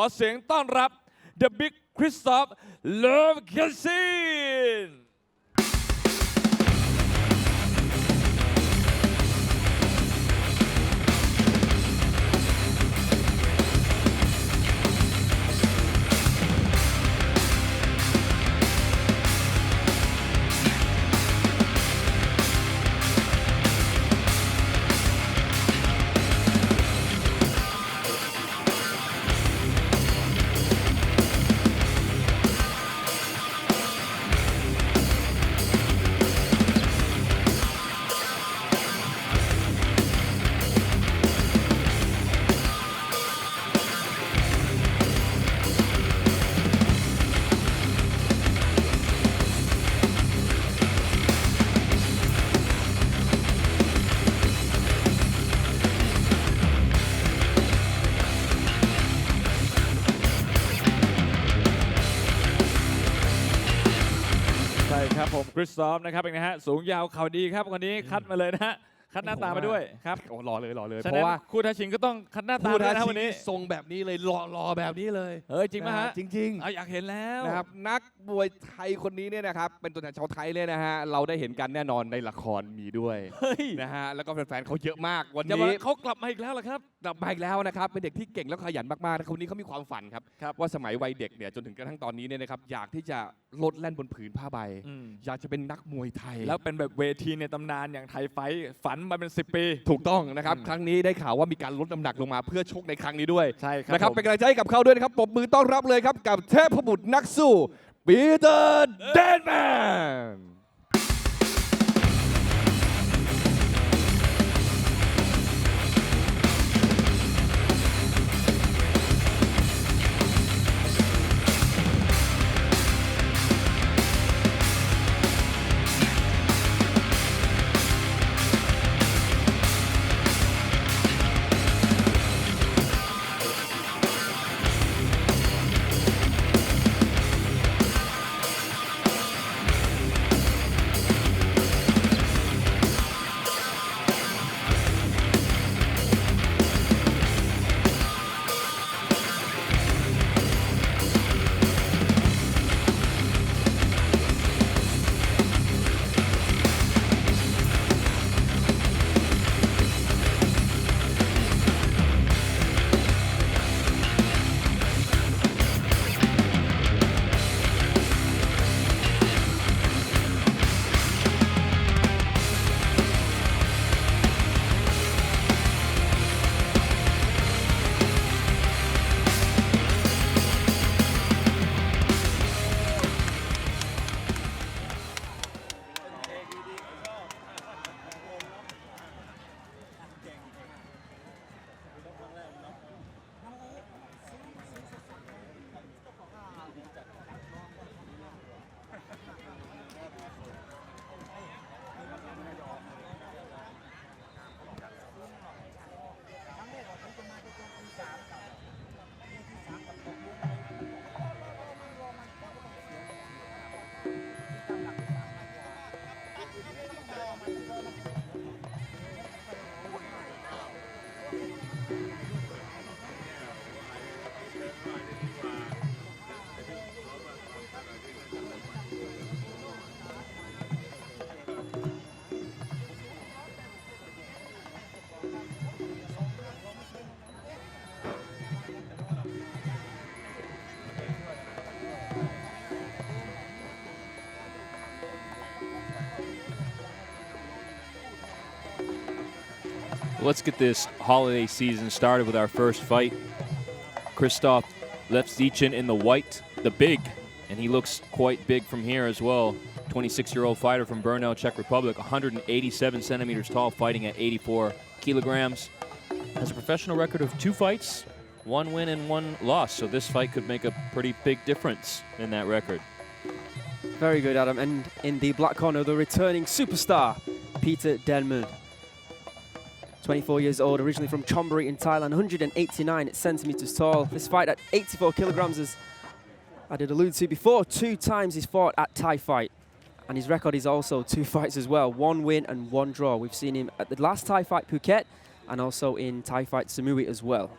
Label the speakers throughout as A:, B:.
A: อเสียงต้อนรับ The Big KRYSTOF LEWCZYSZYNใช่ครับผมKRYSTOFนะครับเป็นไงฮะสูงยาวเข่าดีครับวันนี้คัดมาเลยนะฮะคัดหน้าตามาด้วยครับ
B: โอ้หล่อเลย
A: เพราะว่าคู่ท้าชิงก็ต้องคัดหน้าตาด้วยนะวันนี้
B: ทรงแบบนี้เลยหล่อแบบนี้เลย
A: จริงไหมฮะ
B: จริง
A: อยากเห็นแล้ว
B: นะครับนักมวยไทยคนนี้เนี่ยนะครับเป็นตัวแทนชาวไทยเลยนะฮะเราได้เห็นกันแน่นอนในละครมีด้วยนะฮะแล้วก็แฟนๆเขาเยอะมากวันนี้
A: เขากลับมาอีกแล้วเหรอครับ
B: กลับมาอีกแล้วนะครับเป็นเด็กที่เก่งและขยันมากๆคนนี้เขามีความฝันครับว่าสมัยวัยเด็กเนี่ยจนถึงกระทั่งตอนนี้เนี่ยนะครับอยากที่จะโลดแล่นบนผืนผ้าใบอยากจะเป็นนักมวยไทย
A: แล้วเป็นแบบเวทีในตำนานอย่างไทยไฟท์ฝันมาเป็น10 ปี
B: ถูกต้องนะครับครั้งนี้ได้ข่าวว่ามีการลดน้ำหนักลงมาเพื่อชกในครั้งนี้ด้วย
A: ใช่ครับ
B: นะครับเป็นกำลังใจให้กับเขาด้วยนะครับปรบมือต้อนรับเลยครับกับเทพบุตรนักสู้ปีเตอร์เดนแมน
C: Let's get this holiday season started with our first fight. KRYSTOF LEWCZYSZYN in the white, the big, and he looks quite big from here as well. 26-year-old fighter from Brno, Czech Republic, 187 centimeters tall, fighting at 84 kilograms. Has a professional record of 2 fights, 1 win and 1 loss, so this fight could make a pretty big difference in that record.
D: Very good, Adam. And in the black corner, the returning superstar, P.T.T. 24 years old, originally from Chonburi in Thailand, 189 centimeters tall. This fight at 84 kilograms, as I did allude to before, 2 times he's fought at Thai Fight. And his record is also 2 fights as well, 1 win and 1 draw. We've seen him at the last Thai Fight Phuket and also in Thai Fight Samui as well.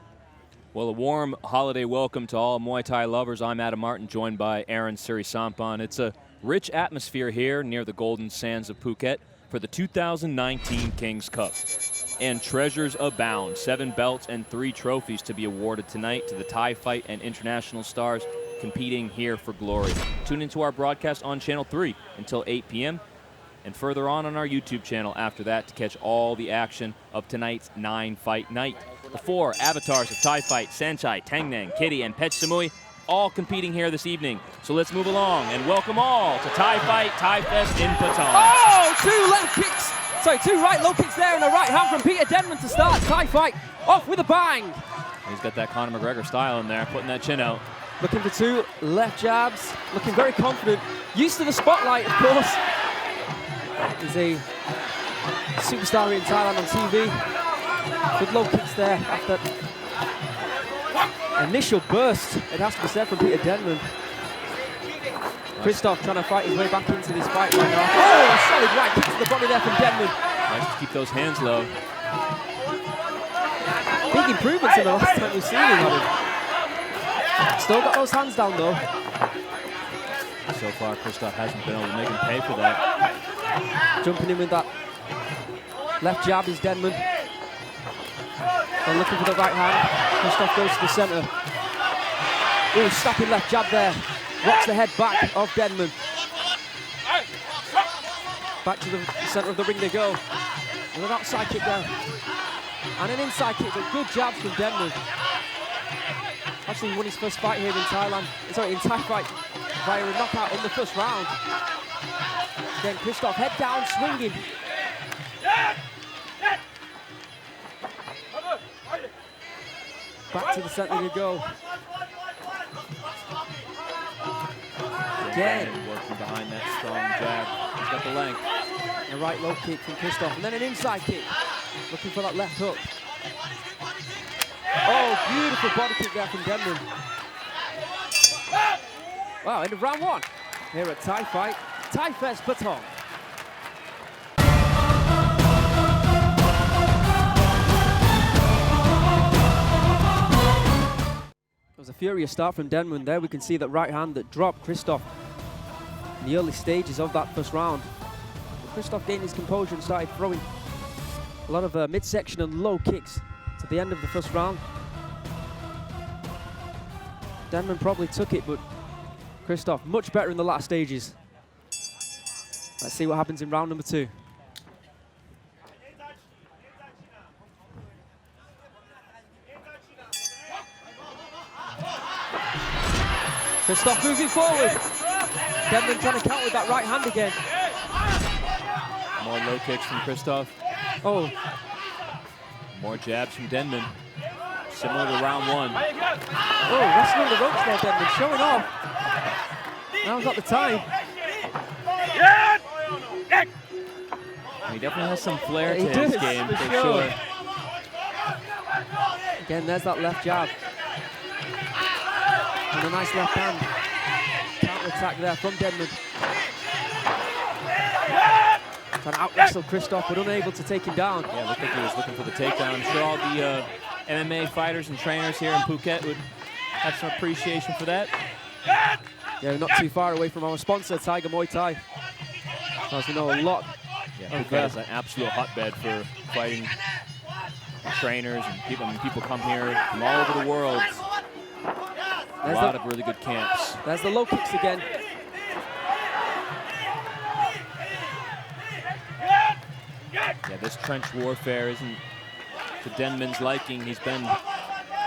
C: Well, a warm holiday welcome to all Muay Thai lovers. I'm Adam Martin, joined by Aaron Sirisampan. It's a rich atmosphere here near the golden sands of Phuket for the 2019 Kings Cup. And treasures abound. 7 belts and 3 trophies to be awarded tonight to the Thai fight and international stars competing here for glory. Tune into our broadcast on Channel 3 until 8 p.m. and further on our YouTube channel after that to catch all the action of tonight's 9-fight night. The 4 avatars of Thai fight, SAENCHAI, TENGNUENG, Kitti, and Petch-Samui, all competing here this evening. So let's move along and welcome all to Thai Fight Thai Fest in Patong.
D: Oh, 2 left kicks. Sorry, 2 right low kicks there and a right hand from Peter Denman to start Thai fight off with a bang.
C: He's got that Conor McGregor style in there, putting that chin out.
D: Looking for 2 left jabs, looking very confident. Used to the spotlight, of course. He's a superstar in Thailand on TV. Good low kicks there after initial burst, it has to be said, from Peter Denman. KRYSTOF trying to fight his way back into this fight right now. Oh, a solid right kick to the body there from Denman.
C: Nice to keep those hands low.
D: Big improvements in the last time we've seen him, Adam. Still got those hands down though.
C: So far, KRYSTOF hasn't been able to make him pay for that.
D: Jumping in with that left jab is Denman. And looking for the right hand. KRYSTOF goes to the centre. Ooh, snapping left jab there. Rocks the head back of Denman. Back to the centre of the ring they go. With an outside kick there. And an inside kick, but good jabs from Denman. Actually, he won his first fight here in Thailand. Sorry, in Thai fight via a knockout in the first round. Then KRYSTOF head down, swinging. Back to the centre they go. Again.
C: Working behind that strong jab. He's got the length.
D: A right low kick from KRYSTOF, and then an inside kick. Looking for that left hook. Oh, beautiful body kick there from Denman. Wow, end of round 1 here at Thai Fight, Thai Fest Patong. It was a furious start from Denman there. We can see that right hand that dropped KRYSTOF in the early stages of that first round. But KRYSTOF gained his composure and started throwing a lot of midsection and low kicks to the end of the first round. Denman probably took it, but KRYSTOF much better in the latter stages. Let's see what happens in round number 2. KRYSTOF moving forward. Denman trying to count with that right hand again.
C: More low kicks from KRYSTOF.
D: Oh.
C: More jabs from Denman. Similar to round 1.
D: Oh, wrestling the ropes there, Denman, showing off. Now's not the time.
C: He definitely has some flair to
D: He
C: his
D: does,
C: game,
D: for
C: for
D: sure.
C: sure.
D: Again, there's that left jab. And a nice left hand. Counter-attack there from Denman. Trying to out-wrestle KRYSTOF, but unable to take him down.
C: Yeah, looked like he was looking for the takedown. I'm sure all the MMA fighters and trainers here in Phuket would have some appreciation for that.
D: Yeah, not too far away from our sponsor, Tiger Muay Thai. As we know, a lot.
C: Yeah, Phuket is an absolute hotbed for fighting trainers and people. I mean, people come here from all over the world. A lot of really good camps.
D: There's the low kicks again.
C: Yeah, this trench warfare isn't to Denman's liking. He's been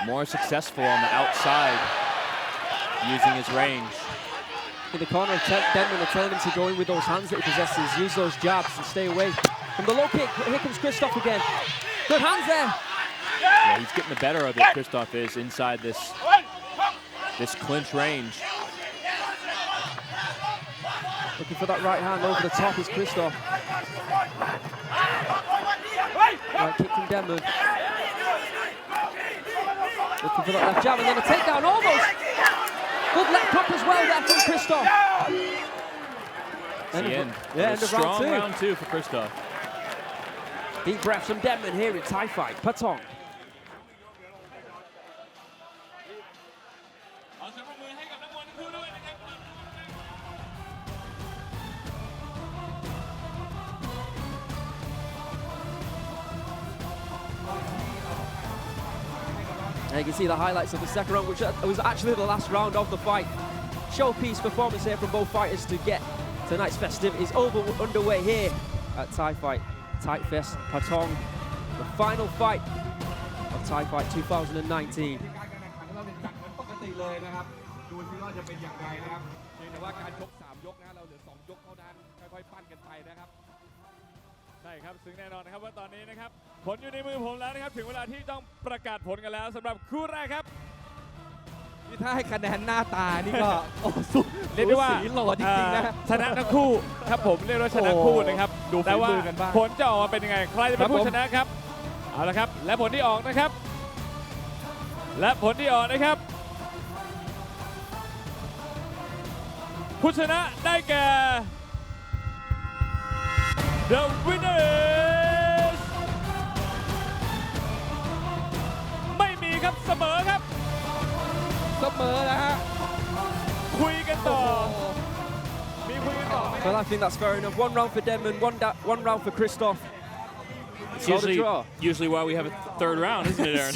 C: more successful on the outside using his range.
D: In the corner of Denman, are telling him to go in with those hands that he possesses, use those jabs and stay away from the low kick. Here comes KRYSTOF again. Good hands there.
C: Yeah, he's getting the better of it, KRYSTOF is, inside this clinch range.
D: Looking for that right hand over the top is KRYSTOF. Right kick from Denman. Looking for that left jab and then a takedown almost. Good left hook as well there from KRYSTOf.
C: End of
D: strong
C: round 2 for KRYSTOF.
D: Deep breaths from Denman here in Thai Fight, Patong. And you can see the highlights of the second round, which was actually the last round of the fight. Showpiece performance here from both fighters to get tonight's festivities underway here at Thai Fight Tight Fest Patong, the final fight of Thai Fight 2019.
B: ปกติเลยนะครับดูที่ว่าจะเป็นอย่างไรนะครับเพียงแต่ว่าการชก3ยกนะเราเหลือ2ยกเท่านั้นค่อยๆปั้นกันไปนะครับ
A: ใช่ครับซึ่งแน่นอนนะครับว่าตอนนี้นะครับผลอยู่ในมือผมแล้วนะครับถึงเวลาที่ต้องประกาศผลกันแล้วสำหรับคู่แรกครับ
B: นี่ถ้าให้คะแนนหน้าตานี่ก็โอ้สุด
A: เรียกได้ว่า
B: สีหล่อจริงๆนะ
A: ชนะทั้งคู่ครับผมเรียกว่าชนะคู่นะครับ
B: ดูฝี
A: แต่ว่า
B: มือกันบ้าง
A: ผลจะออกมาเป็นยังไงใครจะเป็นผู้ชนะครับเอาละครับและผลที่ออกนะครับและผลที่ออกนะครับผู้ชนะได้แก่ The winner is ไม่มีครับเสมอครับ
B: เสมอนะฮะ
A: คุยกันต่อมีคุยกันต่อไหมครับ
D: Well, I think that's fair enough. One round for Denman, one round for KRYSTOF.
C: It's
D: So the draw.
C: usually why we have a third round, isn't it, Aaron?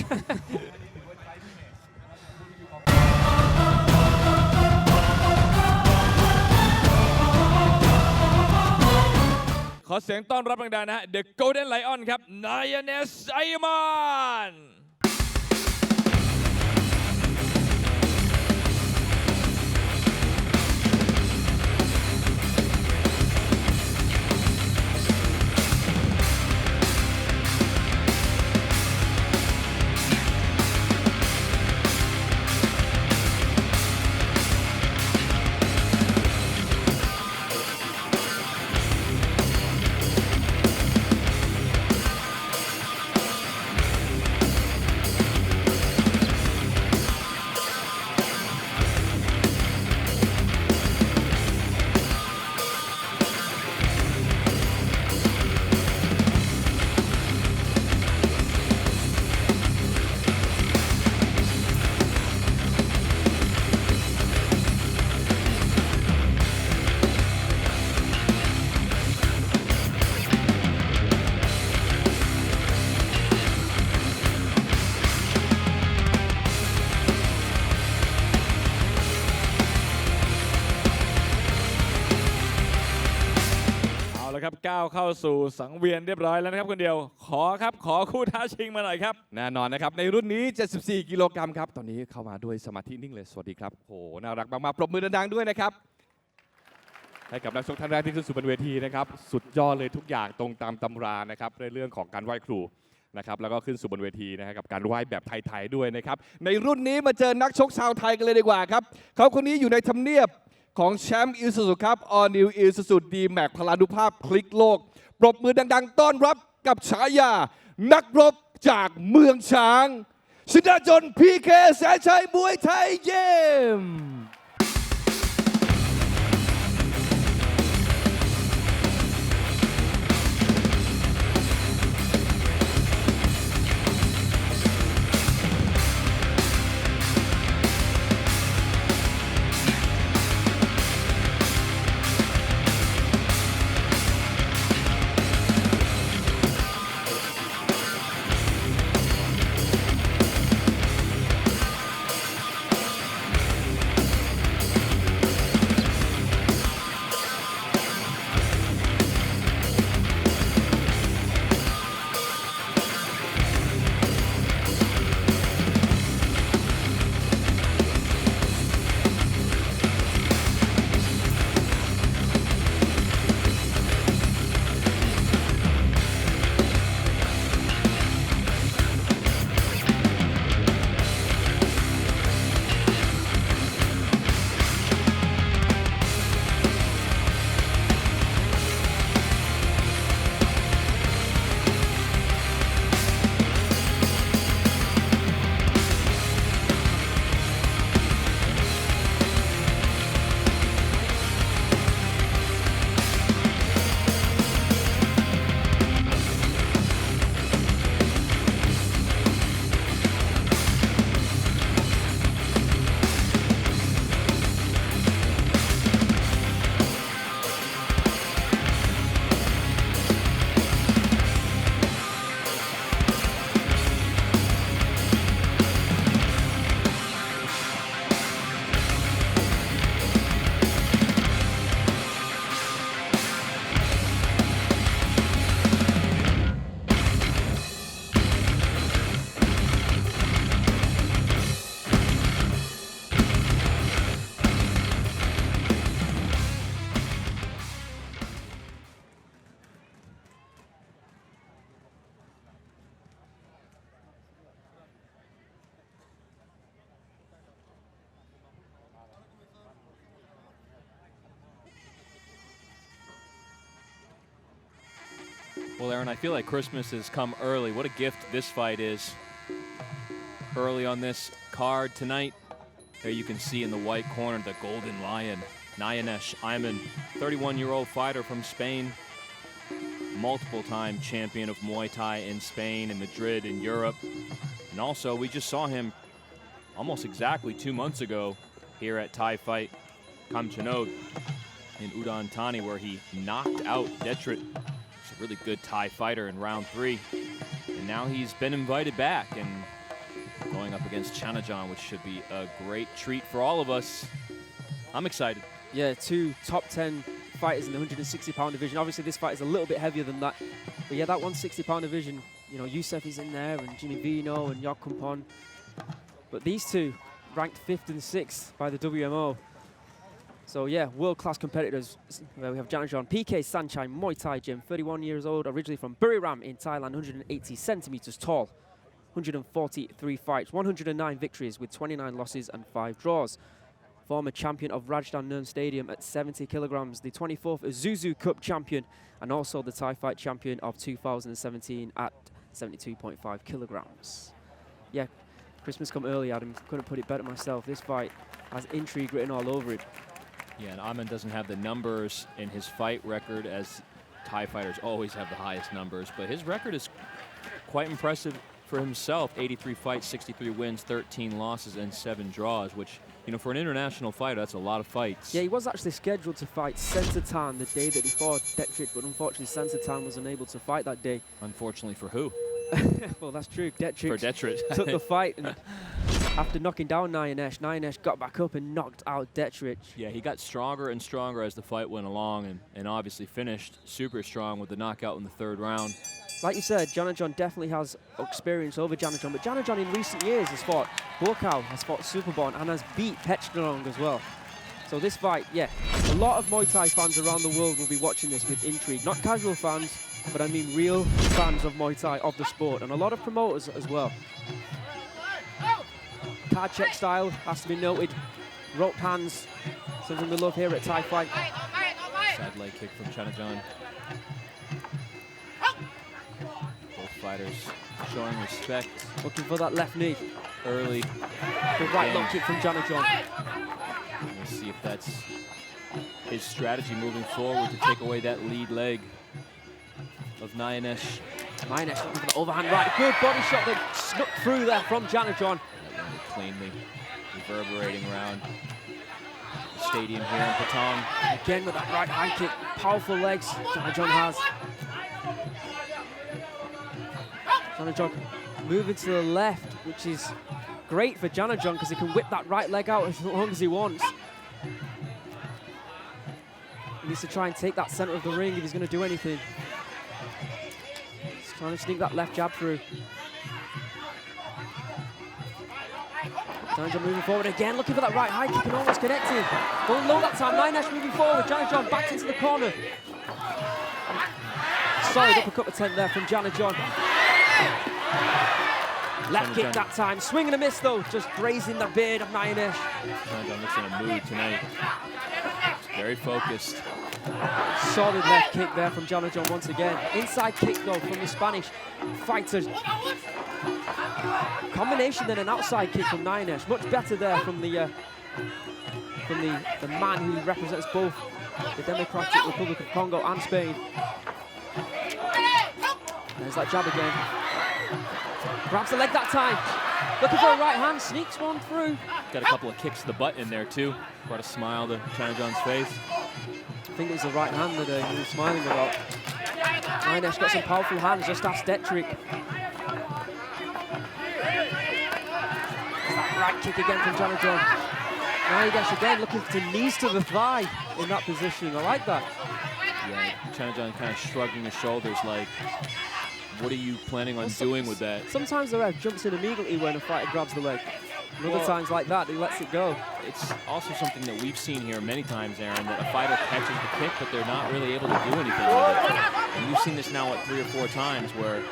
A: ขอเสียงต้อนรับดังๆนะฮะ The Golden Lion ครับ NAYANESH AYMANครับก้าวเข้าสู่สังเวียนเรียบร้อยแล้วนะครับคนเดียวขอคู่ท้าชิงมาหน่อยครับ
B: แน่นอนนะครับในรุ่นนี้ 74 กิโลกรัมครับตอนนี้เข้ามาด้วยสมาธินิ่งเลยสวัสดีครับโหน่ารักมากๆปรบมือดังๆด้วยนะครับให้กับนักชกท่านแรกที่ขึ้นสู่บนเวทีนะครับสุดยอดเลยทุกอย่างตรงตามตำรานะครับในเรื่องของการไหว้ครูนะครับแล้วก็ขึ้นสู่บนเวทีนะครับกับการไหว้แบบไทยๆด้วยนะครับในรุ่นนี้มาเจอนักชกชาวไทยกันเลยดีกว่าครับเขาคนนี้อยู่ในทำเนียบของแชมป์อิซูซุครับ All New Isuzu D-Max พลานุภาพพลิกโลกปรบมือดังๆต้อนรับกับฉายานักรบจากเมืองช้างชนะจนพีเคแสนชัยมวยไทยเยี่ยม
C: Well, Aaron, I feel like Christmas has come early. What a gift this fight is. Early on this card tonight, there you can see in the white corner the Golden Lion, NAYANESH AYMAN, 31-year-old fighter from Spain, multiple-time champion of Muay Thai in Spain and Madrid in Europe. And also, we just saw him almost exactly 2 months ago here at Thai Fight Kamchanog in Udon Thani, where he knocked out Detrit. He's a really good Thai fighter in round 3. And now he's been invited back and going up against CHANAJON, which should be a great treat for all of us. I'm excited.
D: Yeah, 2 top 10 fighters in the 160-pound division. Obviously, this fight is a little bit heavier than that. But yeah, that 160-pound division, you know, Youssef is in there, and Jimmy Vino and Yokumpon. But these two ranked 5th and 6th by the WMO. So yeah, world-class competitors. We have CHANAJON, P.K. Muay Thai Gym, 31 years old, originally from Buriram in Thailand, 180 centimeters tall, 143 fights, 109 victories with 29 losses and 5 draws. Former champion of Rajdhan Stadium at 70 kilograms, the 24th Isuzu Cup champion, and also the Thai Fight champion of 2017 at 72.5 kilograms. Yeah, Christmas come early, Adam. Couldn't put it better myself. This fight has intrigue written all over it.
C: Yeah, and Ayman doesn't have the numbers in his fight record, as Thai fighters always have the highest numbers, but his record is quite impressive for himself. 83 fights, 63 wins, 13 losses, and 7 draws, which, you know, for an international fighter, that's a lot of fights.
D: Yeah, he was actually scheduled to fight Sentatan the day that he fought Detrit, but unfortunately Sentatan was unable to fight that day.
C: Unfortunately for who?
D: Well, that's true. Detrit
C: For Detrit.
D: took the fight, and after knocking down NAYANESH got back up and knocked out Detrit.
C: Yeah, he got stronger and stronger as the fight went along, and obviously finished super strong with the knockout in the 3rd round.
D: Like you said, CHANAJON definitely has experience over CHANAJON, but CHANAJON in recent years has fought Bokau, has fought Superborn, and has beat Petch-Samui as well. So this fight, yeah, a lot of Muay Thai fans around the world will be watching this with intrigue. Not casual fans, but I mean real fans of Muay Thai, of the sport, and a lot of promoters as well. Card check style has to be noted. Rope hands, something we love here at Thai Fight.
C: Side leg kick from CHANAJON. Both fighters showing respect.
D: Looking for that left knee.
C: Early.
D: The right lock kick from CHANAJON.
C: We'll see if that's his strategy moving forward to take away that lead leg of NAYANESH.
D: NAYANESH looking for the overhand right. Good body shot that snuck through there from CHANAJON.
C: That landed cleanly, reverberating around the stadium here in Patong.
D: Again with that right high kick. Powerful legs CHANAJON has. CHANAJON moving to the left, which is great for CHANAJON because he can whip that right leg out as long as he wants. He needs to try and take that center of the ring if he's going to do anything. He's trying to sneak that left jab through. CHANAJON moving forward again, looking for that right high kick and almost connecting. Going low that time, NAYANESH moving forward, CHANAJON back into the corner. Solid uppercut attempt there from CHANAJON. Left kick that time, swing and a miss though, just grazing the beard of NAYANESH.
C: CHANAJON looks in a mood tonight. Very focused.
D: Solid left kick there from CHANAJON once again. Inside kick though from the Spanish fighters. Combination then an outside kick from NAYANESH. Much better there from the man who represents both the Democratic Republic of Congo and Spain. There's that jab again. Grabs the leg that time. Looking for a right hand, sneaks one through.
C: Got a couple of kicks to the butt in there too. Brought a smile to CHANAJON's face.
D: I think it was the right hand that he was smiling about. NAYANESH got some powerful hands, just ask Detrit. That right kick again from CHANAJON. NAYANESH again looking to knees to the thigh in that position. I like that.
C: Yeah, CHANAJON kind of shrugging his shoulders like, what are you planning on doing with that?
D: Sometimes the ref jumps in immediately when a fighter grabs the leg. And other times like that, he lets it go.
C: It's also something that we've seen here many times, Aaron, that a fighter catches the kick, but they're not really able to do anything with it. And you've seen this now, what, 3 or 4 times where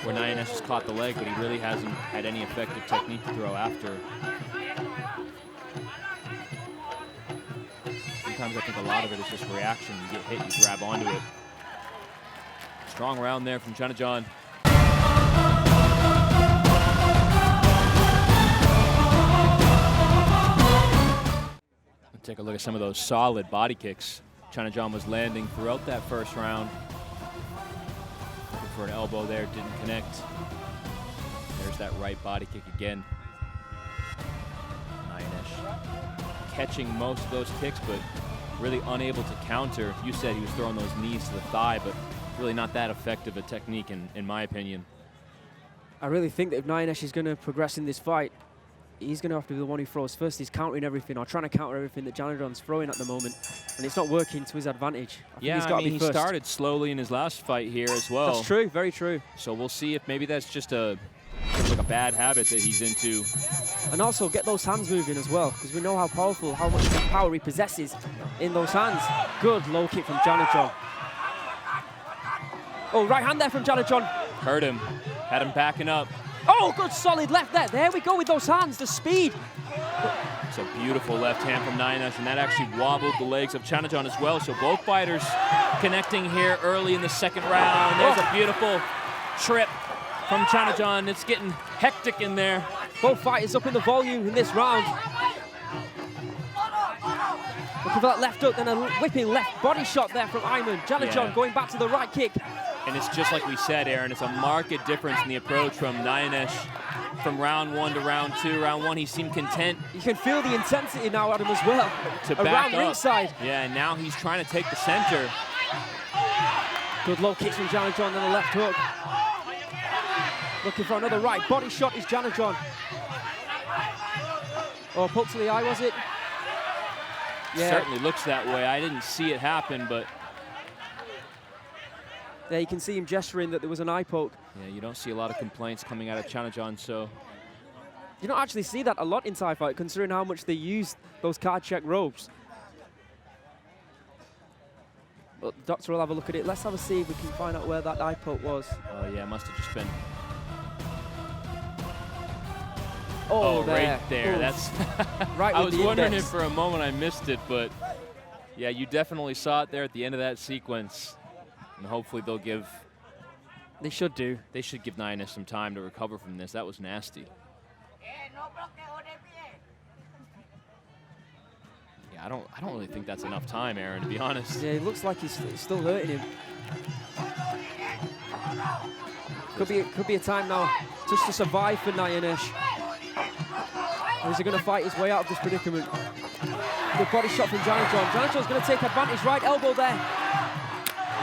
C: NAYANESH has caught the leg, but he really hasn't had any effective technique to throw after. Sometimes I think a lot of it is just reaction. You get hit, you grab onto it. Strong round there from CHANAJON. Take a look at some of those solid body kicks CHANAJON was landing throughout that first round. Looking for an elbow there, didn't connect. There's that right body kick again. NAYANESH catching most of those kicks, but really unable to counter. You said he was throwing those knees to the thigh, but really not that effective a technique in my opinion.
D: I really think that if NAYANESH is going to progress in this fight, he's going to have to be the one who throws first. He's countering everything, or trying to counter everything that CHANAJON's throwing at the moment, and it's not working to his advantage.
C: Yeah, I mean, he started slowly in his last fight here as well.
D: That's true, very true.
C: So we'll see if maybe that's just like a bad habit that he's into.
D: And also get those hands moving as well, because we know how powerful, how much power he possesses in those hands. Good low kick from CHANAJON. Oh, right hand there from CHANAJON.
C: Hurt him, had him backing up.
D: Oh, good solid left there. There we go with those hands, the speed.
C: It's a beautiful left hand from NAYANESH, and that actually wobbled the legs of CHANAJON as well. So both fighters connecting here early in the second round. There's a beautiful trip from CHANAJON. It's getting hectic in there.
D: Both fighters up in the volume in this round. Looking for that left hook, then a whipping left body shot there from AYMAN. CHANAJON going back to the right kick.
C: And it's just like we said, Aaron, it's a marked difference in the approach from NAYANESH from round one to round two. Round one, he seemed content.
D: You can feel the intensity now, Adam, as well.
C: To back up.
D: Ringside.
C: Yeah, and now he's trying to take the center.
D: Good low kicks from CHANAJON and a left hook. Looking for another right body shot is CHANAJON. Oh, poke to the eye, was it? Yeah.
C: Certainly looks that way. I didn't see it happen, but
D: there you can see him gesturing that there was an eye poke.
C: yeah, you don't see a lot of complaints coming out of CHANAJON, so.
D: You don't actually see that a lot in Thai fight, considering how much they use those card check ropes. But the doctor will have a look at it. Let's have a see if we can find out where that eye poke was.
C: Oh yeah, must have just been.
D: Oh,
C: right there.
D: Ooh.
C: That's.
D: Right.
C: I was wondering
D: index.
C: if for a moment I missed it, but yeah, you definitely saw it there at the end of that sequence, and hopefully they'll give.
D: They should do.
C: They should give NAYANESH some time to recover from this. That was nasty. Yeah, I don't really think that's enough time, Aaron, to be honest.
D: Yeah, it looks like he's still hurting him. Could be a time now just to survive for NAYANESH. Or is he going to fight his way out of this predicament? Good body shot from CHANAJON. CHANAJON's going to take advantage. Right elbow there.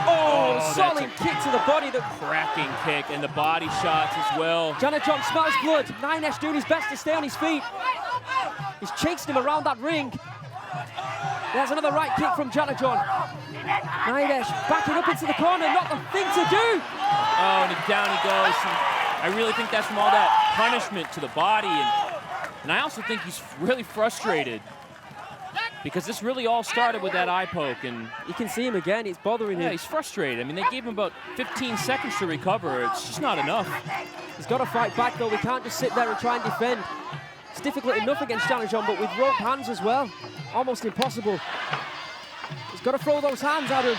D: Oh, solid kick to the body.
C: Cracking kick and the body shots as well.
D: CHANAJON smells blood. NAYANESH doing his best to stay on his feet. He's chasing him around that ring. There's another right kick from CHANAJON. NAYANESH backing up into the corner. Not the thing to do.
C: Oh, and down he goes. I really think that's from all that punishment to the body. And I also think he's really frustrated because this really all started with that eye poke. And
D: you can see him again. It's bothering him.
C: Yeah, he's frustrated. I mean, they gave him about 15 seconds to recover. It's just not enough.
D: He's got to fight back, though. We can't just sit there and try and defend. It's difficult enough against CHANAJON, but with rope hands as well, almost impossible. He's got to throw those hands at him.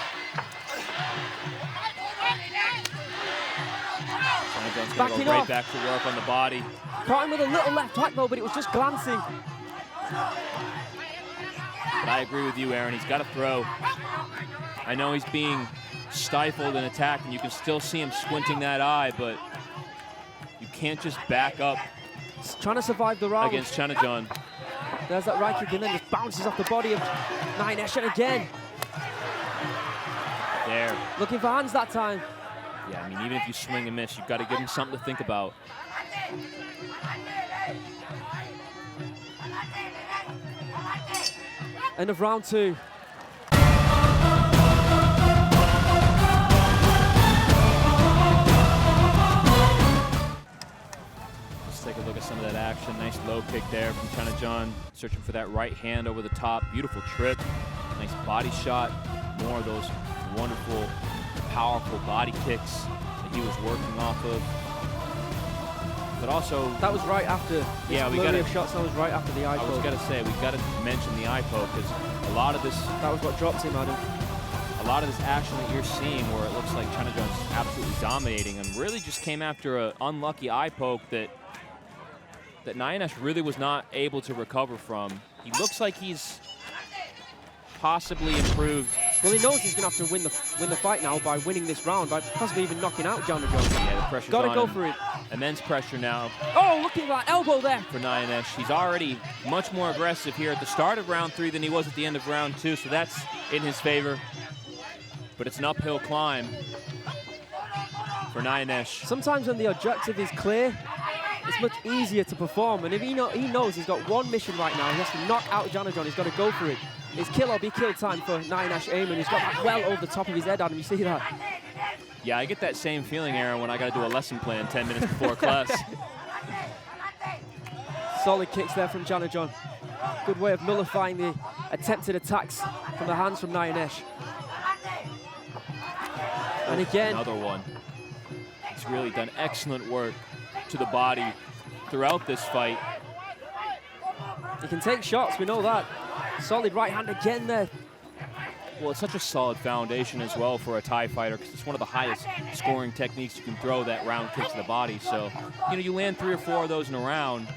C: CHANAJON's going to go right back to work on the body.
D: Caught him with a little left hook, though, but it was just glancing.
C: But I agree with you, Aaron. He's got to throw. I know he's being stifled and attacked, and you can still see him squinting that eye, but you can't just back up.
D: He's trying to survive the round.
C: Against CHANAJON.
D: There's that right kick, and then just bounces off the body of NAYANESH, and again.
C: There.
D: Looking for hands that time.
C: Yeah, I mean, even if you swing and miss, you've got to give him something to think about.
D: End of round two.
C: Let's take a look at some of that action. Nice low kick there from CHANAJON. Searching for that right hand over the top. Beautiful trip. Nice body shot. More of those wonderful, powerful body kicks that he was working off of. But also,
D: that was right after.
C: Yeah, we got
D: shots. That was right after the eye poke.
C: I was gonna say we got to mention the eye poke because a lot of this.
D: That was what dropped him, Adam.
C: A lot of this action that you're seeing where it looks like CHANAJON's absolutely dominating and really just came after an unlucky eye poke that NAYANESH really was not able to recover from. He looks like he's possibly improved.
D: Well, he knows he's going to have to win the fight now by winning this round, by possibly even knocking out CHANAJON.
C: Yeah, the pressure's
D: Got to
C: on
D: go
C: him.
D: for it.
C: Immense pressure now
D: Oh, looking for that elbow there.
C: for NAYANESH. He's already much more aggressive here at the start of round 3 than he was at the end of round 2, so that's in his favor. But it's an uphill climb for NAYANESH.
D: Sometimes when the objective is clear, it's much easier to perform. And if he knows he's got one mission right now, he has to knock out CHANAJON. He's got to go for it. It's kill or be killed time for NAYANESH AYMAN. He's got that well over the top of his head, Adam. You see that?
C: Yeah, I get that same feeling, Aaron, when I got to do a lesson plan 10 minutes before class.
D: Solid kicks there from CHANAJON. Good way of nullifying the attempted attacks from the hands from NAYANESH. And again,
C: Another one. He's really done excellent work to the body throughout this fight.
D: he can take shots, we know that. Solid right hand again there.
C: Well, it's such a solid foundation as well for a Thai fighter because it's one of the highest scoring techniques you can throw, that round kick to the body. So, you know, you land 3 or 4 of those in a round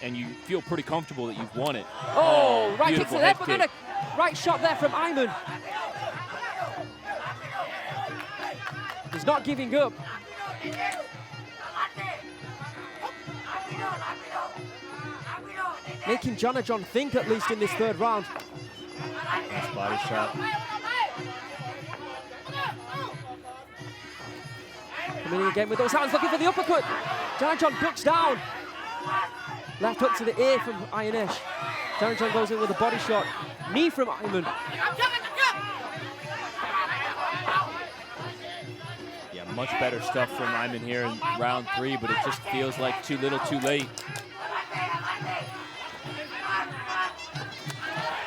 C: and you feel pretty comfortable that you've won it.
D: Oh, right kick to
C: beautiful
D: the head,
C: head
D: but
C: kick.
D: then a right shot there from AYMAN. He's not giving up. Making CHANAJON think at least in this 3rd round.
C: Nice body shot.
D: Coming in again with those hands, looking for the uppercut. CHANAJON ducks down. Left hook to the ear from NAYANESH. CHANAJON goes in with a body shot. Knee from AYMAN.
C: Yeah, much better stuff from AYMAN here in round 3, but it just feels like too little too late.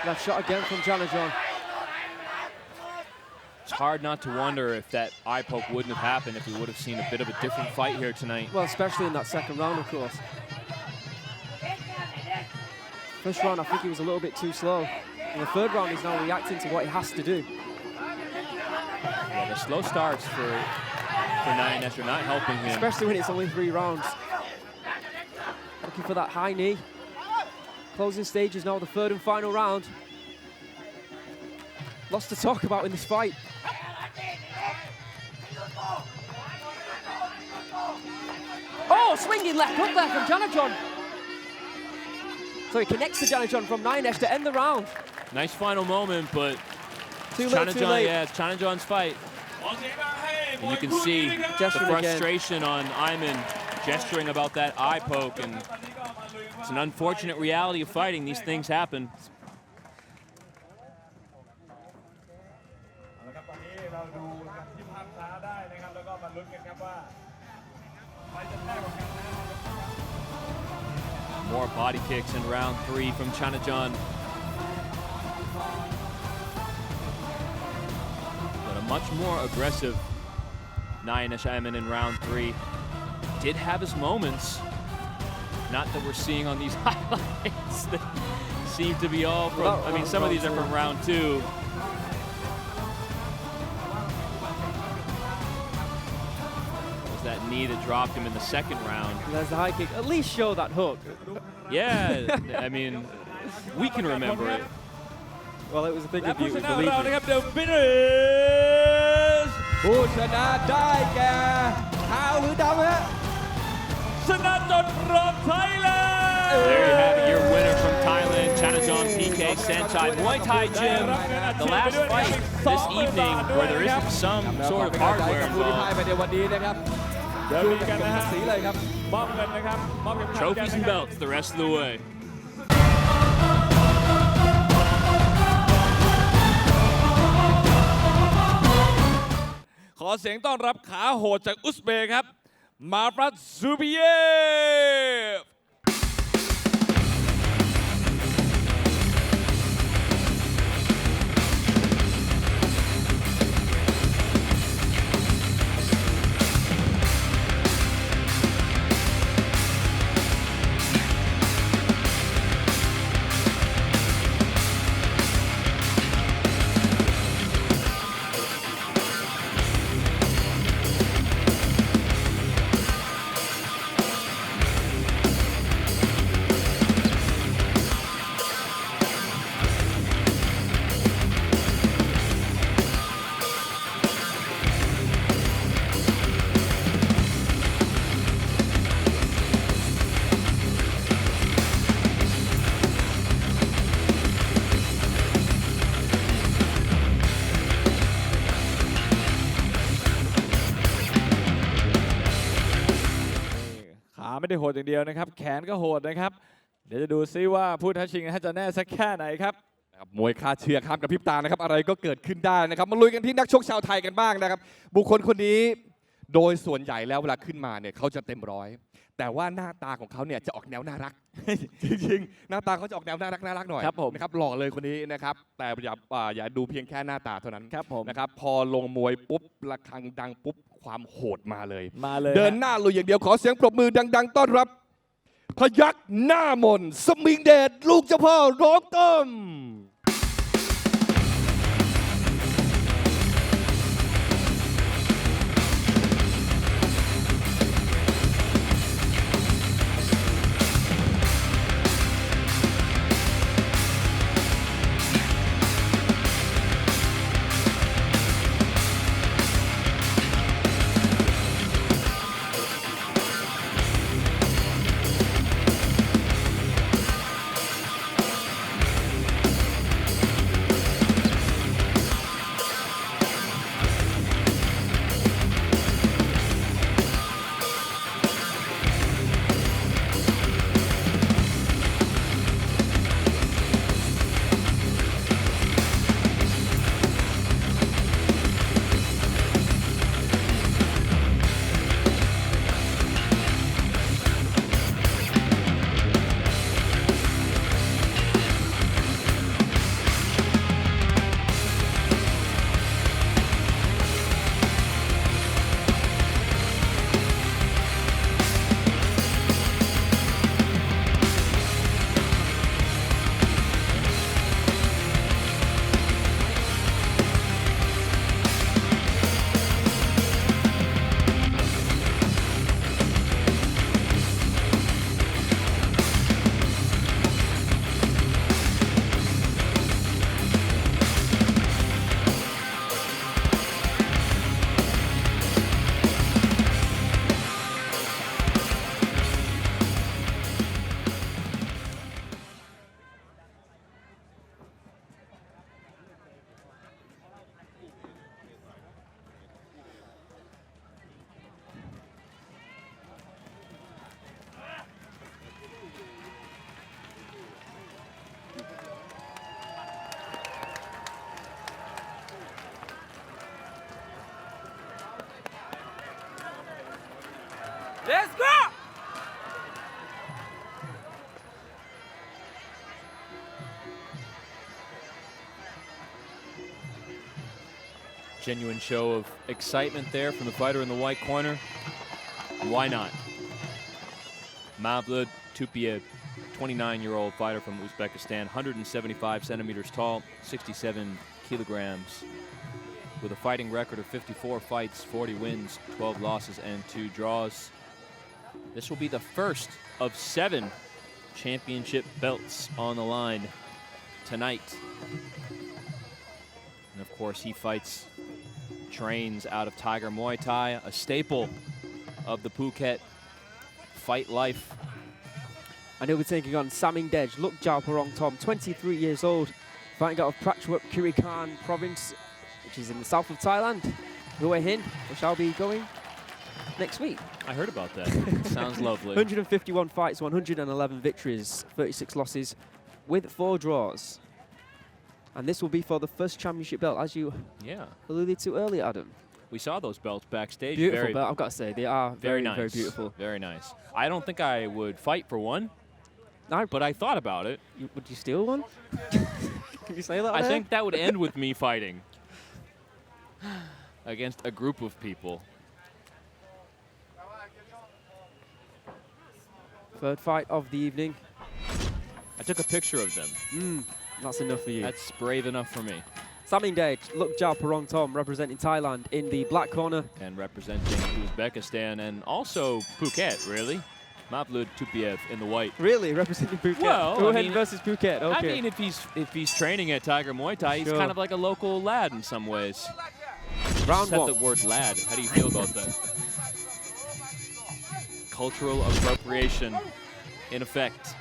D: Left shot again from CHANAJON.
C: It's hard not to wonder if that eye poke wouldn't have happened if we would have seen a bit of a different fight here tonight.
D: Well, especially in that 2nd round, of course. First round, I think he was a little bit too slow. In the 3rd round, he's now reacting to what he has to do.
C: Yeah, the slow starts for NAYANESH are not helping him.
D: Especially when it's only 3 rounds. Looking for that high knee. Closing stage is now the 3rd and final round. Lots to talk about in this fight. Oh, swinging left hook there from CHANAJON. So he connects to CHANAJON from NAYANESH to end the round.
C: Nice final moment, but
D: Too late, too late.
C: yeah, it's CHANAJON's fight. And you can see the
D: Gesturing again.
C: frustration on AYMAN gesturing about that eye poke, and it's an unfortunate reality of fighting. These things happen. More body kicks in round 3 from CHANAJON. But a much more aggressive NAYANESH AYMAN in round 3. Did have his moments. Not that we're seeing on these highlights that seem to be all from, I mean, some of these are from round 2. Was that knee that dropped him in the 2nd round.
D: And there's the high kick. At least show that hook.
C: Yeah, I mean, we can remember it.
D: Well, it was a thing
A: และ
D: of
A: ผู้
D: beauty,
A: ชนะของ
D: believe
A: เรา
D: me.
A: นะครับ The winners
B: ผู้ชนะได้แก่ขาวหรือดำฮะ
A: ชนะจนรอบไทยแลนด์
C: There you have it, your winner from Thailand, CHANAJON P.T.T Muay Thai Gym. The last fight this evening where there isn't some sort of hardware
B: ผู้ที่พ่าย
C: involved.
B: ไปในวันนี้นะครับ
A: เดี๋ยวมีกันนะฮะ
B: สีเลยครับ
A: มอบเงินนะครับ มอบเข็มขัดกัน
C: Trophies
A: นะ
C: and
A: ครับ
C: belts the rest of the way.
A: ขอเสียงต้อนรับขาโหดจากอุซเบย์ครับ MAVLUDซูเปียฟ ไม่ได้โหดอย่างเดียวนะครับแขนก็โหดนะครับเดี๋ยวจะดูซิว่าผู้ท้าชิงจะแน่สักแค่ไหนครับ
B: นะครับมวยคาเชือกครับกับพริบตานะครับอะไรก็เกิดขึ้นได้นะครับมาลุยกันที่นักชกชาวไทยกันบ้างนะครับบุคคลคนนี้โดยส่วนใหญ่แล้วเวลาขึ้นมาเนี่ยเขาจะเต็มร้อยแต่ว่าหน้าตาของเขาเนี่ยจะออกแนวน่ารัก จริงๆหน้าตาเขาจะออกแนวน่ารักหน่อย
A: ครับผม
B: นะครับหล่อเลยคนนี้นะครับแต่อย่าดูเพียงแค่หน้าตาเท่านั้น
A: ครับผม
B: นะครับพอลงมวยปุ๊บระฆังดังปุ๊บความโหดมาเลย
A: มาเลย
B: เดินหน้าลุยอย่างเดียวขอเสียงปรบมือดัง ๆ ต้อนรับพยัคฆ์หน้ามนต์สมิงเดชลูกเจ้าพ่อร้องต้ม
D: Let's go!
C: Genuine show of excitement there from the fighter in the white corner. Why not? MAVLUD TUPIEV, 29-year-old fighter from Uzbekistan, 175 centimeters tall, 67 kilograms, with a fighting record of 54 fights, 40 wins, 12 losses, and 2 draws. This will be the first of 7 championship belts on the line tonight. And of course, he trains out of Tiger Muay Thai, a staple of the Phuket fight life.
D: And he'll be taking on SAMINGDEJ, LUKJAOPORONGTOM, 23 years old, fighting out of Prachuap province, which is in the south of Thailand. Hue Hin, which I'll be going next week.
C: I heard about that. Sounds lovely.
D: 151 fights, 111 victories, 36 losses, with 4 draws. And this will be for the first championship belt, as you alluded to earlier, Adam.
C: We saw those belts backstage.
D: Beautiful belt, I've got to say. They are very,
C: nice.
D: very beautiful.
C: Very nice. I don't think I would fight for one,
D: No,
C: but I thought about it.
D: would you steal one? Can you say that?
C: I think that would end with me fighting against a group of people.
D: Third fight of the evening.
C: I took a picture of them.
D: That's enough for you.
C: That's brave enough for me.
D: SAMINGDEJ, LUKJAOPORONGTOM, representing Thailand in the black corner.
C: And representing Uzbekistan and also Phuket, really. MAVLUD TUPIEV in the white.
D: Really, representing Phuket.
C: Well,
D: Hue
C: I
D: Hin
C: mean-
D: versus Phuket. Okay.
C: I mean, if he's training at Tiger Muay Thai, he's
D: Sure.
C: kind of like a local lad in some ways.
D: Round
C: Said
D: one.
C: the word lad. How do you feel about that? Cultural appropriation in effect.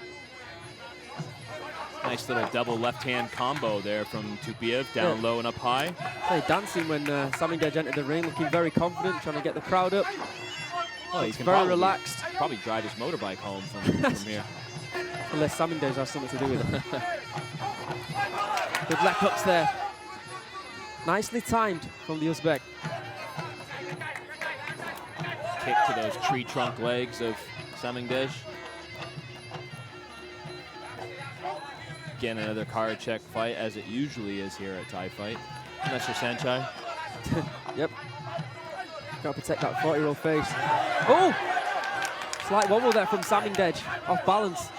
C: Nice little double left-hand combo there from Tupiev, down low and up high.
D: They're dancing when SAMINGDEJ entered the ring, looking very confident, trying to get the crowd up.
C: Oh, he
D: It's
C: can
D: very
C: probably,
D: relaxed.
C: Probably drive his motorbike home from here.
D: Unless SAMINGDEJ has something to do with it. Good left hooks there. Nicely timed from the Uzbek.
C: Kick to those tree trunk legs of SAMINGDEJ. Again, another card check fight, as it usually is here at Thai Fight. And that's your SAENCHAI.
D: Yep. Got to protect that 40-year-old face. Oh! Slight wobble there from SAMINGDEJ. Off balance.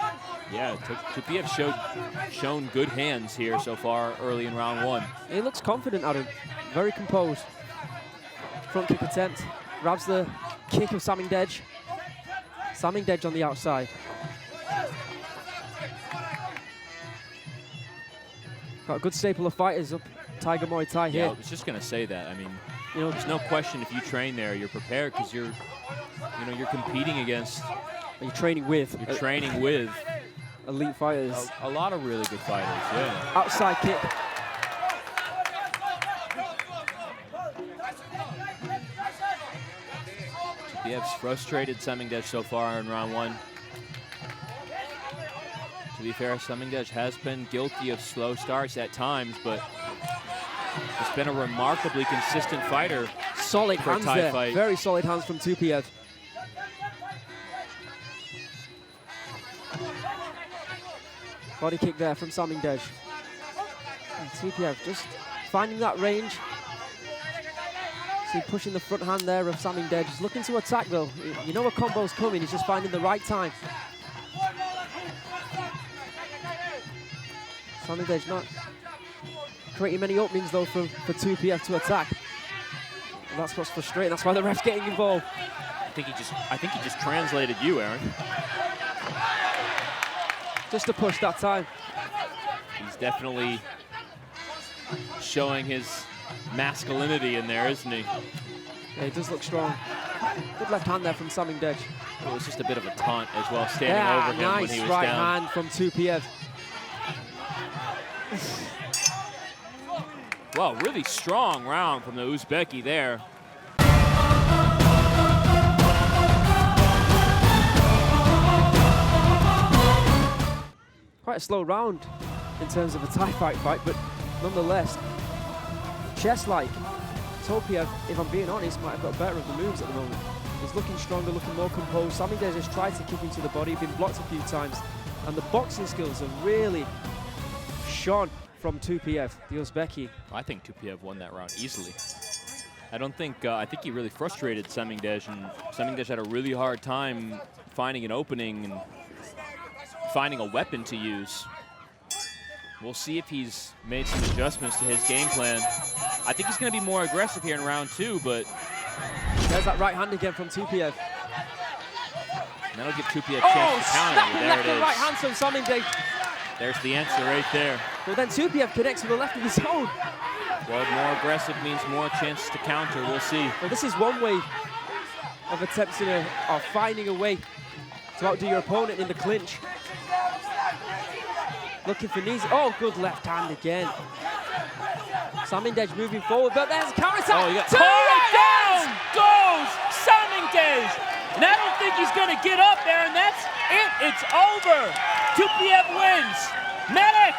C: Yeah, TUPIEV shown good hands here so far early in round 1.
D: He looks confident, Adam. Very composed. Front kick attempt. Grabs the kick of SAMINGDEJ. SAMINGDEJ on the outside. Got a good staple of fighters up Tiger Muay Thai
C: Yeah,
D: here.
C: I was just gonna say that. I mean,
D: You know,
C: there's no question if you train there, you're prepared because you're competing against,
D: you're training with
C: you're training with
D: elite fighters.
C: a lot of really good fighters. Yeah.
D: Outside kick.
C: TUPIEV's frustrated SAMINGDEJ so far in round 1. To be fair, SAMINGDEJ has been guilty of slow starts at times, but it's been a remarkably consistent fighter.
D: Solid
C: For a
D: hands
C: Thai
D: there.
C: fight.
D: Very solid hands from TUPIEV. Body kick there from SAMINGDEJ. And TUPIEV just finding that range. See, pushing the front hand there of SAMINGDEJ. He's looking to attack though. You know a combo's coming, he's just finding the right time. SAMINGDEJ not creating many openings though for TUPIEV to attack. And that's what's frustrating. That's why the ref's getting involved.
C: I think he just translated you, Aaron.
D: Just a push that time.
C: He's definitely showing his masculinity in there, isn't he?
D: Yeah, he does look strong. Good left hand there from SAMINGDEJ.
C: It was just a bit of a taunt as well, standing
D: Yeah,
C: over him when
D: nice
C: he was
D: right
C: down.
D: hand from TUPIEV.
C: Well, really strong round from the Uzbeki there.
D: Quite a slow round in terms of a Thai fight, but nonetheless, chess-like. TUPIEV, if I'm being honest, might have got better of the moves at the moment. He's looking stronger, looking more composed. SAMINGDEJ has tried to kick him to the body, been blocked a few times, and the boxing skills have really shone from TUPIEV, the Uzbeki.
C: I think TUPIEV won that round easily. I think he really frustrated SAMINGDEJ, and SAMINGDEJ had a really hard time finding an opening and finding a weapon to use. We'll see if he's made some adjustments to his game plan. I think he's going to be more aggressive here in round 2, but
D: There's that right hand again from TUPIEV.
C: that'll give TUPIEV a chance to counter.
D: Snapping
C: There
D: left
C: it
D: and
C: is.
D: right hand from SAMINGDEJ.
C: There's the answer right there.
D: Well, then TUPIEV connects with the left of his own.
C: Well, more aggressive means more chances to counter. We'll see.
D: Well, this is one way of attempting or finding a way to outdo your opponent in the clinch. Looking for knees. Oh, good left hand again. SAMINGDEJ moving forward, but there's a counter attack.
C: Oh, you got
D: Two
C: down
D: hands!
C: goes SAMINGDEJ. And I don't think he's going to get up there, and that's it. It's over. TUPIEV wins. Medic.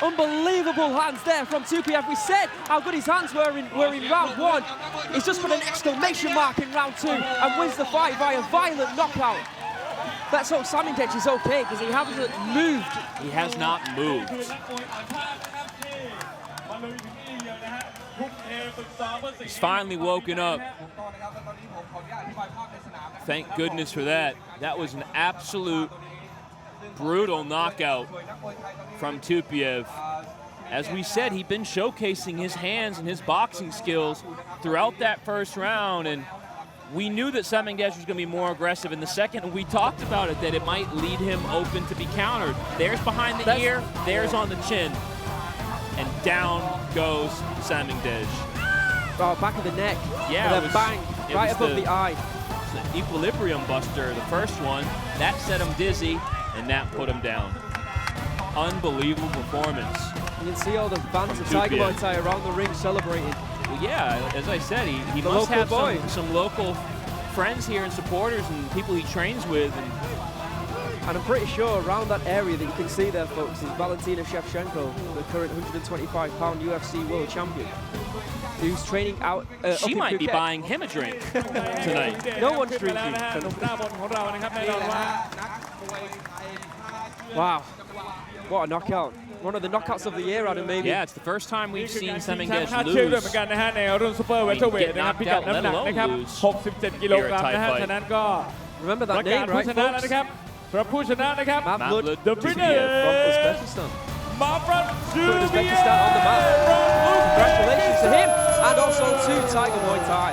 D: Unbelievable hands there from TUPIEV. We said how good his hands were in round 1. He's just put an exclamation mark in round 2 and wins the fight via violent knockout. Let's hope SAMINGDEJ is okay because he hasn't moved.
C: He has not moved. He's finally woken up. Thank goodness for that. That was an absolute brutal knockout from TUPIEV. As we said, he'd been showcasing his hands and his boxing skills throughout that first round, and we knew that SAMINGDEJ was going to be more aggressive in the second, and we talked about it, that it might lead him open to be countered. There's behind the ear, there's on the chin, and down goes SAMINGDEJ.
D: Oh, back of the neck.
C: Yeah,
D: and then bang, right above the eye.
C: It's an equilibrium buster, the first one. That set him dizzy, and that put him down. Unbelievable performance.
D: You can see all the fans of Tiger Muay Thai around the ring celebrating.
C: Well, yeah, as I said, he
D: The
C: must
D: local
C: have
D: boy.
C: some local friends here and supporters and people he trains with.
D: And I'm pretty sure around that area that you can see there, folks, is Valentina Shevchenko, the current 125-pound UFC world champion, who's training out.
C: She
D: up in
C: might be
D: Phuket.
C: buying him a drink tonight.
D: No one's drinking.
A: หนุ่มหน้ามนต์ของเรานะครับแน่นอนว่า
D: Wow, what a knockout! One of the knockouts of the year, Adam. Maybe.
C: Yeah, it's the first time
A: นี่
C: we've
A: คือ
C: seen
A: การชิงแชมป์
C: SAMINGDEJ
A: คาดเชือกด้วย
C: lose.
A: เหมือนกันนะฮะในรุ่นซูเปอร์เวทเทอร์เวทนะครับพิกัดน้ำหนักนะครับ 67 กิโลกรัมนะฮะ ฉะนั้นก็
D: Remember
A: ประ
D: that
A: กาศ
D: name,
A: ผู้
D: right,
A: ชนะแล้ว
D: folks?
A: นะครับสำหรับผู้ชนะนะครับ
D: MAVLUD
A: The
D: Tupiev from
A: winner
D: Uzbekistan.
A: MAVLUD
D: Put Uzbekistan on the map. Congratulations to him and also to Tiger Muay Thai.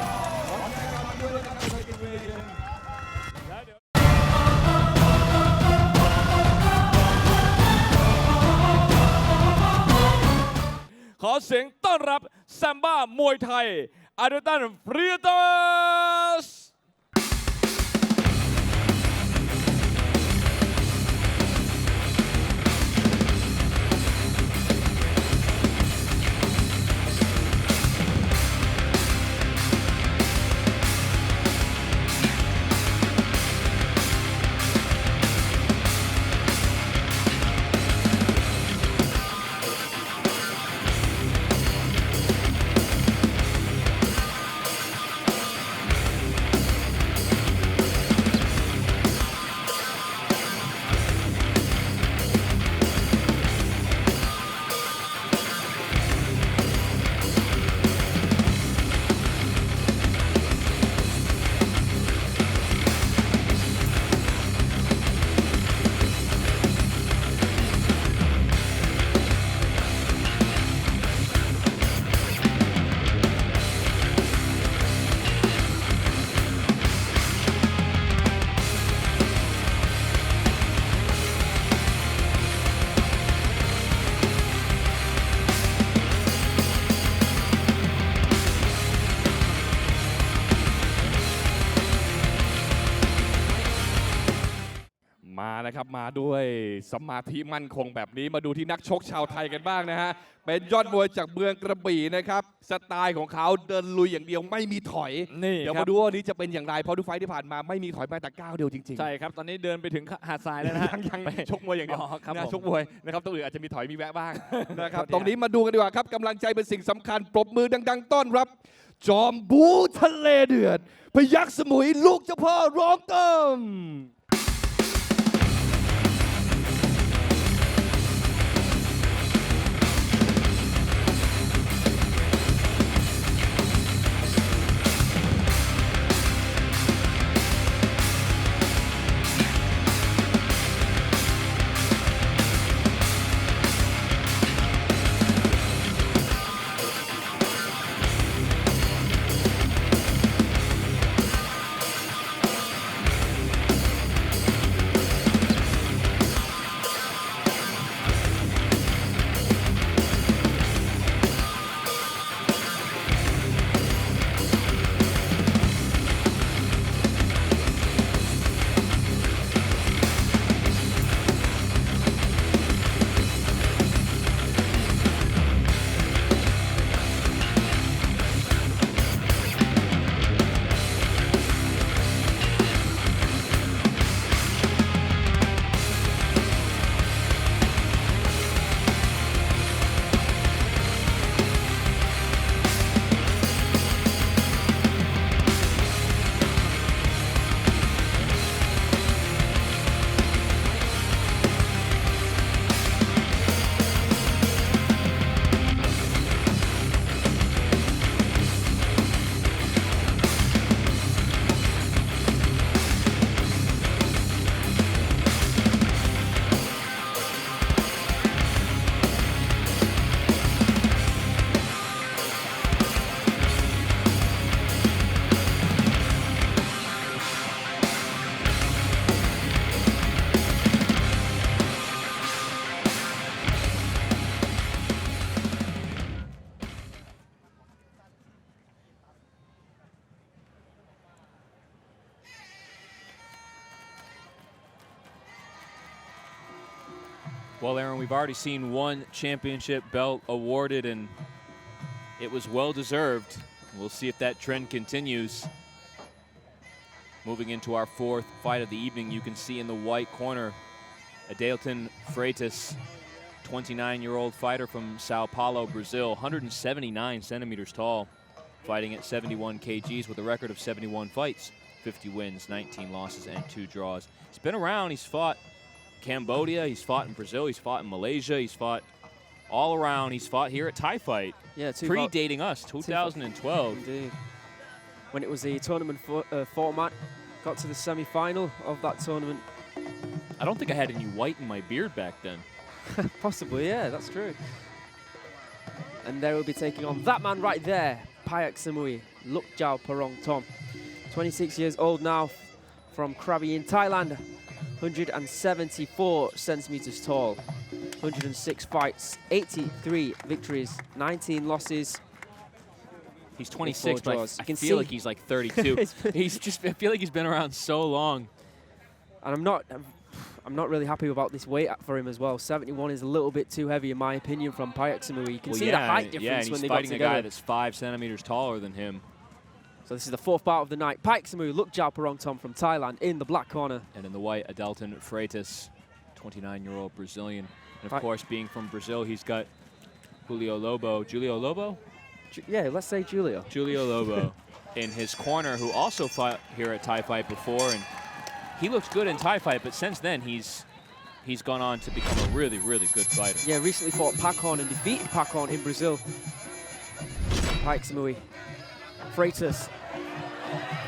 A: ขอเสียงต้อนรับแซมบ้ามวยไทยอาดัลตันฟรีตัส
B: มานะครับมาด้วยสมาธิมั่นคงแบบนี้มาดูที่นักชกชาวไทยกันบ้างนะฮะเป็นยอดมวยจากเมืองกระบี่นะครับสไตล์ของเขาเดินลุยอย่างเดียวไม่มีถอย
A: นี่
B: เดี๋ยว
A: ครั
B: มา
A: บ
B: ดูว่าวันนี้จะเป็นอย่างไรเพราะทุกไฟท์ที่ผ่านมาไม่มีถอยแม้แต่ก้าวเดียวจริงๆ
A: ใช่ครับ ตอนนี้เดินไปถึงหาดทรายแล้วนะฮะ
B: ยังชกมวยอย่างเดียว
A: อ๋อครับ
B: นะ
A: ผม
B: ชกมวยนะครับตัวอื่นอาจจะมีถอยมีแวะบ้าง นะครับ
A: โทษที
B: ตรงนี้มาดูกันดีกว่าครับกำลังใจเป็นสิ่งสำคัญปรบมือดังๆต้อนรับ จอมบูทะเลเดือดพยัคฆ์สมุยลูกเจ้าพ่อร้องเติม
C: Well, Aaron, we've already seen one championship belt awarded, and it was well deserved. We'll see if that trend continues. Moving into our fourth fight of the evening, you can see in the white corner, ADAYLTON FREITAS, 29-year-old fighter from Sao Paulo, Brazil, 179 centimeters tall, fighting at 71 kgs with a record of 71 fights, 50 wins, 19 losses, and 2 draws. He's been around. He's fought Cambodia, he's fought in Brazil, he's fought in Malaysia, he's fought all around. He's fought here at Thai Fight,
D: Yeah,
C: predating us, 2012.
D: Indeed. When it was a tournament format, got to the semi-final of that tournament.
C: I don't think I had any white in my beard back then.
D: Possibly, yeah, that's true. And they will be taking on that man right there, Payak-Samui, LUKJAOPORONGTOM. 26 years old now, from Krabi in Thailand, 174 centimeters tall, 106 fights, 83 victories, 19 losses.
C: He's 26, but
D: draws.
C: I can feel like he's like 32. I feel like he's been around so long.
D: And I'm not really happy about this weight for him as well. 71 is a little bit too heavy in my opinion from Payak-Samui. You can see the height difference
C: and
D: when
C: he's
D: they got
C: fighting a
D: together.
C: guy that's 5 centimeters taller than him.
D: So this is the fourth bout of the night. Payak-Samui, LUKJAOPORONGTOM from Thailand in the black corner.
C: And in the white, ADAYLTON FREITAS, 29-year-old Brazilian. And of course, being from Brazil, he's got Julio Lobo?
D: Yeah, let's say Julio.
C: Julio Lobo in his corner, who also fought here at Thai Fight before. And he looks good in Thai Fight, but since then, he's gone on to become a really, really good fighter.
D: Yeah, recently fought Patong and defeated Patong in Brazil. Payak-Samui. FREITAS.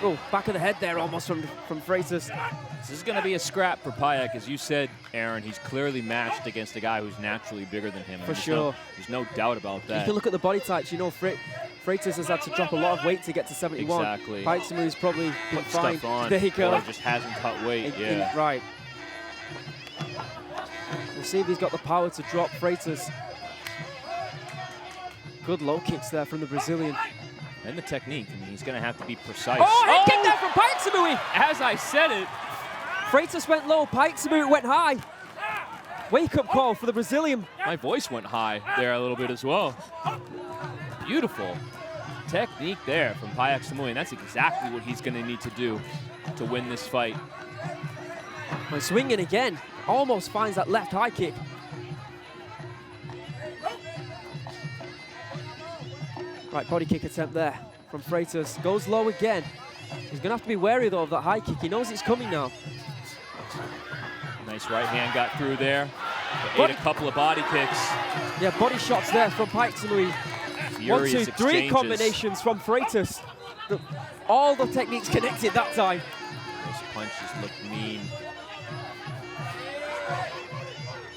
D: Oh, back of the head there almost from FREITAS.
C: This is going to be a scrap for Payak. As you said, Aaron, he's clearly matched against a guy who's naturally bigger than him.
D: For sure.
C: There's no doubt about that.
D: You can look at the body types. You know, FREITAS has had to drop a lot of weight to get to 71.
C: Exactly.
D: Payak-Samui's probably been
C: Put
D: fine.
C: stuff on,
D: There you go.
C: or just hasn't cut weight, yeah.
D: Right. We'll see if he's got the power to drop FREITAS. Good low kicks there from the Brazilian.
C: And the technique. I mean, he's going to have to be precise.
D: Oh, head kick there from Payak-Samui!
C: As I said it.
D: FREITAS went low, Payak-Samui went high. Wake-up call for the Brazilian.
C: My voice went high there a little bit as well. Beautiful technique there from Payak-Samui, and that's exactly what he's going to need to do to win this fight.
D: Well, swinging again, almost finds that left high kick. Right, body kick attempt there from FREITAS. Goes low again. He's going to have to be wary, though, of that high kick. He knows it's coming now.
C: Nice right hand got through there. Ate a couple of body kicks.
D: Yeah, body shots there from Payak-Samui.
C: Furious
D: 1, 2, 3
C: exchanges.
D: combinations from FREITAS. All the techniques connected that time.
C: Those punches look mean.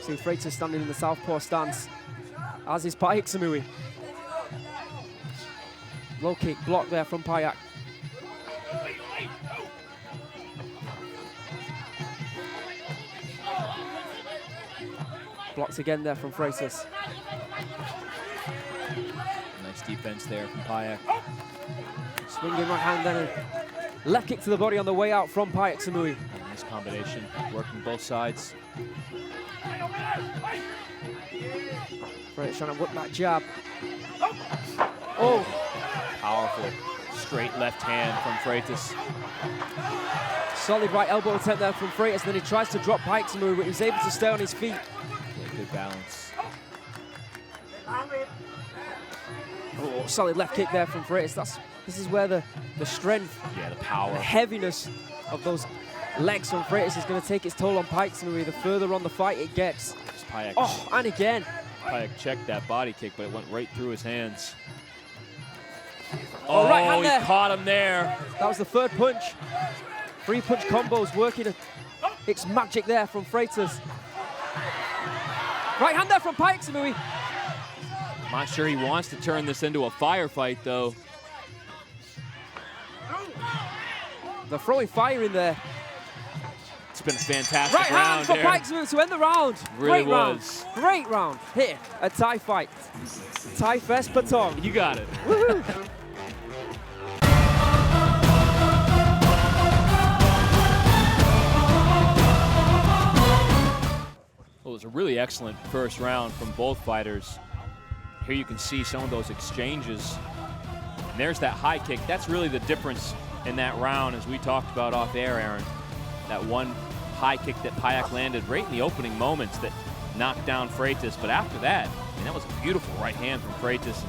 D: See FREITAS standing in the southpaw stance, as is Payak-Samui. Low kick blocked there from Payak. Blocked again there from FREITAS.
C: Nice defense there from Payak.
D: Swinging right hand then. Left kick to the body on the way out from Payak-Samui.
C: Nice combination, working both sides.
D: FREITAS trying to whip that jab. Oh!
C: Powerful straight left hand from FREITAS.
D: Solid right elbow attempt there from FREITAS. Then he tries to drop Payak-Samui, but he's able to stay on his feet.
C: Yeah, good balance.
D: Oh, solid left kick there from FREITAS. This is where the strength,
C: Yeah, the power.
D: the heaviness of those legs from FREITAS is going to take its toll on Payak-Samui the further on the fight it gets.
C: Payak,
D: Oh, and again.
C: Payak checked that body kick, but it went right through his hands.
D: Oh, right hand
C: he
D: there.
C: caught him there.
D: That was the third punch. 3 punch combos working. It's magic there from FREITAS. Right hand there from Payak-Samui.
C: I'm not sure he wants to turn this into a firefight, though.
D: They're throwing fire in there.
C: It's been a fantastic
D: Right
C: round
D: hand for
C: here.
D: Payak-Samui to end the round.
C: Really
D: Great round.
C: was.
D: Great round here at Thai Fight. Thai Fest Patong.
C: You got it. Well, it was a really excellent first round from both fighters. Here you can see some of those exchanges. And there's that high kick. That's really the difference in that round, as we talked about off air, Aaron. That one high kick that Payak landed right in the opening moments that knocked down FREITAS. But after that, I mean, that was a beautiful right hand from FREITAS.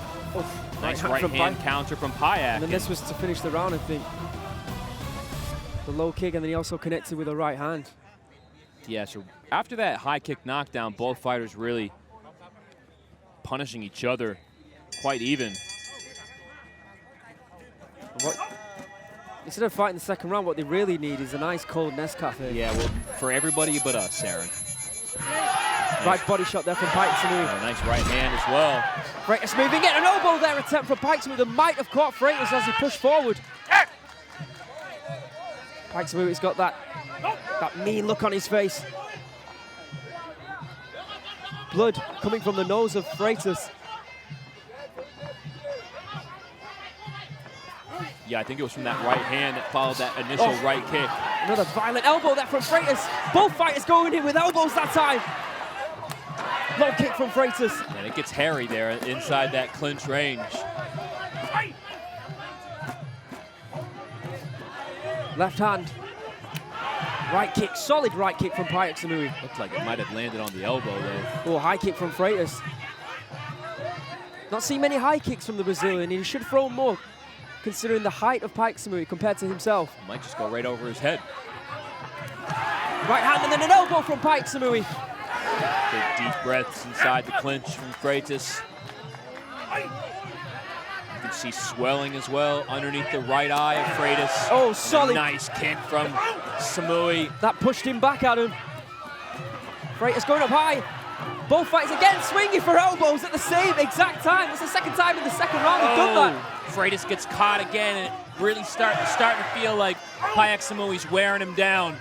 C: Nice right hand counter from Payak.
D: And then this was to finish the round, I think. The low kick, and then he also connected with a right hand.
C: Yeah, so after that high kick knockdown, both fighters really punishing each other quite even.
D: Instead of fighting the second round, what they really need is a nice cold Nescafe.
C: Yeah, well, for everybody but us, Aaron.
D: Right body shot there from Payak-Samui.
C: Nice right hand as well.
D: FREITAS moving in, an elbow there attempt from Payak-Samui that might have caught FREITAS as he pushed forward. Payak-Samui has got that mean look on his face. Blood coming from the nose of FREITAS.
C: Yeah, I think it was from that right hand that followed that initial right kick.
D: Another violent elbow there from FREITAS. Both fighters going in with elbows that time. Low kick from FREITAS.
C: And it gets hairy there inside that clinch range.
D: Left hand. Right kick, solid right kick from Payak-Samui.
C: Looked like it might have landed on the elbow though.
D: Oh, high kick from FREITAS. Not seen many high kicks from the Brazilian, and he should throw more, considering the height of Payak-Samui compared to himself.
C: Might just go right over his head.
D: Right hand and then an elbow from Payak-Samui.
C: Big deep breaths inside the clinch from FREITAS. You can see swelling as well underneath the right eye of FREITAS.
D: Oh, solid.
C: Nice kick from Samui.
D: That pushed him back at him. FREITAS going up high. Both fighters again swinging for elbows at the same exact time. It's the second time in the second round they've done that.
C: FREITAS gets caught again, and it really starting to feel like Payak-Samui's wearing him down.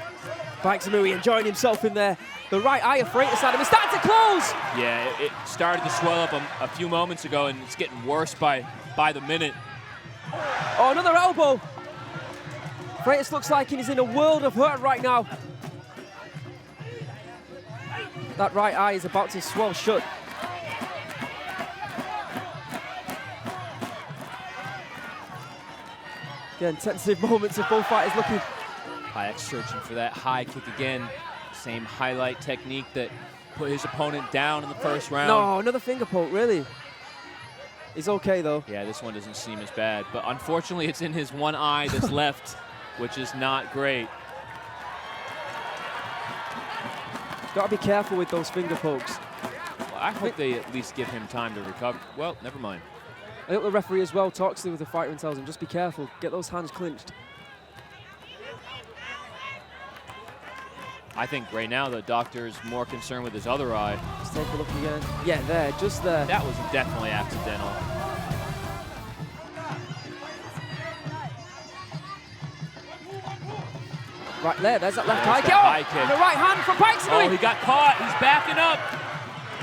D: Payak-Samui enjoying himself in there. The right eye of FREITAS at him. It's starting to close.
C: Yeah, it started to swell up a few moments ago, and it's getting worse by the minute.
D: Oh, another elbow. FREITAS looks like he's in a world of hurt right now. That right eye is about to swell shut. Again, tensive moments of both fighters looking.
C: Payak searching for that high kick again. Same highlight technique that put his opponent down in the first round.
D: No, another finger poke, really. He's okay, though.
C: Yeah, this one doesn't seem as bad. But unfortunately, it's in his one eye that's left, which is not great.
D: Got to be careful with those finger pokes.
C: Well, I hope they at least give him time to recover. Well, never mind.
D: I hope the referee as well talks to the fighter and tells him, just be careful, get those hands clinched.
C: I think right now the doctor is more concerned with his other eye.
D: Let's take a look again. Yeah, there, just there.
C: That was definitely accidental.
D: Right there, there's that left
C: There's
D: high kick.
C: that high kick.
D: And the right hand from Payak-Samui.
C: Oh, he got caught. He's backing up.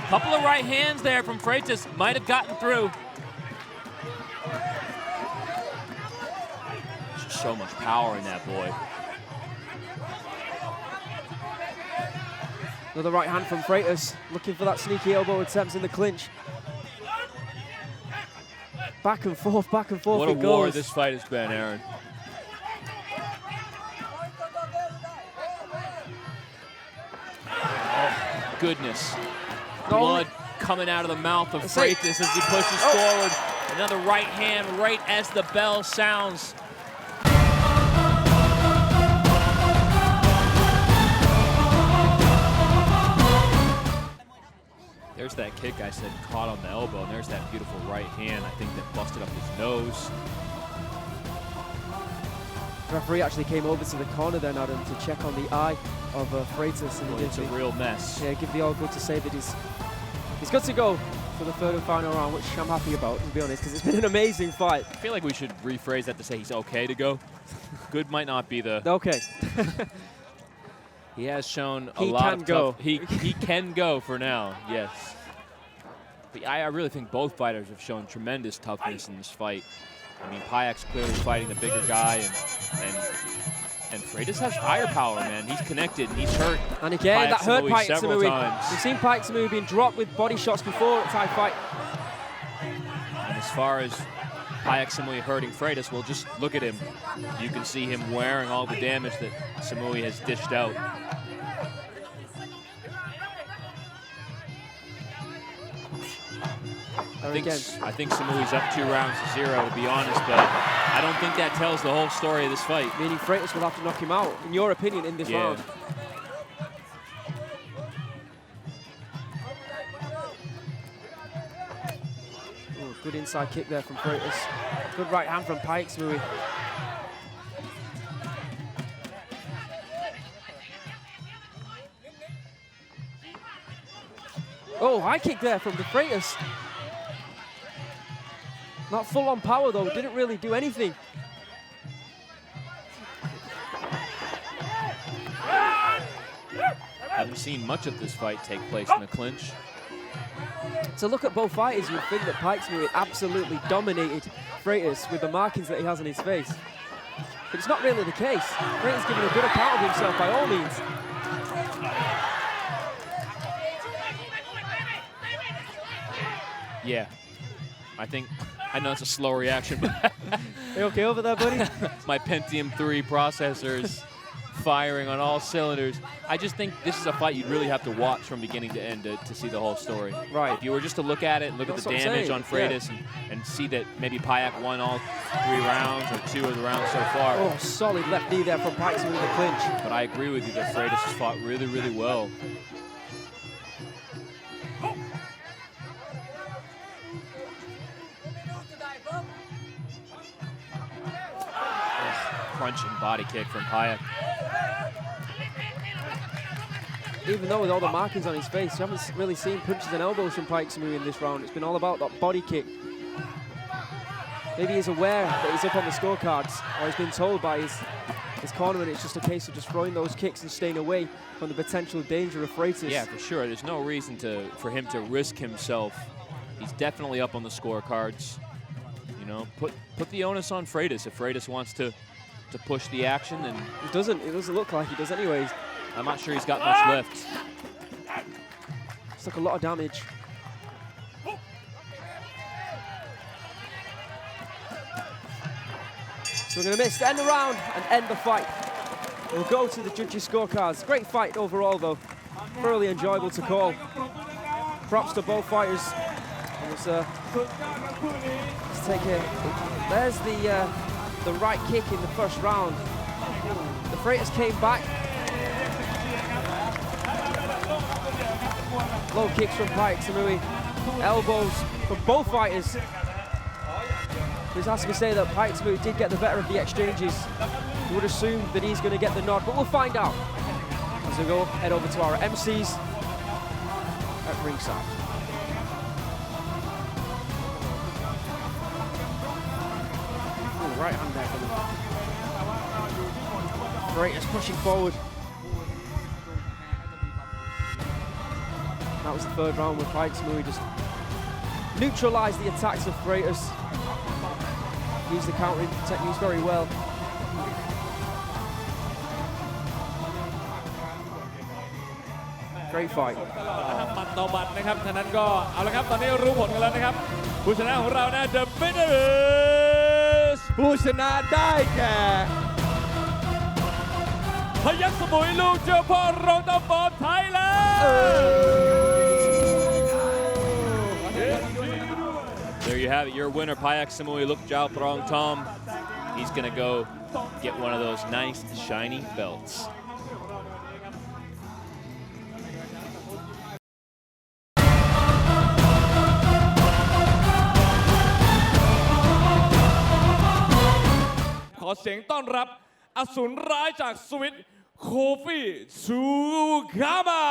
C: Couple of right hands there from FREITAS. Might have gotten through. There's so much power in that boy.
D: Another right hand from FREITAS, looking for that sneaky elbow attempts in the clinch. Back and forth
C: What
D: it
C: a
D: goes.
C: war this fight has been, Aaron. Oh, goodness. Blood coming out of the mouth of FREITAS as he pushes forward. Another right hand right as the bell sounds. There's that kick I said caught on the elbow, and there's that beautiful right hand, I think, that busted up his nose.
D: The referee actually came over to the corner then, Adam, to check on the eye of FREITAS. And
C: It's a real mess.
D: Yeah, give the all good to say that he's good to go for the third and final round, which I'm happy about, to be honest, because it's been an amazing fight.
C: I feel like we should rephrase that to say he's okay to go. Good might not be the...
D: Okay.
C: He has shown a
D: He
C: lot
D: can
C: of
D: go.
C: tough... He can go for now, yes. But I really think both fighters have shown tremendous toughness in this fight. I mean, Payak's clearly fighting the bigger guy, and FREITAS has firepower, man. He's connected, and he's hurt.
D: And again, that hurt
C: several
D: Payak-Samui.
C: times.
D: We've seen Payak-Samui being dropped with body shots before at Thai fight.
C: And as far as Payak-Samui hurting FREITAS? Well, just look at him. You can see him wearing all the damage that Samui has dished out. I think Samui's up 2 rounds to 0, to be honest, but I don't think that tells the whole story of this fight.
D: Meaning FREITAS will have to knock him out, in your opinion, in this round. Ooh, good inside kick there from FREITAS. Good right hand from Payak-Samui. Oh, high kick there from the FREITAS. Not full on power though, didn't really do anything.
C: Haven't seen much of this fight take place in the clinch.
D: To look at both fighters, you'd think that Payak-Samui absolutely dominated FREITAS with the markings that he has on his face. But it's not really the case. FREITAS giving a good account of himself by all means.
C: Yeah, I know it's a slow reaction, but
D: You okay over there, buddy?
C: my Pentium 3 processor is firing on all cylinders. I just think this is a fight you'd really have to watch from beginning to end to see the whole story.
D: Right.
C: If you were just to look at it and look at the damage on FREITAS and see that maybe Payak won all 3 rounds or 2 of the rounds so far.
D: Oh, solid left knee there from Payak-Samui with the clinch.
C: But I agree with you that FREITAS has fought really, really well. Crunching body kick from Payak.
D: Even though with all the markings on his face, you haven't really seen punches and elbows from Payak-Samui in this round. It's been all about that body kick. Maybe he's aware that he's up on the scorecards, or he's been told by his cornerman it's just a case of just throwing those kicks and staying away from the potential danger of FREITAS.
C: Yeah, for sure. There's no reason for him to risk himself. He's definitely up on the scorecards. You know, put the onus on FREITAS. If FREITAS wants to push the action, then
D: It doesn't look like he does anyways.
C: I'm not sure he's got much left.
D: It's like a lot of damage. So we're going to miss to end the round and end the fight. We'll go to the judges' scorecards. Great fight overall, though. Thoroughly enjoyable to call. Props to both fighters. Let's take it. There's the right kick in the first round. The FREITAS came back. Low kicks from Payak-Samui. Elbows from both fighters. There's has to say that Payak-Samui did get the better of the exchanges. You would assume that he's going to get the nod, but we'll find out as we go head over to our MCs at ringside. Ooh, right hand there for them. FREITAS pushing forward. That was the third round where Payak-Samui just neutralized the attacks of FREITAS. Used the countering techniques very well. Great fight.
A: หมัดต่อหมัดนะครับฉะนั้นก็เอาละครับตอนนี้รู้ผลกันแล้วนะครับผู้ชนะของเรานะ The winner is
B: ผู้ชนะได้แก่
A: Payak-Samui ลูกเจ้าพ่อรองต่อ from Thailand.
C: There you have it, your winner, Payak-Samui, LUKJAOPORONGTOM. He's gonna go get one of those nice, shiny belts.
A: KOFI TUKAMA.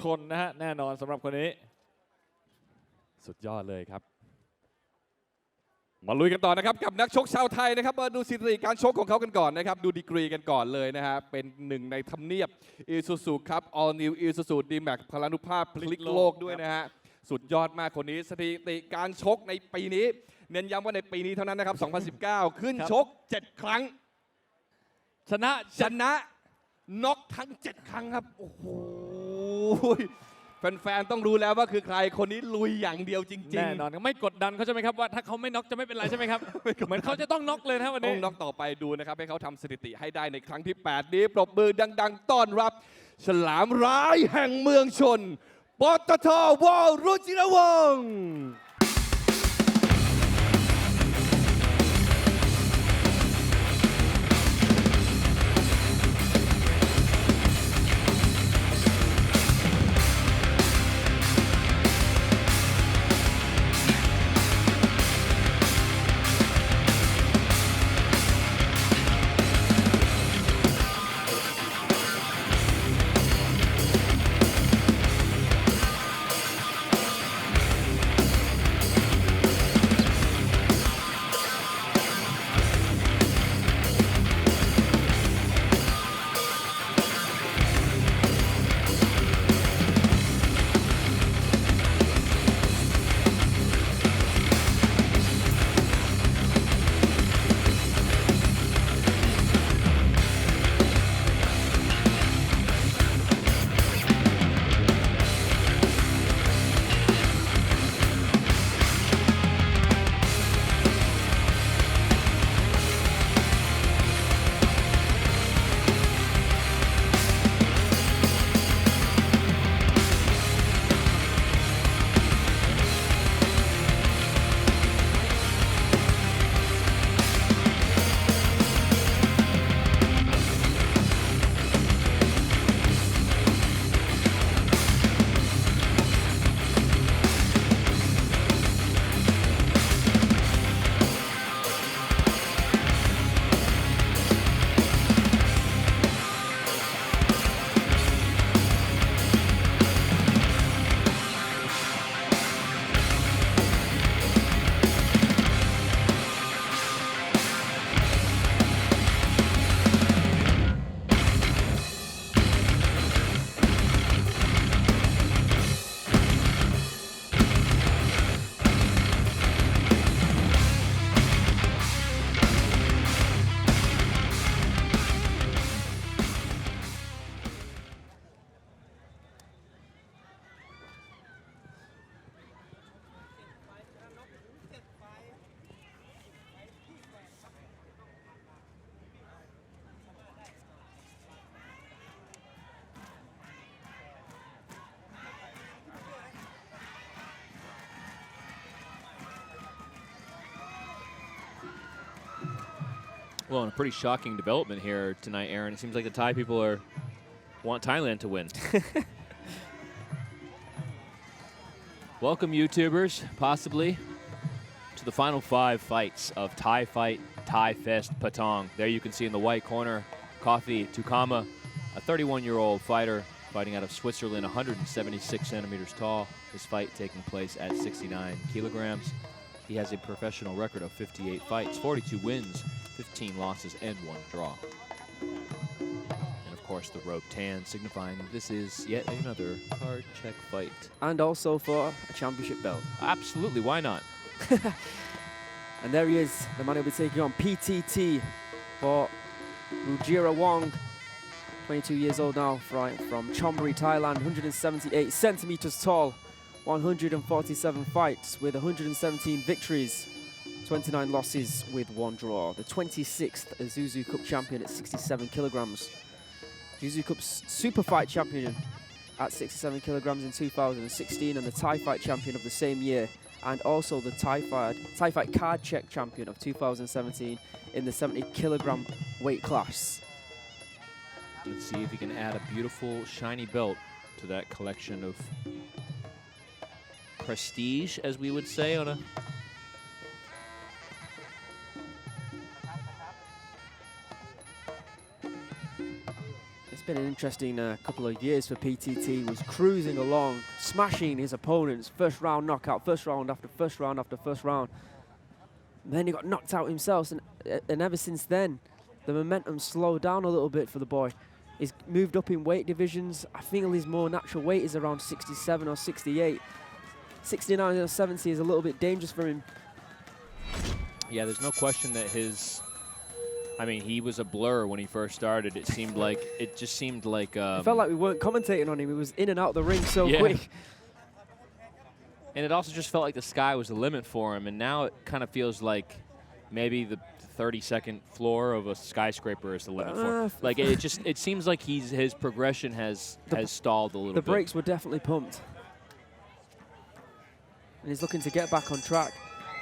A: ทนนะฮะแน่นอนสำหรับคนนี้
B: สุดยอดเลยครับ มาลุยกันต่อนะครับกับนักชกชาวไทยนะครับมาดูสถิติการชกของเขากันก่อนนะครับดูดีกรีกันก่อนเลยนะฮะเป็นหนึ่งในทำเนียบอีซูซูครับ All New Isuzu D-Max พลานุภาพพลิกโลกด้วยนะฮะสุดยอดมากคนนี้สถิติการชกในปีนี้เน้นย้ำว่าในปีนี้เท่านั้นนะครับ 2019 ขึ้นชก 7 ครั้ง
A: ชนะ
B: น็อกทั้ง 7 ครั้งครับโอ้โหแฟนๆต้องรู้แล้วว่าคือใครคนนี้ลุยอย่างเดียวจริงๆ
A: แน่นอนไม่กดดันเขาใช่ไหมครับว่าถ้าเขาไม่น็อกจะไม่เป็นไรใช่ไหมครับ เหมือนเขาจะต้องน็อกเลยนะวัน
B: ต้
A: นี้
B: องน็อกต่อไปดูนะครับให้เขาทำสถิติให้ได้ในครั้งที่ 8 นี้ปรบมือดังๆต้อนรับ ฉลามร้ายแห่งเมืองชนปตท.ว.รุจิรวงศ์
C: Well, and a pretty shocking development here tonight, Aaron. It seems like the Thai people want Thailand to win. Welcome, YouTubers, possibly, to the final 5 fights of Thai Fight, Thai Fest, Patong. There you can see in the white corner, KOFI TUKAMA, a 31-year-old fighter fighting out of Switzerland, 176 centimeters tall. This fight taking place at 69 kilograms. He has a professional record of 58 fights, 42 wins, 15 losses, and 1 draw. And of course, the robe tan, signifying this is yet another card check fight.
D: And also for a championship belt.
C: Absolutely, why not?
D: And there he is, the man who'll be taking on P.T.T for V.RUJIRAWONG. 22 years old now, from Chonburi, Thailand, 178 centimeters tall, 147 fights with 117 victories, 29 losses with 1 draw. The 26th Isuzu Cup champion at 67 kilograms. Isuzu Cup's Super Fight champion at 67 kilograms in 2016 and the Thai Fight champion of the same year, and also the Thai Fight card check champion of 2017 in the 70 kilogram weight class.
C: Let's see if he can add a beautiful shiny belt to that collection of prestige, as we would say on a
D: This been an interesting couple of years for P.T.T. He was cruising along, smashing his opponents. First round knockout, first round after first round after first round. And then he got knocked out himself, and ever since then, the momentum slowed down a little bit for the boy. He's moved up in weight divisions. I feel his more natural weight is around 67 or 68. 69 or 70 is a little bit dangerous for him.
C: Yeah, there's no question that I mean, he was a blur when he first started. It seemed like, it
D: felt like we weren't commentating on him. He was in and out of the ring so quick.
C: And it also just felt like the sky was the limit for him. And now it kind of feels like maybe the 32nd floor of a skyscraper is the limit for him. Like it seems like his progression has stalled a little bit.
D: The brakes were definitely pumped. And he's looking to get back on track.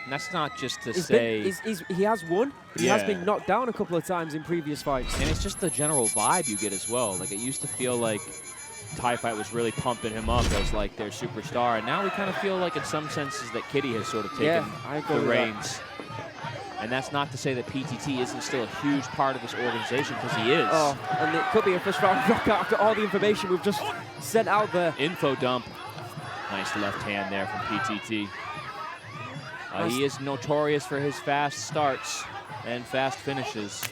C: And that's not just to say...
D: he has won, but he has been knocked down a couple of times in previous fights.
C: And it's just the general vibe you get as well. Like, it used to feel like Thai Fight was really pumping him up as, like, their superstar. And now we kind of feel like, in some senses, that Kitti has sort of taken the reins. And that's not to say that P.T.T. isn't still a huge part of this organization, because he is.
D: Oh, and it could be a first-round knockout after all the information we've just sent out there.
C: Info dump. Nice left hand there from P.T.T. He is notorious for his fast starts and fast finishes.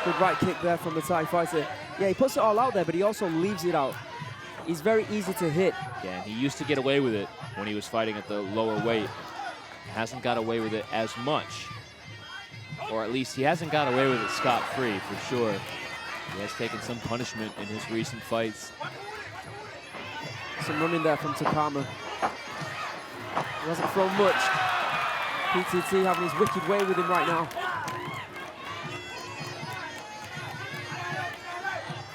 D: Good right kick there from the Thai fighter. Yeah, he puts it all out there, but he also leaves it out. He's very easy to hit.
C: Yeah, and he used to get away with it when he was fighting at the lower weight. Hasn't got away with it as much. Or at least he hasn't got away with it scot-free, for sure. He has taken some punishment in his recent fights.
D: Some running there from TUKAMA. He hasn't thrown much. P.T.T. having his wicked way with him right now.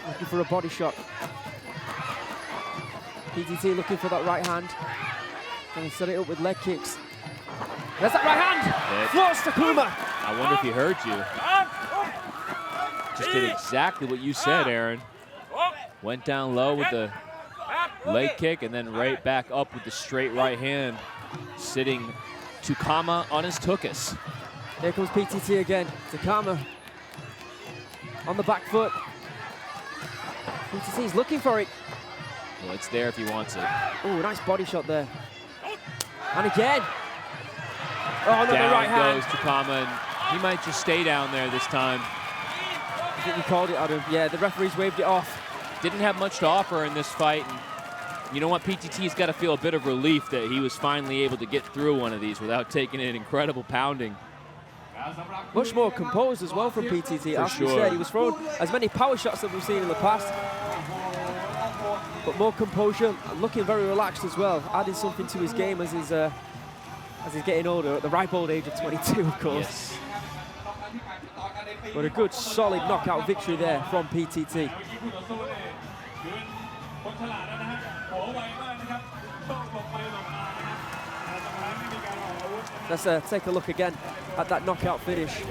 D: Looking for a body shot. P.T.T. looking for that right hand. Going to set it up with leg kicks. There's that right hand! Floors TUKAMA!
C: I wonder if he heard you. Just did exactly what you said, Aaron. Went down low with the leg kick and then right back up with the straight right hand, sitting TUKAMA on his tuchus.
D: Here comes P.T.T. again. TUKAMA on the back foot. P.T.T.'s looking for it.
C: Well, it's there if he wants it.
D: Oh, nice body shot there. And again. Oh, another
C: down
D: right hand.
C: Goes TUKAMA, and he might just stay down there this time.
D: I think we called it, Adam. Yeah, the referees waved it off.
C: Didn't have much to offer in this fight. And you know what? P.T.T's got to feel a bit of relief that he was finally able to get through one of these without taking an incredible pounding.
D: Much more composed as well from P.T.T. As we said, he was throwing as many power shots that we've seen in the past. But more composure, looking very relaxed as well, adding something to his game as he's getting older, at the ripe old age of 22, of course.
C: Yes.
D: But a good, solid knockout victory there from P.T.T. Let's take a look again at that knockout finish.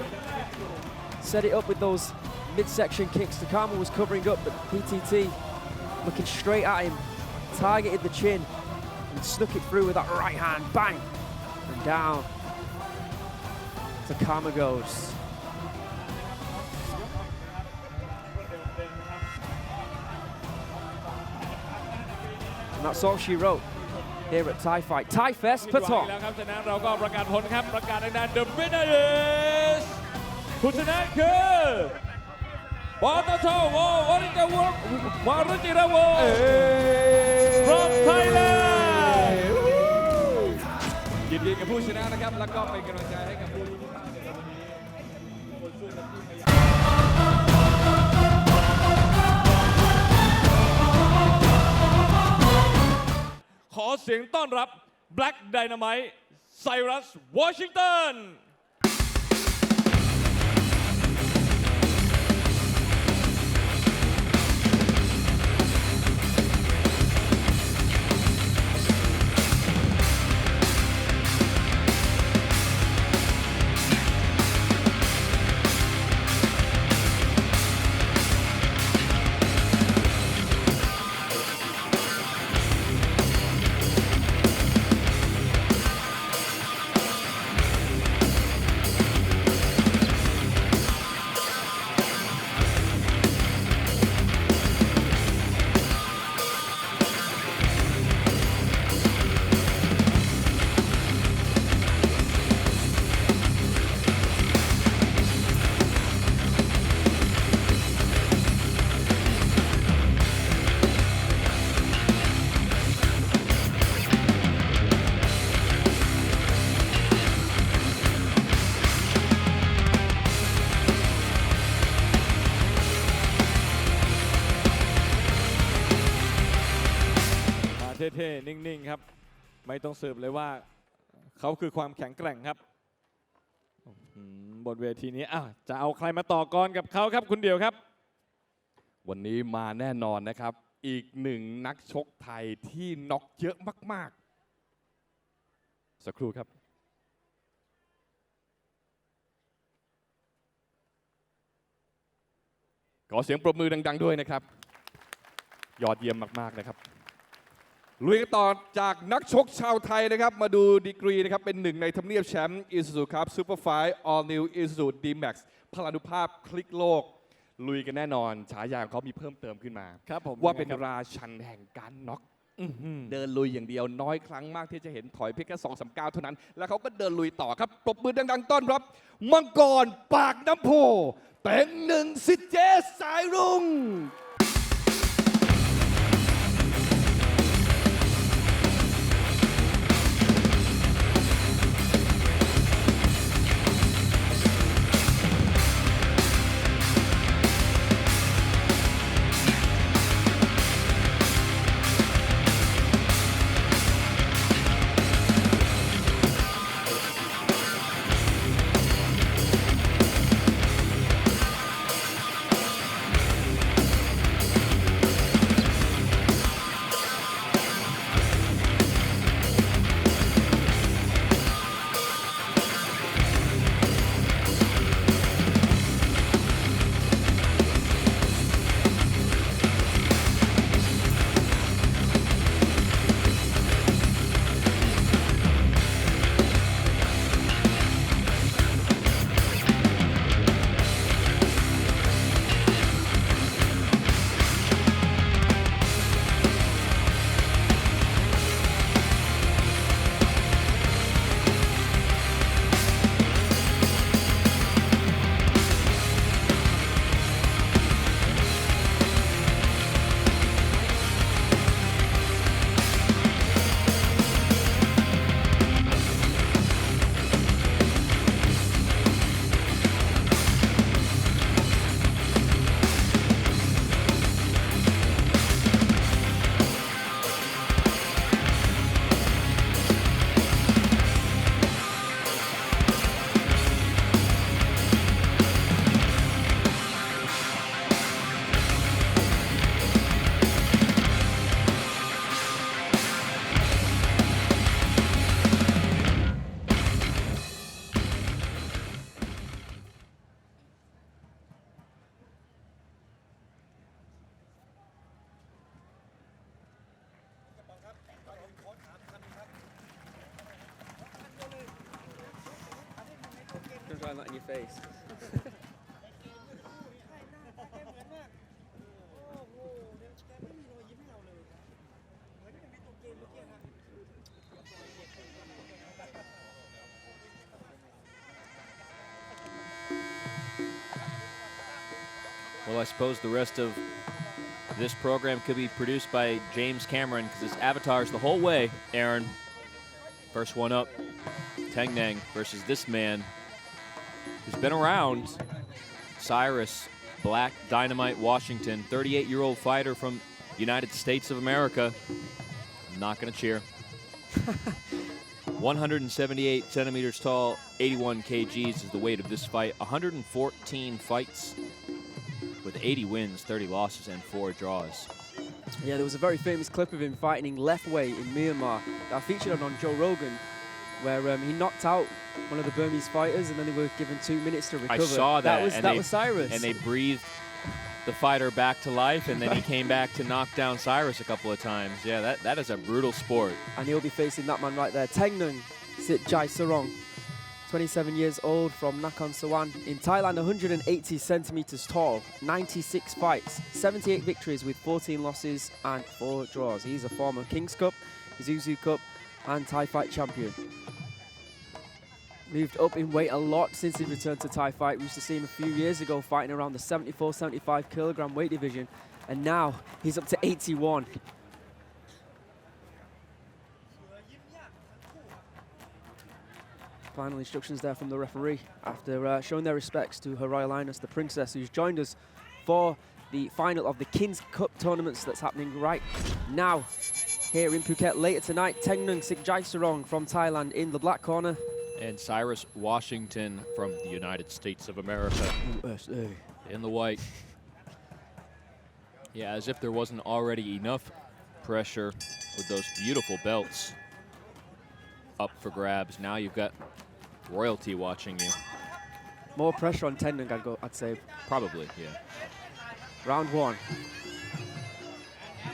D: Set it up with those midsection kicks. TUKAMA was covering up, but P.T.T. looking straight at him, targeted the chin, and snuck it through with that right hand. Bang! And down. TUKAMA goes. And that's all she wrote here at Thai Fight. Thai Fest Patong.
A: แล้วครับฉะนั้นเราก็ประกาศผลครับประกาศในด้าน The winner is ผู้ชนะคือP.T.T. V.RUJIRAWONG from Thailand ยินดีกับผู้ชนะนะครับแล้วก็เป็นกำลังใจให้กับผู้ที่มาในวันนี้ขอเสียงต้อนรับ Black Dynamite CYRUS Washington เท่ๆนิ่งๆครับไม่ต้องสืบเลยว่าเขาคือความแข็งแกร่งครับบนเวทีนี้จะเอาใครมาต่อกรกับเขาครับคุณเดียวครับ
B: วันนี้มาแน่นอนนะครับอีกหนึ่งนักชกไทยที่น็อกเยอะมากๆสักครู่ครับขอเสียงปรบมือดังๆด้วยนะครับยอดเยี่ยมมากๆนะครับลุยกันต่อจากนักชกชาวไทยนะครับมาดูดีกรีนะครับเป็นหนึ่งในทำเนียบแชมป์อิซูซูครับซูเปอร์ไฟท์ All New Isuzu D-Max พลานุภาพคลิกโลกลุยกันแน่นอนฉายาของเขามีเพิ่มเติมขึ้นมา
A: ครับผม
B: ว่าเป็นราชันแห่งการน็อกเดินลุยอย่างเดียวน้อยครั้งมากที่จะเห็นถอยเพียงแค่2-3 ก้าวเท่านั้นแล้วเขาก็เดินลุยต่อครับปรบมือดังๆต้อนรับมังกรปากน้ำโพเต็งหนึ่งสิทธิ์เจสายรุ่ง
D: Don't try that in your face.
C: Well, I suppose the rest of this program could be produced by James Cameron because his avatar's the whole way. Aaron, first one up, TENGNUENG versus this man who's been around, CYRUS, Black Dynamite Washington, 38-year-old fighter from United States of America. I'm not gonna cheer. 178 centimeters tall, 81 kgs is the weight of this fight. 114 fights with 80 wins, 30 losses, and 4 draws.
D: Yeah, there was a very famous clip of him fighting left way in Myanmar that featured on Joe Rogan, where he knocked out one of the Burmese fighters, and then they were given 2 minutes to recover.
C: I saw that.
D: That was CYRUS.
C: And they breathed the fighter back to life, and then he came back to knock down CYRUS a couple of times. Yeah, that is a brutal sport.
D: And he'll be facing that man right there, TENGNUENG SITJESAIROONG, 27 years old from Nakhon Sawan in Thailand, 180 centimeters tall, 96 fights, 78 victories with 14 losses and 4 draws. He's a former King's Cup, Isuzu Cup, and Thai Fight champion. Moved up in weight a lot since he returned to Thai Fight. We used to see him a few years ago fighting around the 74, 75 kilogram weight division, and now he's up to 81. Final instructions there from the referee after showing their respects to Her Royal Highness the Princess, who's joined us for the final of the King's Cup tournaments that's happening right now here in Phuket later tonight. Tengnung SITJESAIROONG from Thailand in the black corner.
C: And Cyrus Washington from the United States of America
D: USA.
C: in the white. Yeah, as if there wasn't already enough pressure with those beautiful belts up for grabs. Now you've got royalty watching you.
D: More pressure on Tengnung, I'd say.
C: Probably, yeah.
D: Round 1.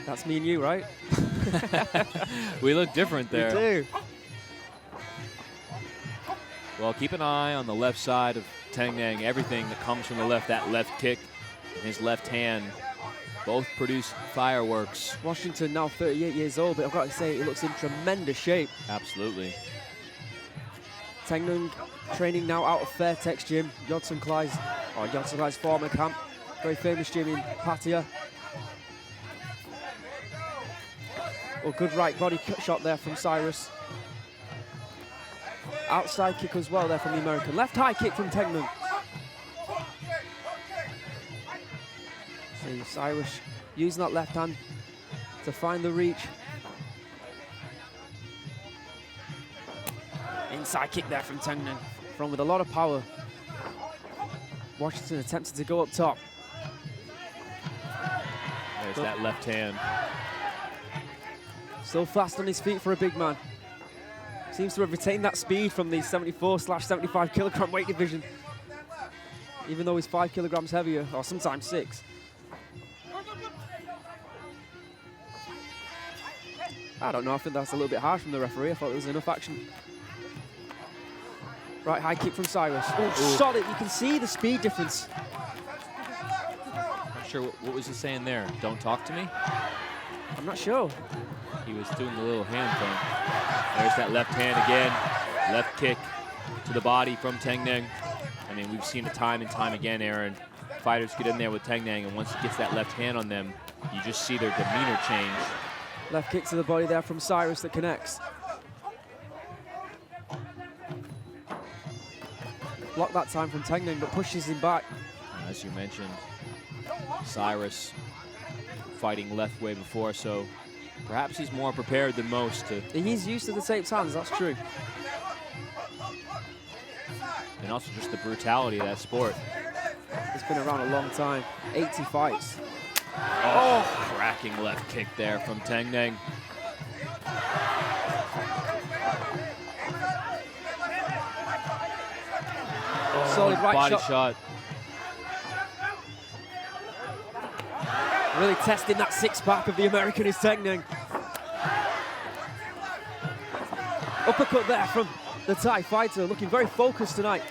D: That's me and you, right?
C: We look different there.
D: We do.
C: Well, keep an eye on the left side of Tengneng. Everything that comes from the left, that left kick and his left hand, both produce fireworks.
D: Washington now 38 years old, but I've got to say, he looks in tremendous shape.
C: Absolutely.
D: Tengnung training now out of Fairtex gym, Yodsun Klai's former camp. Very famous gym in Pattaya. Oh, good right body shot there from Cyrus. Outside kick as well there from the American. Left high kick from Tengnung. See Cyrus using that left hand to find the reach. Inside kick there from Tengnung, from with a lot of power. Washington attempted to go up top.
C: There's that left hand.
D: Still fast on his feet for a big man. Seems to have retained that speed from the 74/75 kilogram weight division. Even though he's 5 kilograms heavier, or sometimes 6. I don't know, I think that's a little bit harsh from the referee. I thought there was enough action. Right high kick from Cyrus. Oh, solid, you can see the speed difference.
C: Not sure what was he saying there? Don't talk to me?
D: I'm not sure.
C: He was doing the little hand thing. There's that left hand again. Left kick to the body from Tengneng. I mean, we've seen it time and time again, Aaron. Fighters get in there with Tengneng, and once he gets that left hand on them, you just see their demeanor change.
D: Left kick to the body there from Cyrus that connects. Blocked that time from Tengneng, but pushes him back.
C: As you mentioned, Cyrus fighting left way before, so perhaps he's more prepared than most to...
D: He's used to the taped hands, that's true.
C: And also just the brutality of that sport.
D: He's been around a long time, 80 fights.
C: Oh, cracking left kick there from Tengneng.
D: Solid right
C: body
D: shot. Really testing that six-pack of the American is Tengneng. Uppercut there from the Thai fighter, looking very focused tonight.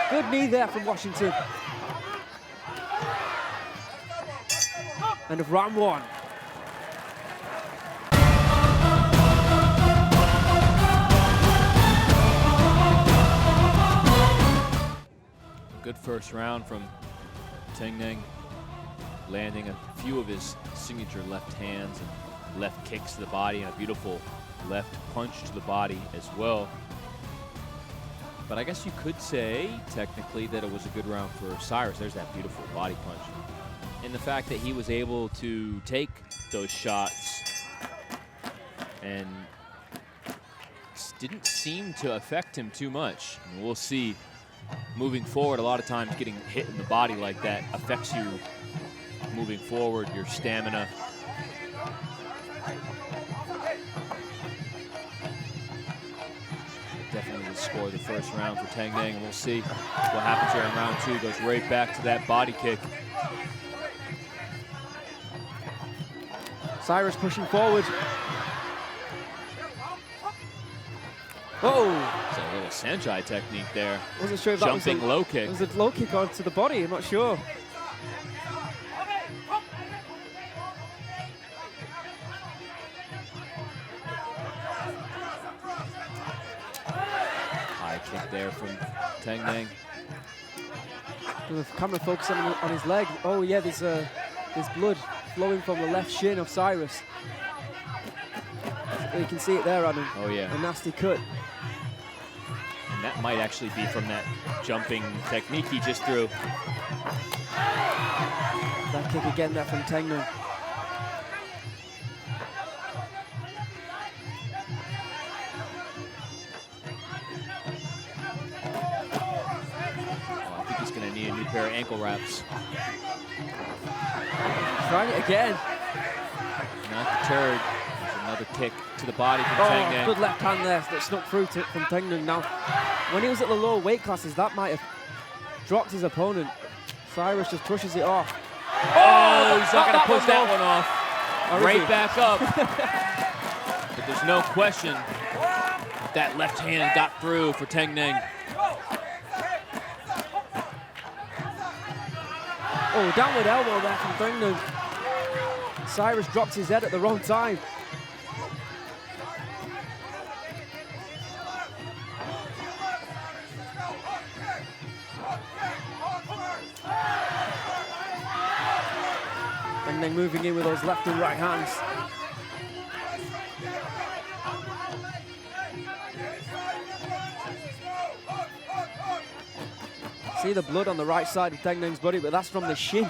D: Good knee there from Washington. End of round 1.
C: Good first round from Tengneng, landing a few of his signature left hands and left kicks to the body and a beautiful left punch to the body as well. But I guess you could say, technically, that it was a good round for Cyrus. There's that beautiful body punch. And the fact that he was able to take those shots and didn't seem to affect him too much. And we'll see moving forward, a lot of times getting hit in the body like that affects you moving forward, your stamina. Definitely the score of the first round for Tengneng, and we'll see what happens here in round 2. Goes right back to that body kick.
D: Cyrus pushing forward. Oh!
C: It's a little SAENCHAI technique there.
D: Wasn't sure if that
C: Jumping low kick.
D: It was a low kick onto the body, I'm not sure.
C: High kick there from Tengneng.
D: The camera focusing on his leg. Oh yeah, there's blood flowing from the left shin of Cyrus. You can see it there, Adam.
C: Oh yeah.
D: A nasty cut.
C: And that might actually be from that jumping technique he just threw.
D: That kick again there from Tengneng.
C: pair of ankle wraps.
D: Trying it again.
C: Not deterred. There's another kick to the body from TENGNUENG.
D: Good left hand there that snuck through from TENGNUENG. Now, when he was at the lower weight classes, that might have dropped his opponent. Cyrus just pushes it off.
C: Oh, he's not going to push that one off.
D: Or is
C: Right
D: he?
C: back up. But there's no question that left hand got through for TENGNUENG.
D: Oh, downward elbow there from TENGNUENG. Cyrus dropped his head at the wrong time. TENGNUENG moving in with those left and right hands. See the blood on the right side of TENGNUENG's body, but that's from the shin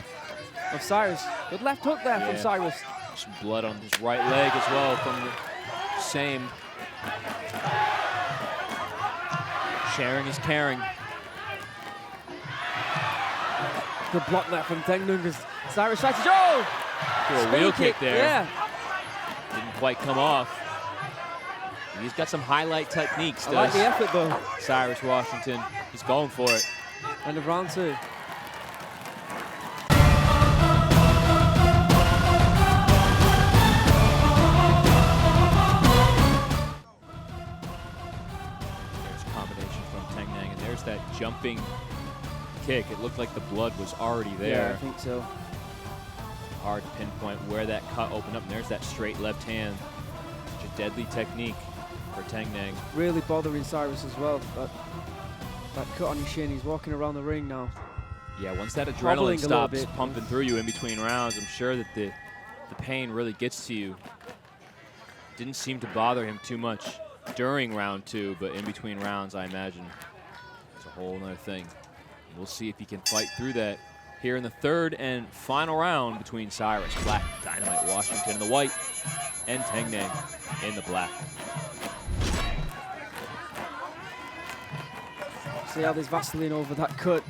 D: of Cyrus. Good left hook there from Cyrus.
C: Some blood on his right leg as well from the same. Sharing is caring.
D: Good block there from TENGNUENG as Cyrus tries to go.
C: Threw a wheel kick there.
D: Yeah.
C: Didn't quite come off. He's got some highlight techniques,
D: I like the effort though.
C: Cyrus Washington. He's going for it.
D: End of round 2.
C: There's a combination from TENGNUENG, and there's that jumping kick. It looked like the blood was already there.
D: Yeah, I think so.
C: Hard to pinpoint where that cut opened up, and there's that straight left hand. Such a deadly technique for TENGNUENG.
D: Really bothering Cyrus as well. That cut on his shin, he's walking around the ring now.
C: Yeah, once that
D: Hobbling
C: adrenaline
D: a little
C: stops
D: bit.
C: pumping through you in between rounds, I'm sure that the pain really gets to you. Didn't seem to bother him too much during round 2, but in between rounds, I imagine it's a whole other thing. We'll see if he can fight through that here in the 3rd and final round between Cyrus Black Dynamite Washington in the white and TENGNUENG in the black.
D: See how there's Vaseline over that cut.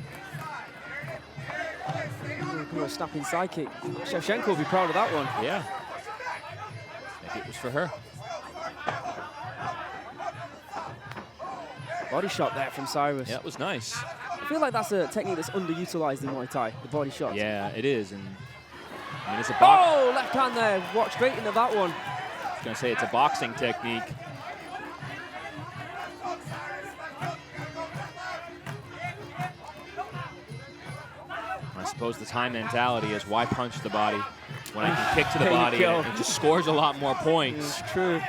D: Come on, a snapping side kick. Shevchenko will be proud of that one.
C: Yeah. Maybe it was for her.
D: Body shot there from Cyrus.
C: Yeah, it was nice.
D: I feel like that's a technique that's underutilized in Muay Thai, the body shot.
C: Yeah, it is. And I mean, it's a box.
D: Oh, left hand there. Walked straight into that one.
C: I was going to say it's a boxing technique. I suppose the time mentality is why punch the body when I can kick to the
D: There you
C: body
D: go.
C: and it just scores a lot more points.
D: It's true.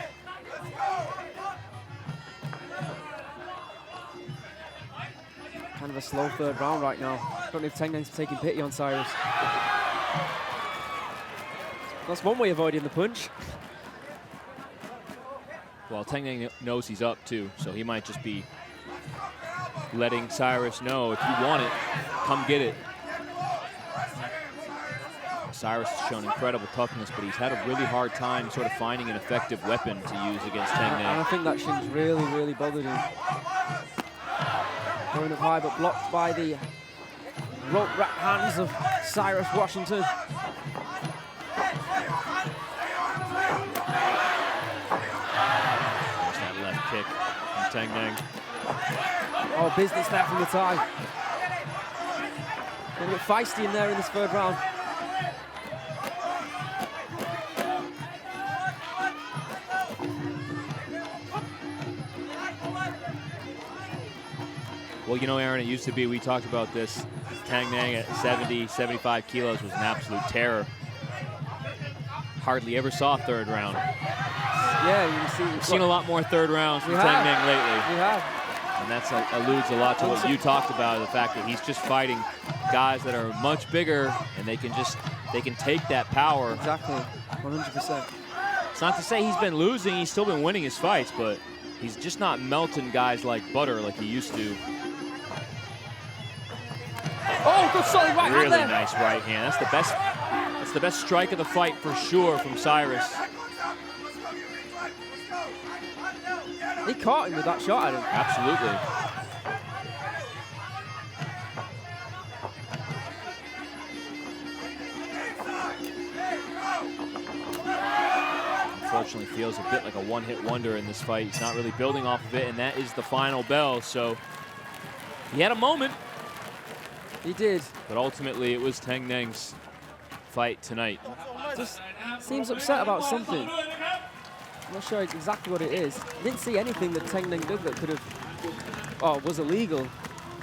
D: Kind of a slow 3rd round right now. Don't know if TENGNUENG's taking pity on Cyrus. That's one way of avoiding the punch.
C: Well, TENGNUENG knows he's up too, so he might just be letting Cyrus know, if you want it, come get it. Cyrus has shown incredible toughness, but he's had a really hard time sort of finding an effective weapon to use against
D: And I
C: TENGNUENG.
D: think that shin's really, really bothered him. Going up high, but blocked by the rope wrap hands of Cyrus Washington.
C: There's that left kick from TENGNUENG.
D: Oh, business there from the Thai. A little bit feisty in there in this 3rd round.
C: Well, you know, Aaron, it used to be, we talked about this, TENGNUENG at 70, 75 kilos was an absolute terror. Hardly ever saw 3rd round.
D: Yeah, you can see.
C: We've seen a lot more 3rd rounds from
D: We have.
C: TENGNUENG lately.
D: We have.
C: And that alludes a lot to what you talked about, the fact that he's just fighting guys that are much bigger and they can take that power.
D: Exactly, 100%.
C: It's not to say he's been losing, he's still been winning his fights, but he's just not melting guys like butter like he used to.
D: Oh, good solid right
C: Really
D: hand there.
C: nice right hand. That's the best strike of the fight for sure from Cyrus.
D: He caught him with that shot at him.
C: Absolutely. unfortunately feels a bit like a one-hit wonder in this fight. He's not really building off of it, and that is the final bell. So he had a moment.
D: He did.
C: But ultimately, it was Tengneng's fight tonight.
D: Just seems upset about something. I'm not sure exactly what it is. I didn't see anything that Tengneng did that could have, was illegal.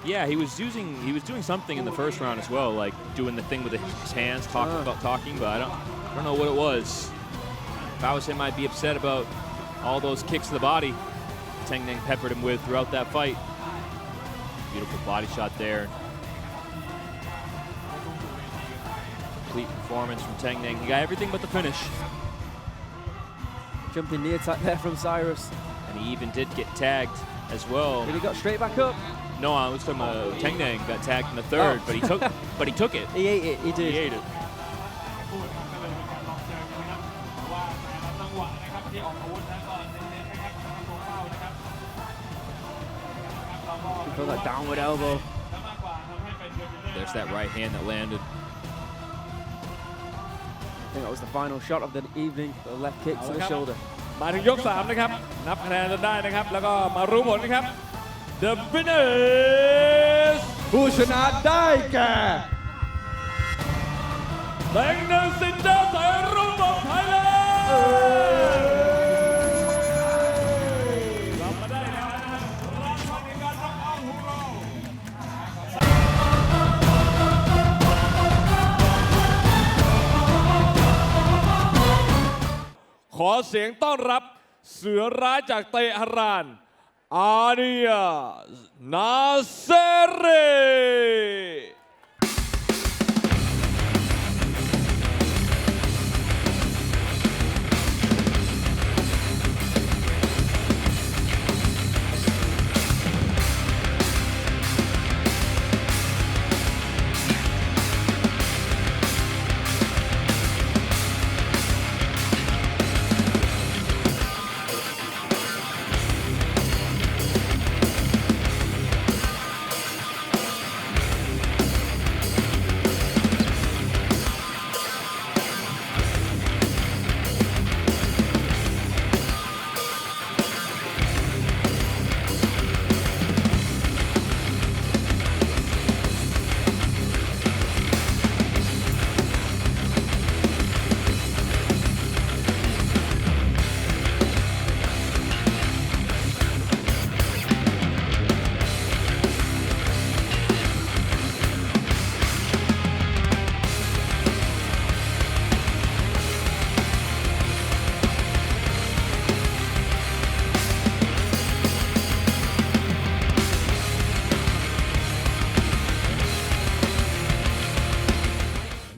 C: Yeah, he was doing something in the first round as well, like doing the thing with his hands, talking, but I don't know what it was. If I was him, I'd be upset about all those kicks to the body Tengneng peppered him with throughout that fight. Beautiful body shot there. Complete performance from Tengneng. He got everything but the finish.
D: Jumping knee attack there from Cyrus.
C: And he even did get tagged as well.
D: But he got straight back up.
C: No, I was talking about Tengneng got tagged in the third, but he took it.
D: He ate it. He did.
C: He ate it.
D: Feel that downward elbow.
C: There's that right hand that landed.
D: I think that was the final shot of the evening. The left kick to the shoulder.
A: มาถึงยก 3 นะครับ นับคะแนนกันได้นะครับ แล้วก็มารู้ผลนะครับ The winner is
B: ผู้ชนะได้แก่
A: แตงหนึ่งสิทธิ์เจ้าสายรุ่งของไทยแลนด์รับมาได้แล้วนะครับรางวัลในการรับเอาของเรา ขอเสียงต้อนรับเสือร้ายจากเตหะราน อาเดียนาเซเร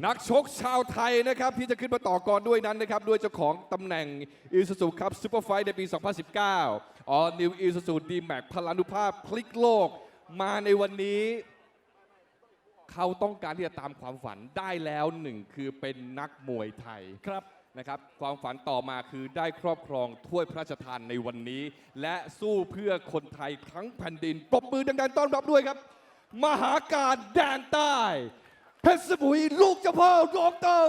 B: นักชกชาวไทยนะครับที่จะขึ้นมาต่อกรด้วยนั้นนะครับด้วยเจ้าของตำแหน่ง Isuzu Cup Super Fight ในปี 2019 All New Isuzu D-Max พลานุภาพพลิกโลกมาในวันนี้เขาต้องการที่จะตามความฝันได้แล้วหนึ่งคือเป็นนักมวยไทยครับนะครับความฝันต่อมาคือได้ครอบครองถ้วยพระราชทานในวันนี้และสู้เพื่อคนไทยทั้งแผ่นดินปรบมือดังๆต้อนรับด้วยครับมหาการแดนใต้เพชรสมุยลูกเจ้าพ่อรองตำ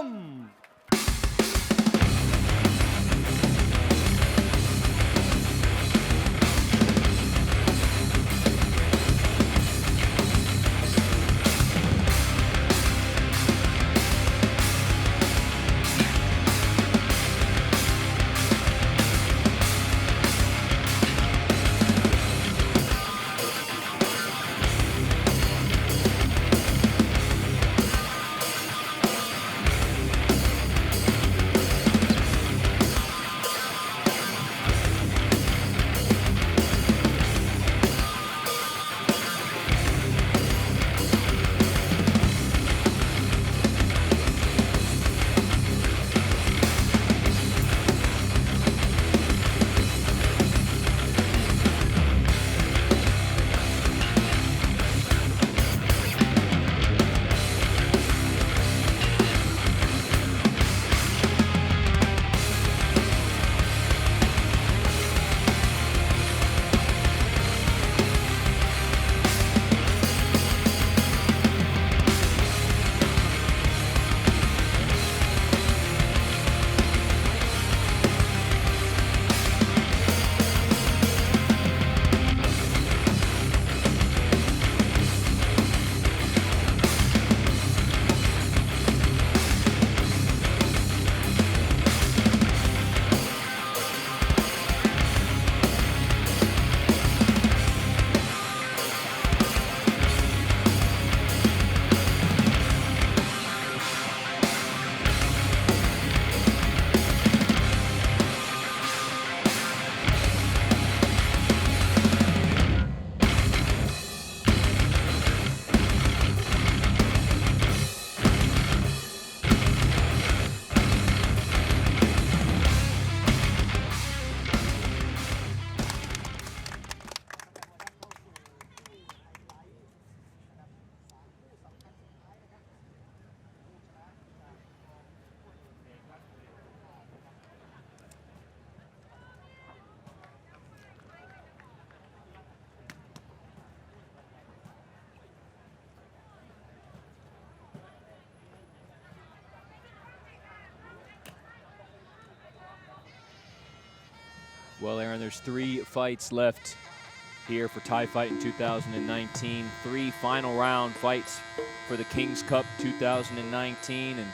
C: Well, Aaron, there's 3 fights left here for Thai Fight in 2019. 3 final round fights for the King's Cup 2019, and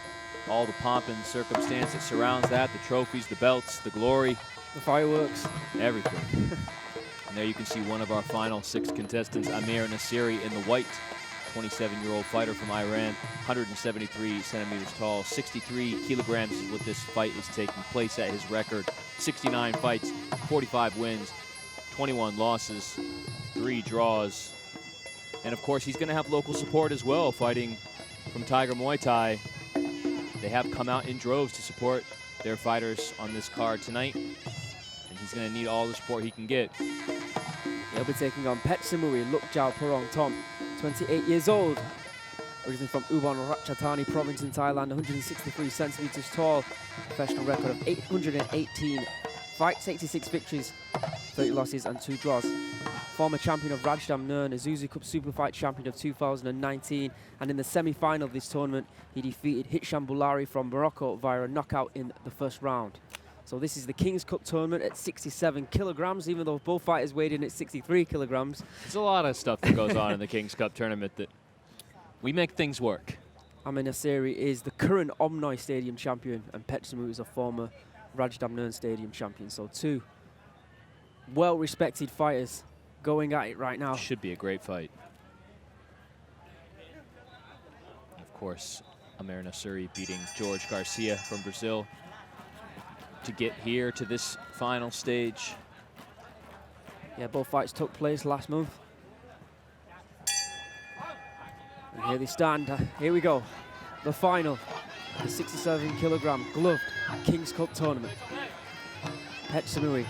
C: all the pomp and circumstance that surrounds that, the trophies, the belts, the glory.
D: The fireworks.
C: Everything. And there you can see one of our final 6 contestants, AMIR NASERI, in the white. 27-year-old fighter from Iran, 173 centimeters tall, 63 kilograms is what this fight is taking place at. His record, 69 fights, 45 wins, 21 losses, 3 draws. And of course, he's going to have local support as well, fighting from Tiger Muay Thai. They have come out in droves to support their fighters on this card tonight. And he's going to need all the support he can get.
D: He'll be taking on Petch-Samui, LUKJAOPORONGTOM, 28 years old. Originally from Ubon Ratchathani province in Thailand, 163 centimeters tall. Professional record of 818 fights, 86 victories, 30 losses and 2 draws. Former champion of Rajdamnern, Isuzu Cup Super Fight champion of 2019. And in the semi-final of this tournament, he defeated Hisham Boulari from Morocco via a knockout in the first round. So this is the King's Cup tournament at 67 kilograms, even though both fighters weighed in at 63 kilograms.
C: There's a lot of stuff that goes on in the King's Cup tournament that we make things work.
D: AMIR NASERI is the current Omnoy Stadium champion, and Petch-Samui is a former Rajdamnern Stadium champion. So 2 well-respected fighters going at it right now.
C: Should be a great fight. Of course, AMIR NASERI beating George Garcia from Brazil to get here to this final stage.
D: Yeah, both fights took place last month. And here they stand. Here we go. The final. The 67 kilogram gloved King's Cup tournament. Petch-Samui,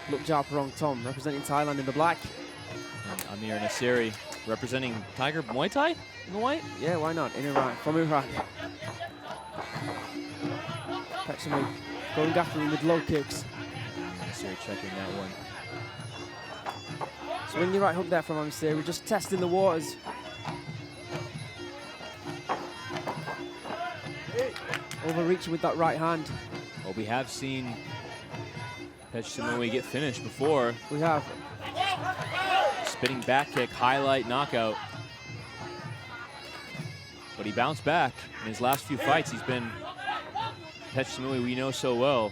D: LUKJAOPORONGTOM representing Thailand in the black.
C: And AMIR NASERI representing Tiger Muay Thai in the white?
D: Yeah, why not? In Iran, from Iran. Petch-Samui going after him with low kicks.
C: NASERI checking that one.
D: Swing your right hook there from AMIR. We're just testing the waters. Overreaching with that right hand.
C: Well, we have seen Petch-Samui get finished before.
D: We have.
C: Spinning back kick, highlight knockout. But he bounced back. In his last few fights, he's been Petch-Samui we know so well.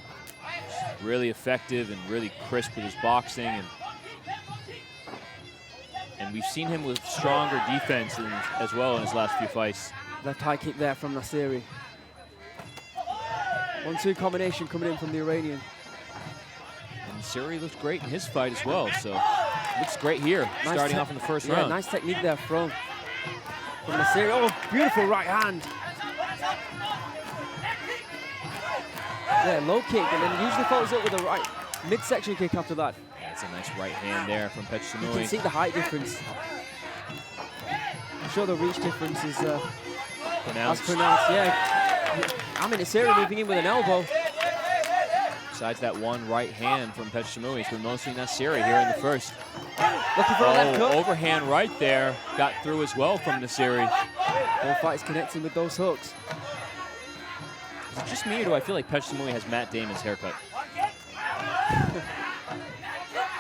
C: Really effective and really crisp with his boxing. And we've seen him with stronger defense as well in his last few fights.
D: Left high kick there from NASERI. 1-2 combination coming in from the Iranian.
C: And NASERI looked great in his fight as well, so looks great here, nice starting off in the first round.
D: Nice technique there from NASERI. Oh, beautiful right hand. Yeah, low kick, and then usually follows up with a right midsection kick after that.
C: That's a nice right hand there from Petch-Samui.
D: You can see the height difference. I'm sure the reach difference is as pronounced. Yeah. AMIR NASERI moving in with an elbow.
C: Besides that one right hand from Petch-Samui, it's been mostly NASERI here in the first.
D: Looking for a left hook.
C: Overhand right there. Got through as well from NASERI.
D: Both fighters connecting with those hooks.
C: Is it just me, or do I feel like Petch-Samui has Matt Damon's haircut?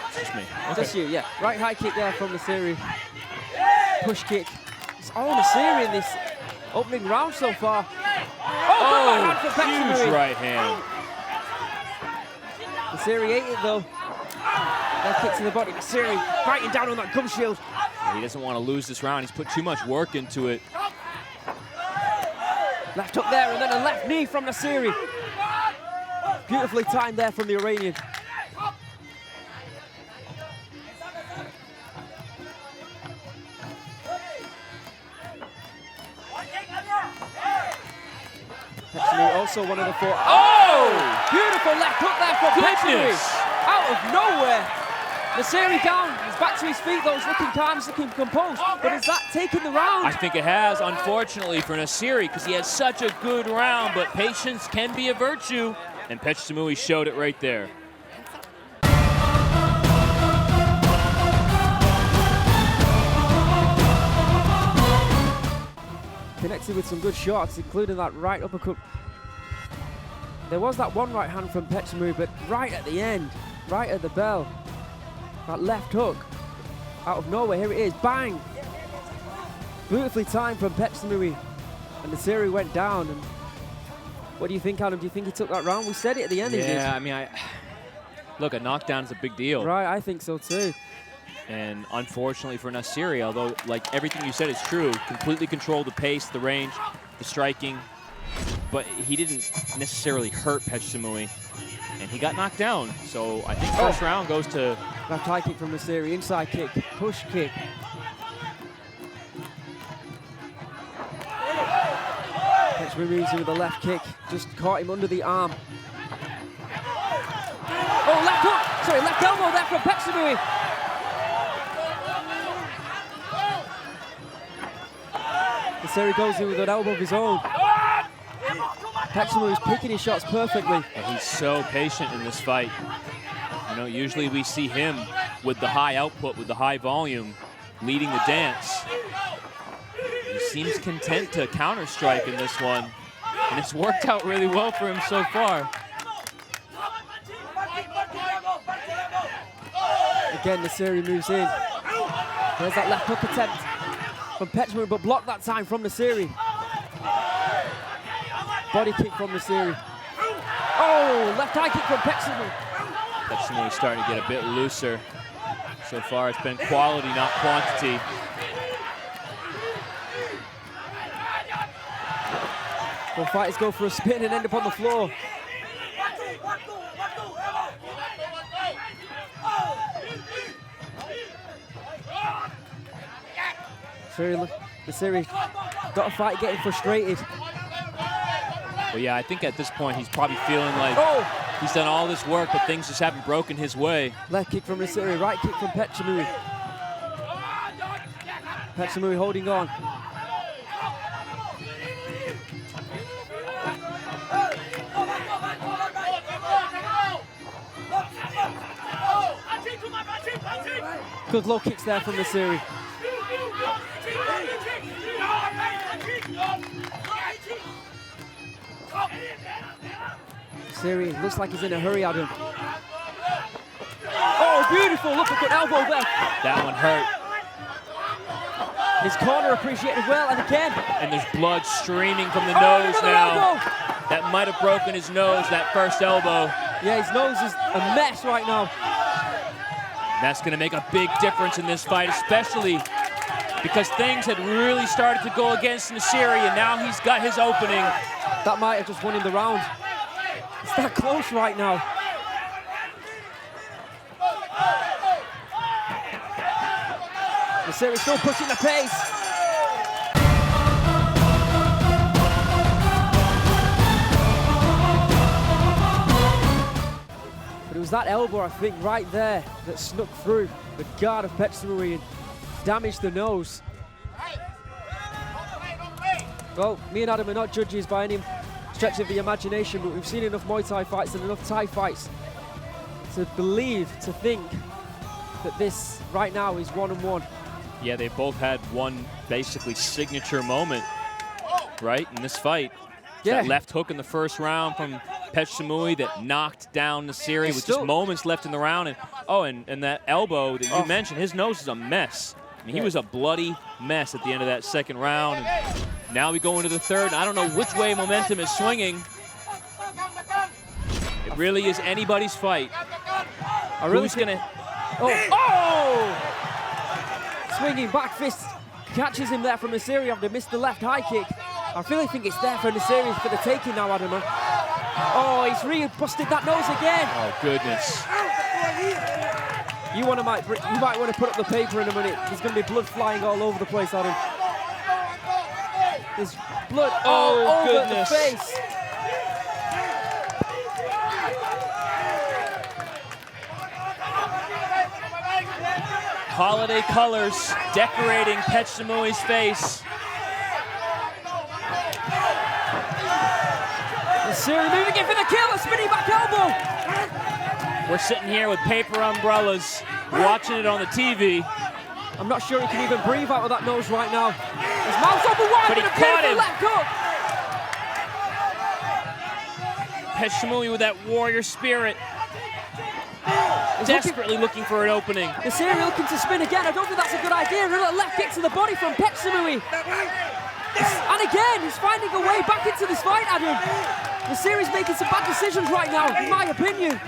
C: It's just me. Okay.
D: Just you, yeah. Right high kick there from NASERI. Push kick. It's all NASERI in this opening round so far.
C: Oh, huge right hand.
D: NASERI ate it though. Left kick to the body. NASERI fighting down on that gum shield.
C: He doesn't want to lose this round. He's put too much work into it.
D: Left hook there and then a left knee from NASERI. Beautifully timed there from the Iranian. Petch-Samui also one of the 4. Oh! Beautiful left hook there from Petch-Samui. Out of nowhere. NASERI down. He's back to his feet though. He's looking calm, he's looking composed. But is that taking the round?
C: I think it has, unfortunately, for NASERI, because he had such a good round. But patience can be a virtue. And Petch-Samui showed it right there.
D: Connected with some good shots, including that right uppercut. There was that one right hand from Petch-Samui, but right at the end, right at the bell. That left hook out of nowhere. Here it is. Bang! Beautifully timed from Petch-Samui. And NASERI went down. And what do you think, Adam? Do you think he took that round? We said it at the end.
C: Yeah, I mean, look, a knockdown is a big deal.
D: Right, I think so too.
C: And unfortunately for NASERI, although like everything you said is true, completely controlled the pace, the range, the striking, but he didn't necessarily hurt Petch-Samui, and he got knocked down. So I think first round goes to...
D: Left high kick from NASERI, inside kick, push kick. Petch-Samui moves in with the left kick, just caught him under the arm. Oh, left hook! Sorry, left elbow there from Petch-Samui. NASERI goes in with an elbow of his own. Petch-Samui is picking his shots perfectly.
C: And he's so patient in this fight. You know, usually we see him with the high output, with the high volume, leading the dance. He seems content to counter-strike in this one, and it's worked out really well for him so far.
D: Again, NASERI moves in. There's that left hook attempt from Petch-Samui, but blocked that time from NASERI. Body kick from NASERI. Oh, left high kick from Petch-Samui.
C: Petch-Samui starting to get a bit looser. So far, it's been quality, not quantity.
D: Both fighters go for a spin and end up on the floor. NASERI got a fight getting frustrated.
C: But yeah, I think at this point he's probably feeling like he's done all this work, but things just haven't broken his way.
D: Left kick from NASERI, right kick from Petch-Samui. Petch-Samui holding on. Good low kicks there from NASERI. NASERI looks like he's in a hurry, Adam. Oh, beautiful! Look at good elbow there.
C: That one hurt.
D: His corner appreciated well, and again.
C: And there's blood streaming from the nose now.
D: Elbow.
C: That might have broken his nose, that first elbow.
D: Yeah, his nose is a mess right now.
C: That's going to make a big difference in this fight, especially because things had really started to go against NASERI, and now he's got his opening.
D: That might have just won him the round. It's that close right now. NASERI still pushing the pace. But it was that elbow, I think, right there that snuck through the guard of Petch-Samui and damaged the nose. Well, me and Adam are not judges by any stretch of the imagination, but we've seen enough Muay Thai fights and enough Thai fights to think that this right now is 1-1.
C: Yeah, they both had one basically signature moment, right, in this fight.
D: Yeah.
C: That left hook in the first round from Petch-Samui that knocked down NASERI with just moments left in the round. And that elbow that you mentioned, his nose is a mess. I mean, he was a bloody mess at the end of that second round. And now we go into the third. I don't know which way momentum is swinging. It really is anybody's fight. Who's gonna...
D: Swinging back fist catches him there from NASERI after missed the left high kick. I really think it's there for NASERI for the taking now, Adam. Oh, he's re-busted that nose again.
C: Oh, goodness.
D: You might want to put up the paper in a minute. There's going to be blood flying all over the place, Adam. There's blood all over
C: goodness.
D: the face.
C: Holiday colors decorating Petch-Samui's face.
D: NASERI moving in for the kill, a spinning back elbow.
C: We're sitting here with paper umbrellas, watching it on the TV.
D: I'm not sure he can even breathe out of that nose right now. His mouth's open wide,
C: But he
D: a
C: caught
D: beautiful
C: him.
D: left hook.
C: Petch-Samui with that warrior spirit. desperately looking for an opening.
D: Naseri looking to spin again. I don't think that's a good idea. A little left kick to the body from Petch-Samui. And again, he's finding a way back into this fight, Adam. Naseri's making some bad decisions right now, in my opinion.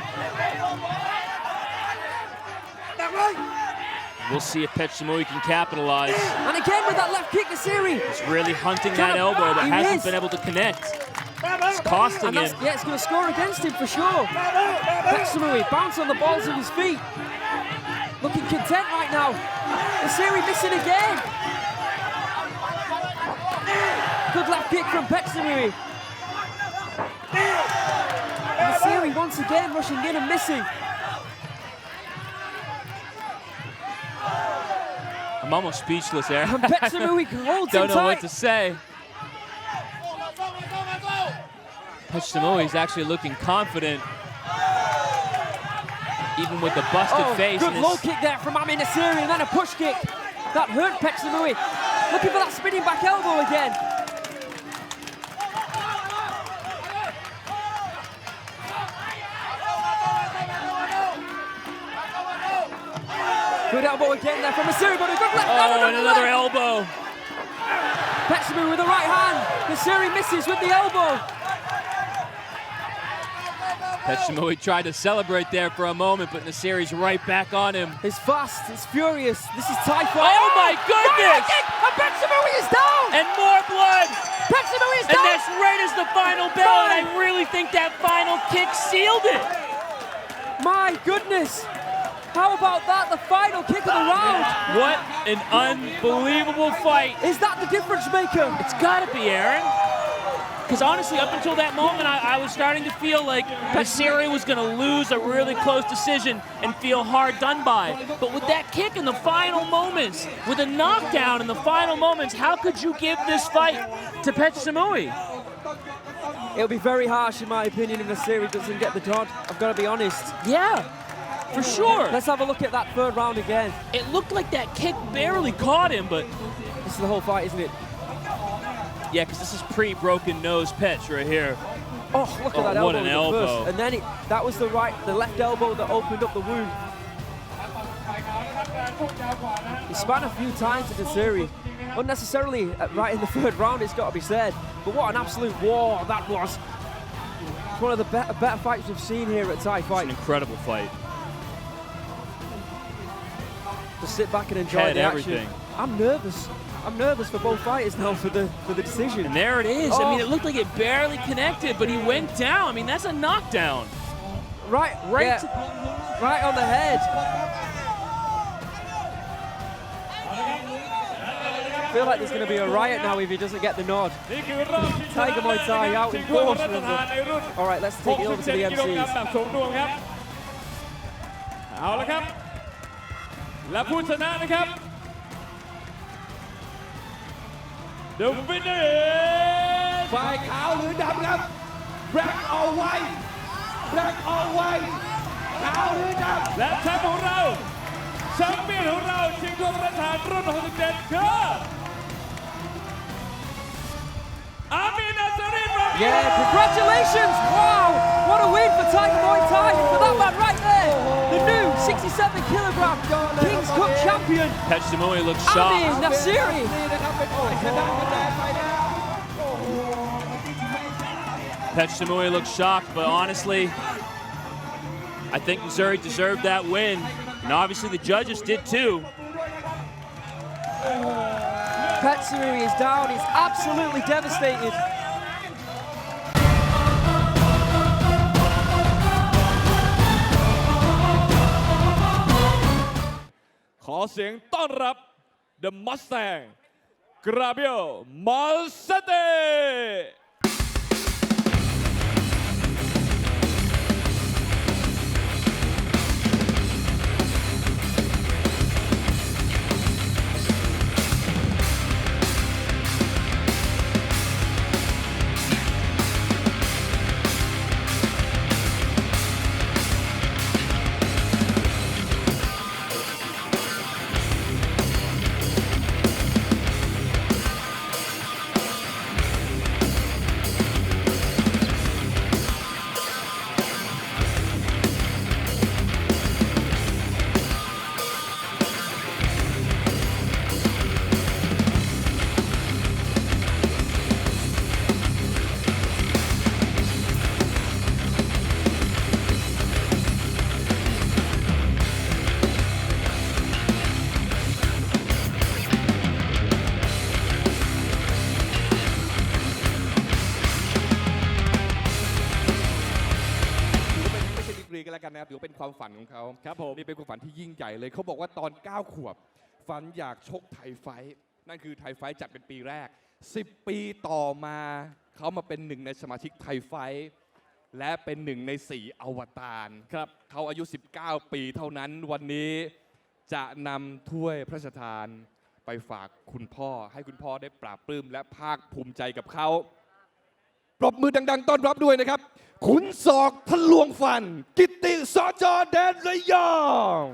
C: We'll see if Petch-Samui can capitalize.
D: And again with that left kick, Naseri.
C: He's really hunting that elbow, but hasn't been able to connect. It's costing him.
D: Yeah, it's going to score against him for sure. Petch-Samui bounce on the balls of his feet. Looking content right now. Naseri missing again. Good left kick from Petch-Samui. Naseri once again rushing in and missing.
C: I'm almost speechless there.
D: And Petch-Samui holds him
C: Don't know
D: tight.
C: what to say. Petch-Samui is actually looking confident, even with the busted face.
D: Good low kick there from AMIR Naseri, and then a push kick. That hurt Petch-Samui. Looking for that spinning back elbow again. Good elbow again there from Naseri, but a good left hand.
C: Oh, and another elbow.
D: Petch-Samui with the right hand. Naseri misses with the elbow.
C: Petch-Samui tried to celebrate there for a moment, but Naseri's right back on him.
D: It's fast, it's furious. This is Thai fight.
C: Oh my goodness!
D: And Petch-Samui is down!
C: And more blood!
D: Petch-Samui is
C: And
D: down!
C: that's right as the final bell, and I really think that final kick sealed it.
D: My goodness! How about that? The final kick of the round.
C: What an unbelievable fight.
D: Is that the difference maker?
C: It's gotta be, Aaron. Because honestly, up until that moment, I was starting to feel like Naseri was gonna lose a really close decision and feel hard done by. But with that kick in the final moments, with a knockdown in the final moments, how could you give this fight to Petch-Samui?
D: It'll be very harsh, in my opinion, if Naseri doesn't get the nod. I've got to be honest.
C: Yeah, for sure.
D: Let's have a look at that third round again.
C: It looked like that kick barely caught him, but...
D: This is the whole fight, isn't it?
C: Yeah, because this is pre-broken nose Petch right here.
D: Oh, look at that elbow.
C: What an elbow.
D: First. And then that was the left elbow that opened up the wound. He spun a few times to Naseri. Unnecessarily right in the third round, it's got to be said. But what an absolute war that was. It's one of the better fights we've seen here at Thai Fight.
C: It's an incredible fight.
D: Just sit back and enjoy
C: Had
D: the
C: everything.
D: action. I'm nervous. I'm nervous for both fighters now for the decision.
C: And there it is. I mean, it looked like it barely connected, but he went down. I mean, that's a knockdown.
D: Right on the head. I feel like there's going to be a riot now if he doesn't get the nod. Tiger Muay Thai out in force. All right, let's take it over to the MCs.
A: เอาละครับ และผู้ชนะนะครับ The winner is
E: ฝ่ายขาวหรือดำครับ Black or white Black or white ขาวหรือดำ
A: และแชมป์ของเราแชมป์เปี้ยนของเราชิงถ้วยพระราชทานรุ่น 67 คือ AMIR NASERI from
D: Yeah, congratulations! Wow, what a win for Tiger Muay Thai for that man right there. The new 67-kilogram King's Cup champion,
C: Petch-Samui looks
D: AMIR
C: shocked.
D: Naseri.
E: นี่นะครับเป็นฝ่ายชนะคะแนนไปนะ
C: Petch-Samui looks shocked, but honestly, I think Naseri deserved that win. And obviously the judges did too.
D: Petch-Samui is down, he's absolutely devastated.
A: ขอเสียงต้อนรับ The Mustang Gabriel MAZZETTI
B: กันนะครับถือว่าเป็นความฝันของเขา
A: ครับผม
B: นี่เป็นความฝันที่ยิ่งใหญ่เลยเขาบอกว่าตอน 9 ขวบ ฝันอยากชกไทยไฟท์นั่นคือไทยไฟท์จัดเป็นปีแรก 10 ปีต่อมาเขามาเป็นหนึ่งในสมาชิกไทยไฟท์และเป็นหนึ่งใน 4 อวตาร
A: ครับ
B: เขาอายุ 19 ปีเท่านั้นวันนี้จะนำถ้วยพระราชทานไปฝากคุณพ่อให้คุณพ่อได้ปราบปลื้มและภาคภูมิใจกับเขาปรบมือดังๆต้อนรับด้วยนะครับ ขุนศอกทะลวงฟัน กิตติสจแดนระยอง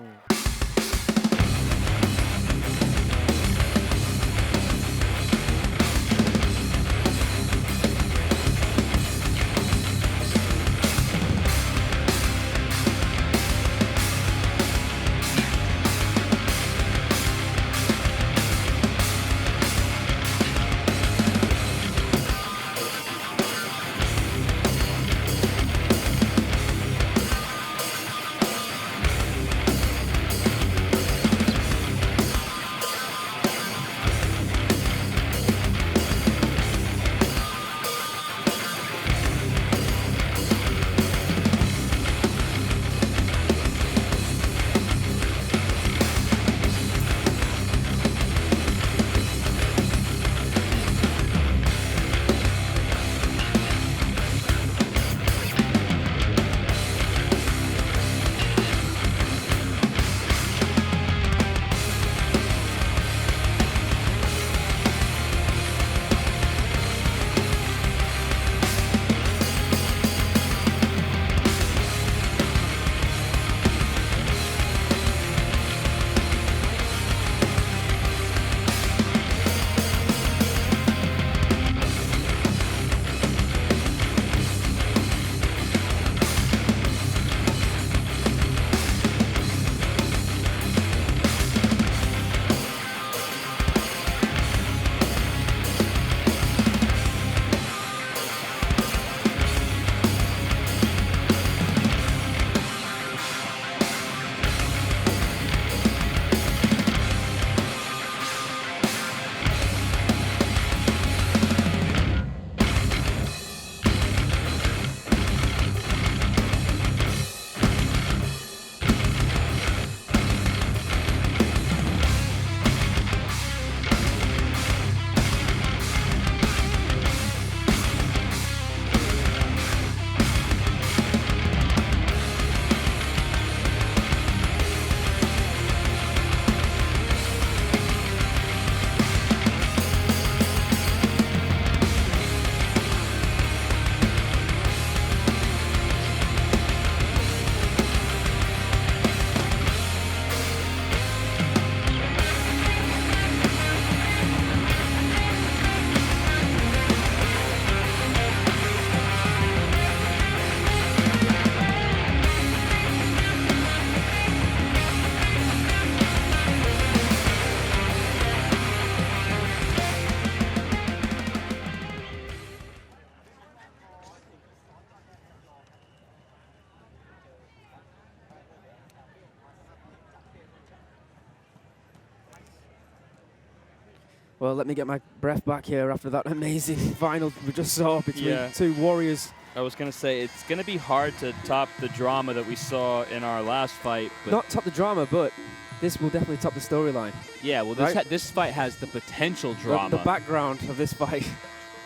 D: Well, let me get my breath back here after that amazing final we just saw between
C: Yeah.
D: two warriors.
C: I was going to say, it's going to be hard to top the drama that we saw in our last fight. But
D: Not top the drama, but this will definitely top the storyline.
C: yeah, well,
D: Right.
C: this fight has the potential
D: The,
C: drama,
D: the background of this fight.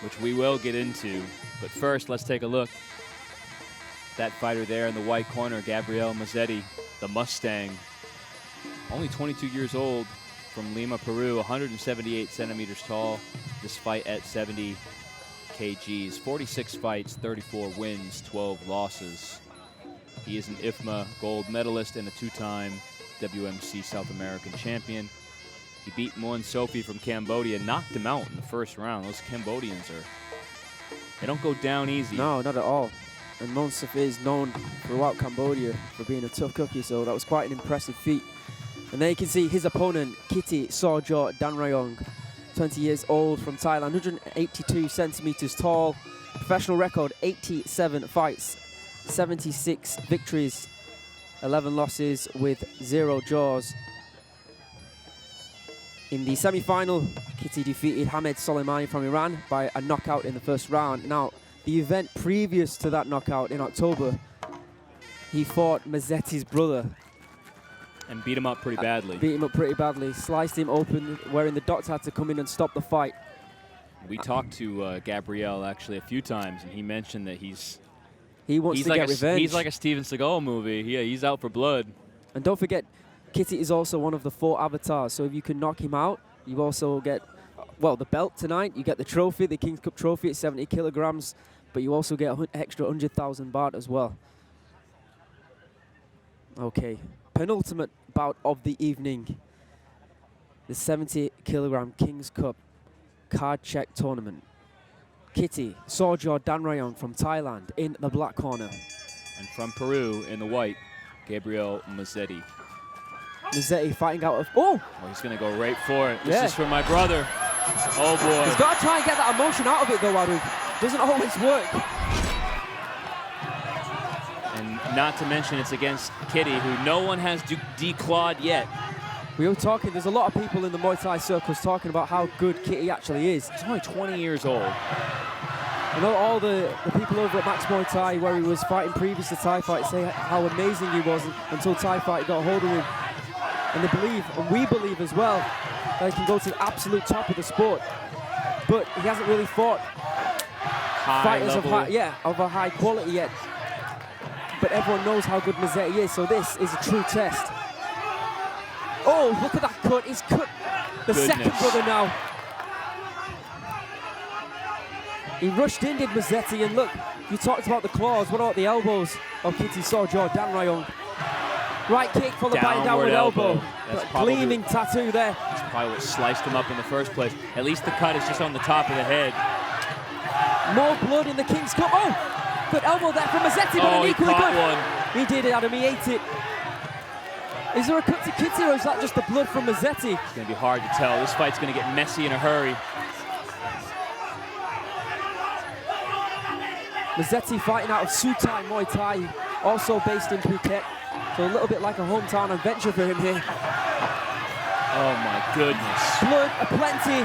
C: which we will get into. But first, let's take a look. That fighter there in the white corner, Gabriel Mazzetti, the Mustang. Only 22 years old, from Lima, Peru, 178 centimeters tall. This fight at 70 kgs. 46 fights, 34 wins, 12 losses. He is an IFMA gold medalist and a two-time WMC South American champion. He beat Moen Sophie from Cambodia, knocked him out in the first round. Those Cambodians they don't go down easy.
D: No, not at all. And Moen Sophie is known throughout Cambodia for being a tough cookie, so that was quite an impressive feat. And there you can see his opponent, Kitti SOR.JOR.DANRAYONG, 20 years old from Thailand, 182 centimeters tall. Professional record, 87 fights, 76 victories, 11 losses with 0 draws. In the semi-final, Kitti defeated Hamed Soleimani from Iran by a knockout in the first round. Now, the event previous to that knockout in October, He fought Mazzetti's brother.
C: And beat him up pretty badly.
D: Beat him up pretty badly. Sliced him open, wherein the doctor had to come in and stop the fight.
C: We talked to Gabriel actually a few times, and he mentioned that
D: he wants to
C: like
D: get revenge.
C: He's like a Steven Seagal movie. Yeah, he's out for blood.
D: And don't forget, Kitti is also one of the 4 avatars. So if you can knock him out, you also get, well, the belt tonight. You get the trophy, the King's Cup trophy at 70 kilograms. But you also get an extra 100,000 baht as well. Okay, penultimate bout of the evening. The 70 kilogram King's Cup card check tournament. Kitti, SOR.JOR.DANRAYONG from Thailand in the black corner.
C: And from Peru in the white, Gabriel Mazzetti.
D: Mazzetti fighting out of, oh!
C: He's gonna go right for it. This
D: Yeah.
C: is for my brother. Oh boy.
D: He's got to try and get that emotion out of it though, Arun. Doesn't always work.
C: And not to mention it's against Kitti, who no one has declawed yet.
D: We were talking, there's a lot of people in the Muay Thai circles talking about how good Kitti actually is.
C: He's only 20 years old.
D: You know, all the people over at Max Muay Thai, where he was fighting previous to Thai Fight, say how amazing he was until Thai Fight got a hold of him. And they believe, and we believe as well, that he can go to the absolute top of the sport. But he hasn't really fought fighters of a high quality yet. But everyone knows how good Mazzetti is, so this is a true test. Oh, look at that cut. He's cut the second brother now. He rushed in, did Mazzetti, and look, you talked about the claws. What about the elbows of Kitti SOR.JOR.DANRAYONG? Right kick followed by a downward elbow. Gleaming tattoo there.
C: That's probably what sliced him up in the first place. At least the cut is just on the top of the head.
D: More blood in the King's Cup. Oh, good elbow there from Mazzetti, but an equally good one. He did it, Adam. He ate it. Is there a cut to Kitti, or is that just the blood from Mazzetti?
C: It's going to be hard to tell. This fight's going to get messy in a hurry.
D: Mazzetti fighting out of Sutai Muay Thai, also based in Phuket. So a little bit like a hometown adventure for him here.
C: Oh my goodness.
D: Blood aplenty.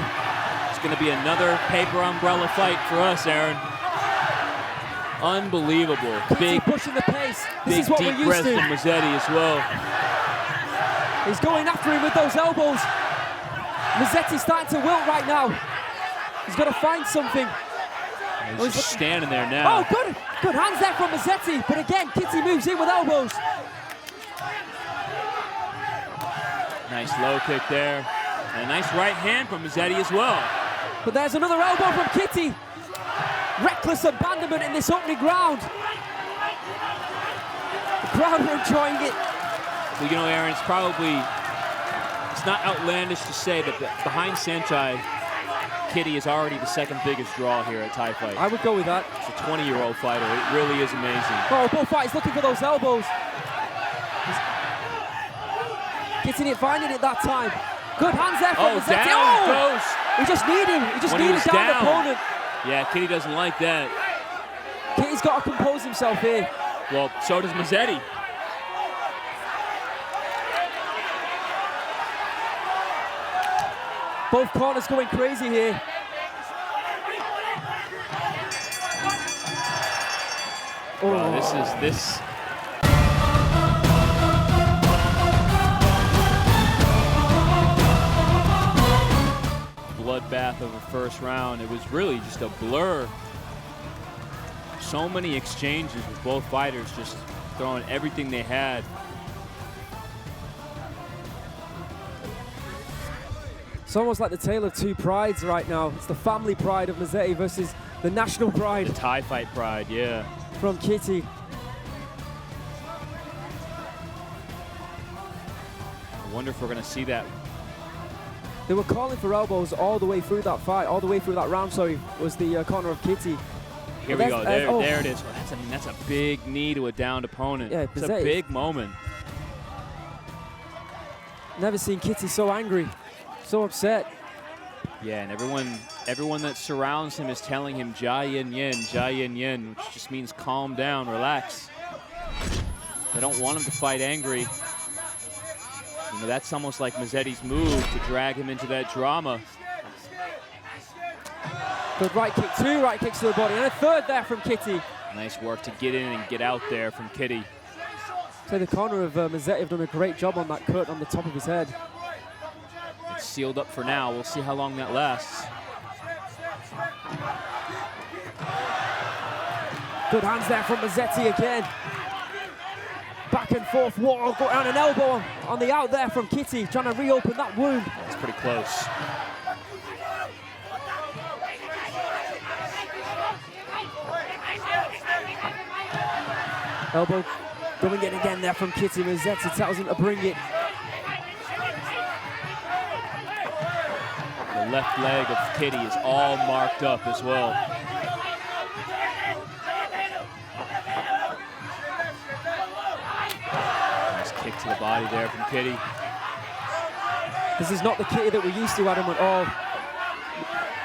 C: It's going to be another paper umbrella fight for us, Aaron. Unbelievable.
D: Big pushing the pace. This is what we're used to.
C: Deep breath from Mazzetti as well.
D: He's going after him with those elbows. Mazzetti's starting to wilt right now. He's got to find something.
C: He's just standing there now.
D: Oh, good hands there from Mazzetti. But again, Kitti moves in with elbows.
C: Nice low kick there. And a nice right hand from Mazzetti as well.
D: But there's another elbow from Kitti. Reckless abandonment in this opening round. The crowd are enjoying it.
C: Well, you know, Aaron, it's not outlandish to say that behind SAENCHAI, Kitti is already the second biggest draw here at Thai Fight.
D: I would go with that.
C: It's a 20-year-old fighter. It really is amazing.
D: Oh, both fighters looking for those elbows. Getting it, finding it that time. Good hands there from Mazzetti.
C: Down he goes.
D: He just needed him. He just needed down the opponent.
C: Yeah, Kitti doesn't like that.
D: Kitty's got to compose himself here.
C: Well, so does Mazzetti.
D: Both corners going crazy here.
C: Well, this bloodbath of the first round. It was really just a blur. So many exchanges with both fighters just throwing everything they had.
D: It's almost like the tale of two prides right now. It's the family pride of Mazzetti versus the national pride.
C: The Thai Fight pride, yeah.
D: From Kitti.
C: I wonder if we're going to see that.
D: They were calling for elbows all the way through that fight, all the way through that round, sorry, was the corner of Kitti.
C: Here we go, there it is. Well, that's a big knee to a downed opponent.
D: Yeah,
C: it's a big moment.
D: Never seen Kitti so angry, so upset.
C: Yeah, and everyone that surrounds him is telling him Jai Yin Yin, which just means calm down, relax. They don't want him to fight angry. You know, that's almost like Mazzetti's move to drag him into that drama.
D: Good right kick, two right kicks to the body, and a third there from Kitti.
C: Nice work to get in and get out there from Kitti.
D: So the corner of Mazzetti have done a great job on that cut on the top of his head.
C: It's sealed up for now. We'll see how long that lasts.
D: Good hands there from Mazzetti again. Back and forth, Wall got down an elbow on the out there from Kitti, trying to reopen that wound.
C: That's pretty close.
D: Elbow going in again there from Kitti. Mazzetti tells him to bring it.
C: The left leg of Kitti is all marked up as well. Nice kick to the body there from Kitti.
D: This is not the Kitti that we're used to, Adam, at all.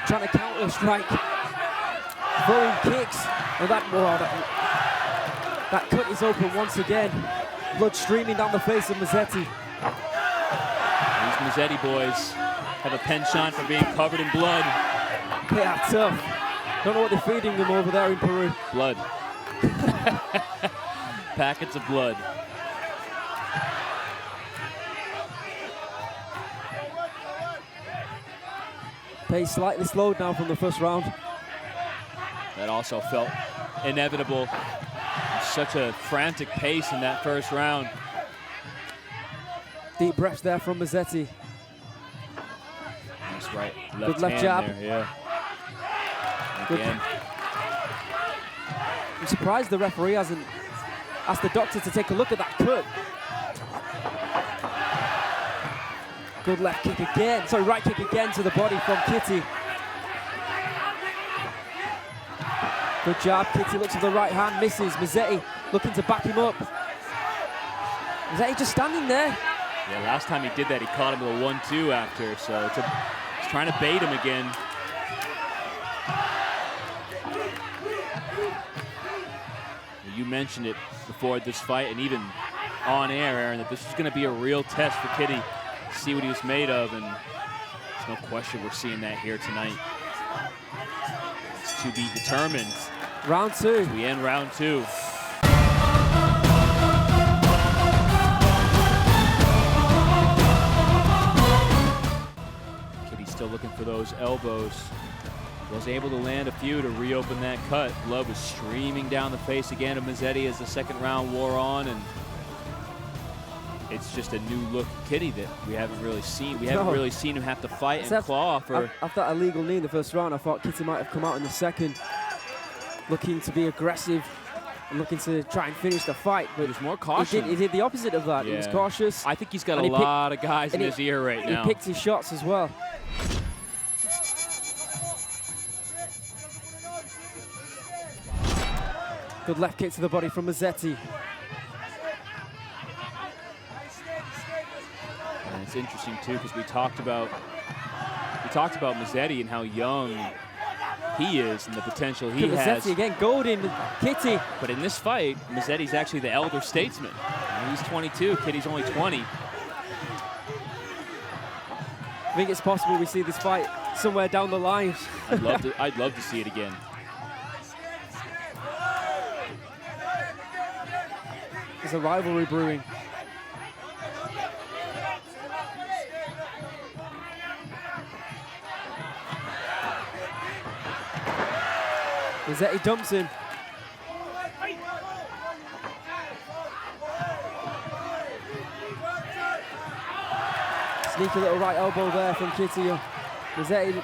D: Trying to counter strike, throwing kicks, and that cut is open once again. Blood streaming down the face of Mazzetti.
C: These Mazzetti boys have a penchant for being covered in blood.
D: They are tough. Don't know what they're feeding them over there in Peru.
C: Blood. Packets of blood.
D: Pace slightly slowed now from the first round.
C: That also felt inevitable. Such a frantic pace in that first round.
D: Deep breaths there from Mazzetti.
C: That's right.
D: Good left jab.
C: There, yeah. Again.
D: I'm surprised the referee hasn't asked the doctor to take a look at that cut. Good left kick again. Sorry, right kick again to the body from Kitti. Good job. Kitti looks at the right hand, misses. Mazzetti looking to back him up. Mazzetti just standing there.
C: Yeah, last time he did that, he caught him with a 1-2 after, so he's trying to bait him again. You mentioned it before this fight, and even on air, Aaron, that this is going to be a real test for Kitti. See what he was made of, and there's no question we're seeing that here tonight. It's to be determined.
D: Round two.
C: We end round two. Kitty's still looking for those elbows. Was able to land a few to reopen that cut. Blood was streaming down the face again of Mazzetti as the second round wore on, and it's just a new look Kitti that we haven't really seen. We haven't really seen him have to fight and claw for.
D: After that illegal knee in the first round, I thought Kitti might have come out in the second, looking to be aggressive and looking to try and finish the fight. But
C: he was more cautious.
D: He did the opposite of that.
C: Yeah.
D: He was cautious.
C: I think he's got a lot of guys in his ear right now.
D: He picked his shots as well. Good left kick to the body from Mazzetti.
C: And it's interesting too, because we talked about Mazzetti and how young he is and the potential he has.
D: Mazzetti again, golden Kitti.
C: But in this fight, Mazzetti's actually the elder statesman. And he's 22, Kitty's only 20.
D: I think it's possible we see this fight somewhere down the line.
C: I'd love to see it again.
D: There's a rivalry brewing. Mazzetti dumps him. Sneaky little right elbow there from Kitti. Mazzetti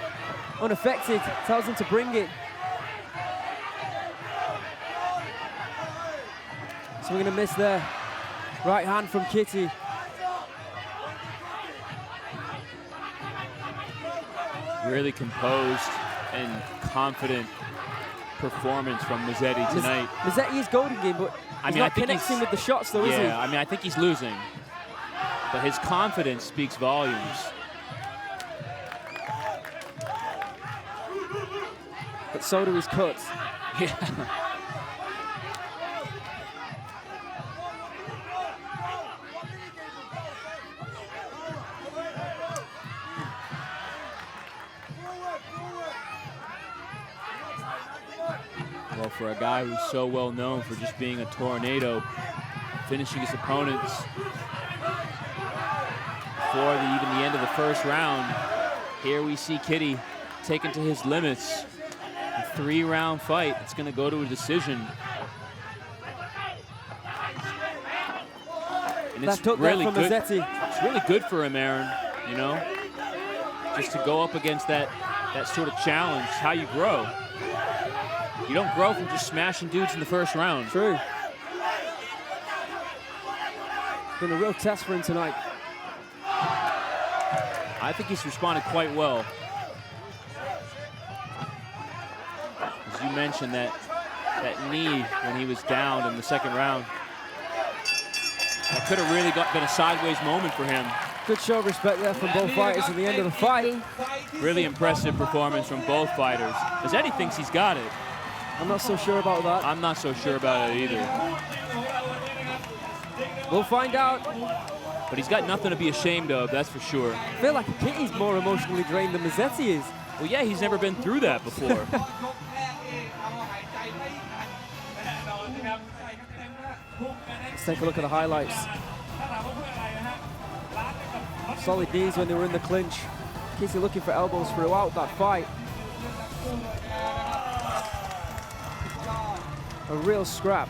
D: unaffected, tells him to bring it. So we're going to miss there. Right hand from Kitti.
C: Really composed and confident performance from Mazzetti tonight.
D: Mazzetti is goading him, but he's not connecting with the shots though, is he?
C: Yeah, I mean, I think he's losing. But his confidence speaks volumes.
D: But so do his cuts.
C: Yeah. Well, for a guy who's so well known for just being a tornado finishing his opponents before even the end of the first round. Here we see Kitti taken to his limits. A 3-round fight. It's going to go to a decision. And it's really good.
D: Mazzetti.
C: It's really good for him, Aaron. You know, just to go up against that sort of challenge. How you grow. You don't grow from just smashing dudes in the first round.
D: True. Been a real test for him tonight.
C: I think he's responded quite well. As you mentioned, that knee when he was downed in the second round, that could have really been a sideways moment for him.
D: Good show of respect there from both fighters at the end of the fight.
C: Really impressive performance from both fighters. Mazzetti thinks he's got it.
D: I'm not so sure about that.
C: I'm not so sure about it either.
D: We'll find out.
C: But he's got nothing to be ashamed of, that's for sure.
D: I feel like Kitty's more emotionally drained than Mazzetti is.
C: Well, yeah, he's never been through that before.
D: Let's take a look at the highlights. Solid knees when they were in the clinch. Kitty looking for elbows throughout that fight. A real scrap.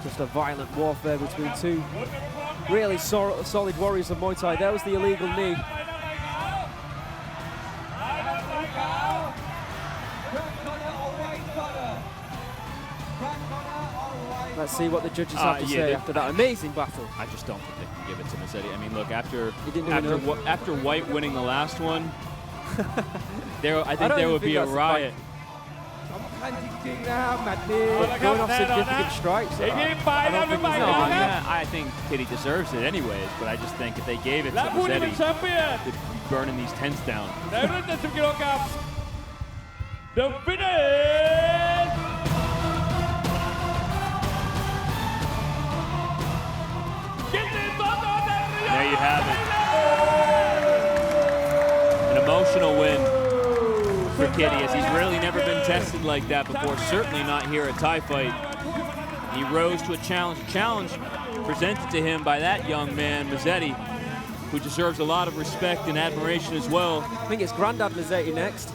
D: Just a violent warfare between two really solid warriors of Muay Thai. There was the illegal knee. Let's see what the judges have to say after that amazing battle.
C: I just don't think they can give it to Mazzetti. I mean, look, after White winning the last one, I think there would be a riot.
D: Going off significant strikes.
C: I think Kitti deserves it anyways, but I just think if they gave it to Mazzetti, they'd be burning these tents down.
A: The finish!
C: There you have it. An emotional win for Kitti, as he's really never been tested like that before, certainly not here at Thai Fight. He rose to a challenge presented to him by that young man, Mazzetti, who deserves a lot of respect and admiration as well.
D: I think it's Grandad Mazzetti next.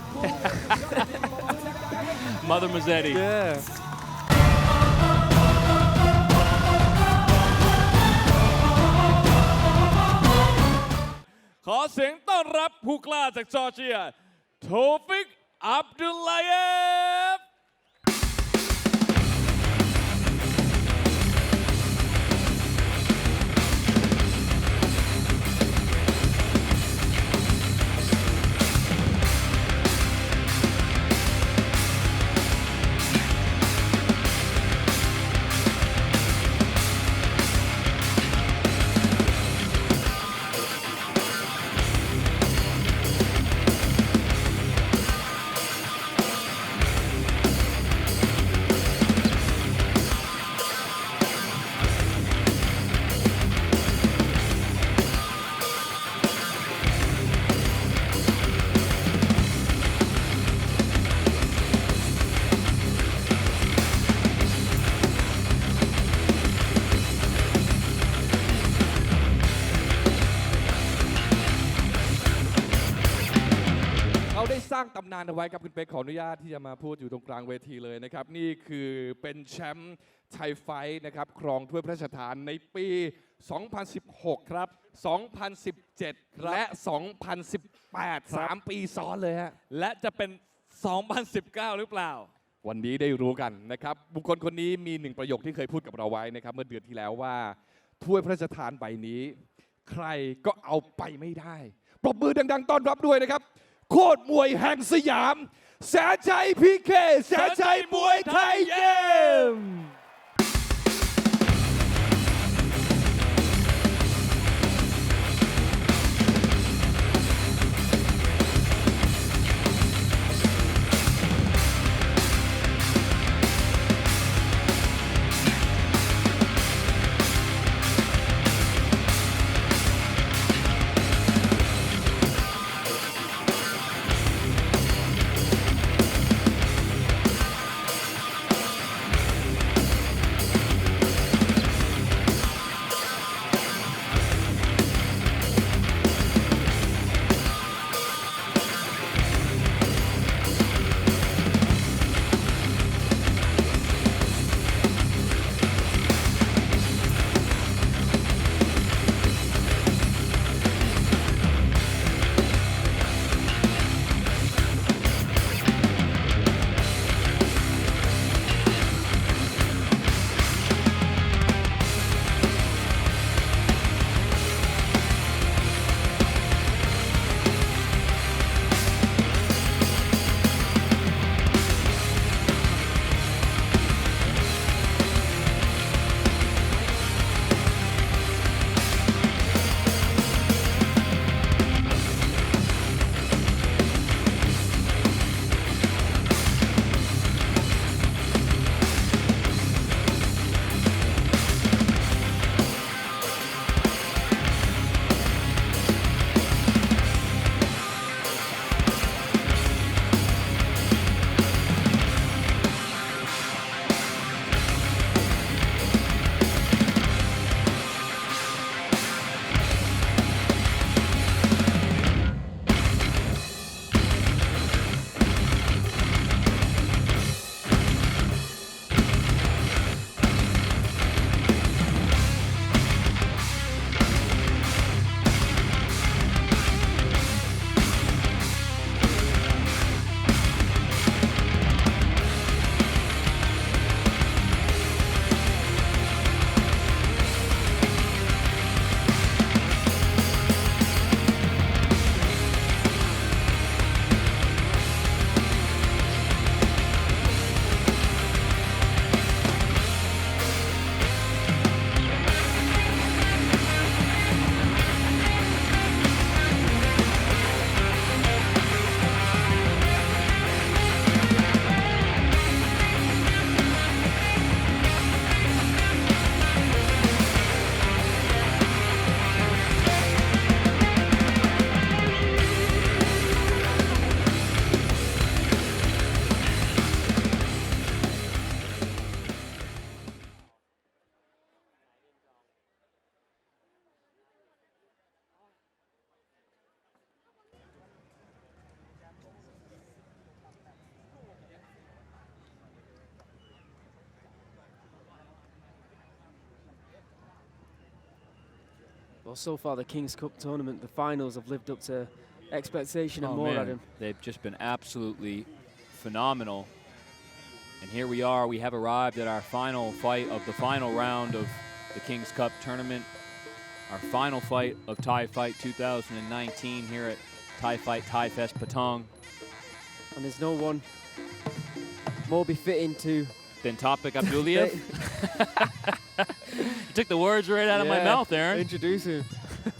C: Mother Mazzetti.
D: Yeah.
A: ขอเสียงต้อนรับผู้กล้าจากจอร์เจียโทฟิก อับดุลลาเยฟ
B: สร้างตำนานเอาไว้ครับคุณเป๊กขออนุญาตที่จะมาพูดอยู่ตรงกลางเวทีเลยนะครับนี่คือเป็นแชมป์ไทยไฟท์นะครับครองถ้วยพระราชทานในปี 2016 ครับ 2017 และ 2018 3 ปีซ้อนเลยฮะ
A: และจะเป็น 2019 หรือเปล่า
B: วันนี้ได้รู้กันนะครับบุคคลคนนี้มี1ประโยคที่เคยพูดกับเราไว้นะครับเมื่อเดือนที่แล้วว่าถ้วยพระราชทานใบนี้ใครก็เอาไปไม่ได้ปรบมือดังๆต้อนรับด้วยนะครับโคตรมวยแห่งสยามแสนชัยพีเคแสนชัยมวยไทยเกม
D: Well, so far the King's Cup tournament, the finals have lived up to expectation and more, Adam.
C: They've just been absolutely phenomenal. And here we are, we have arrived at our final fight of the final round of the King's Cup tournament. Our final fight of Thai Fight 2019 here at Thai Fight Thai Fest Patong.
D: And there's no one more befitting to
C: than Topik Abduliev. You took the words right out of my mouth, Aaron.
D: Introduce him.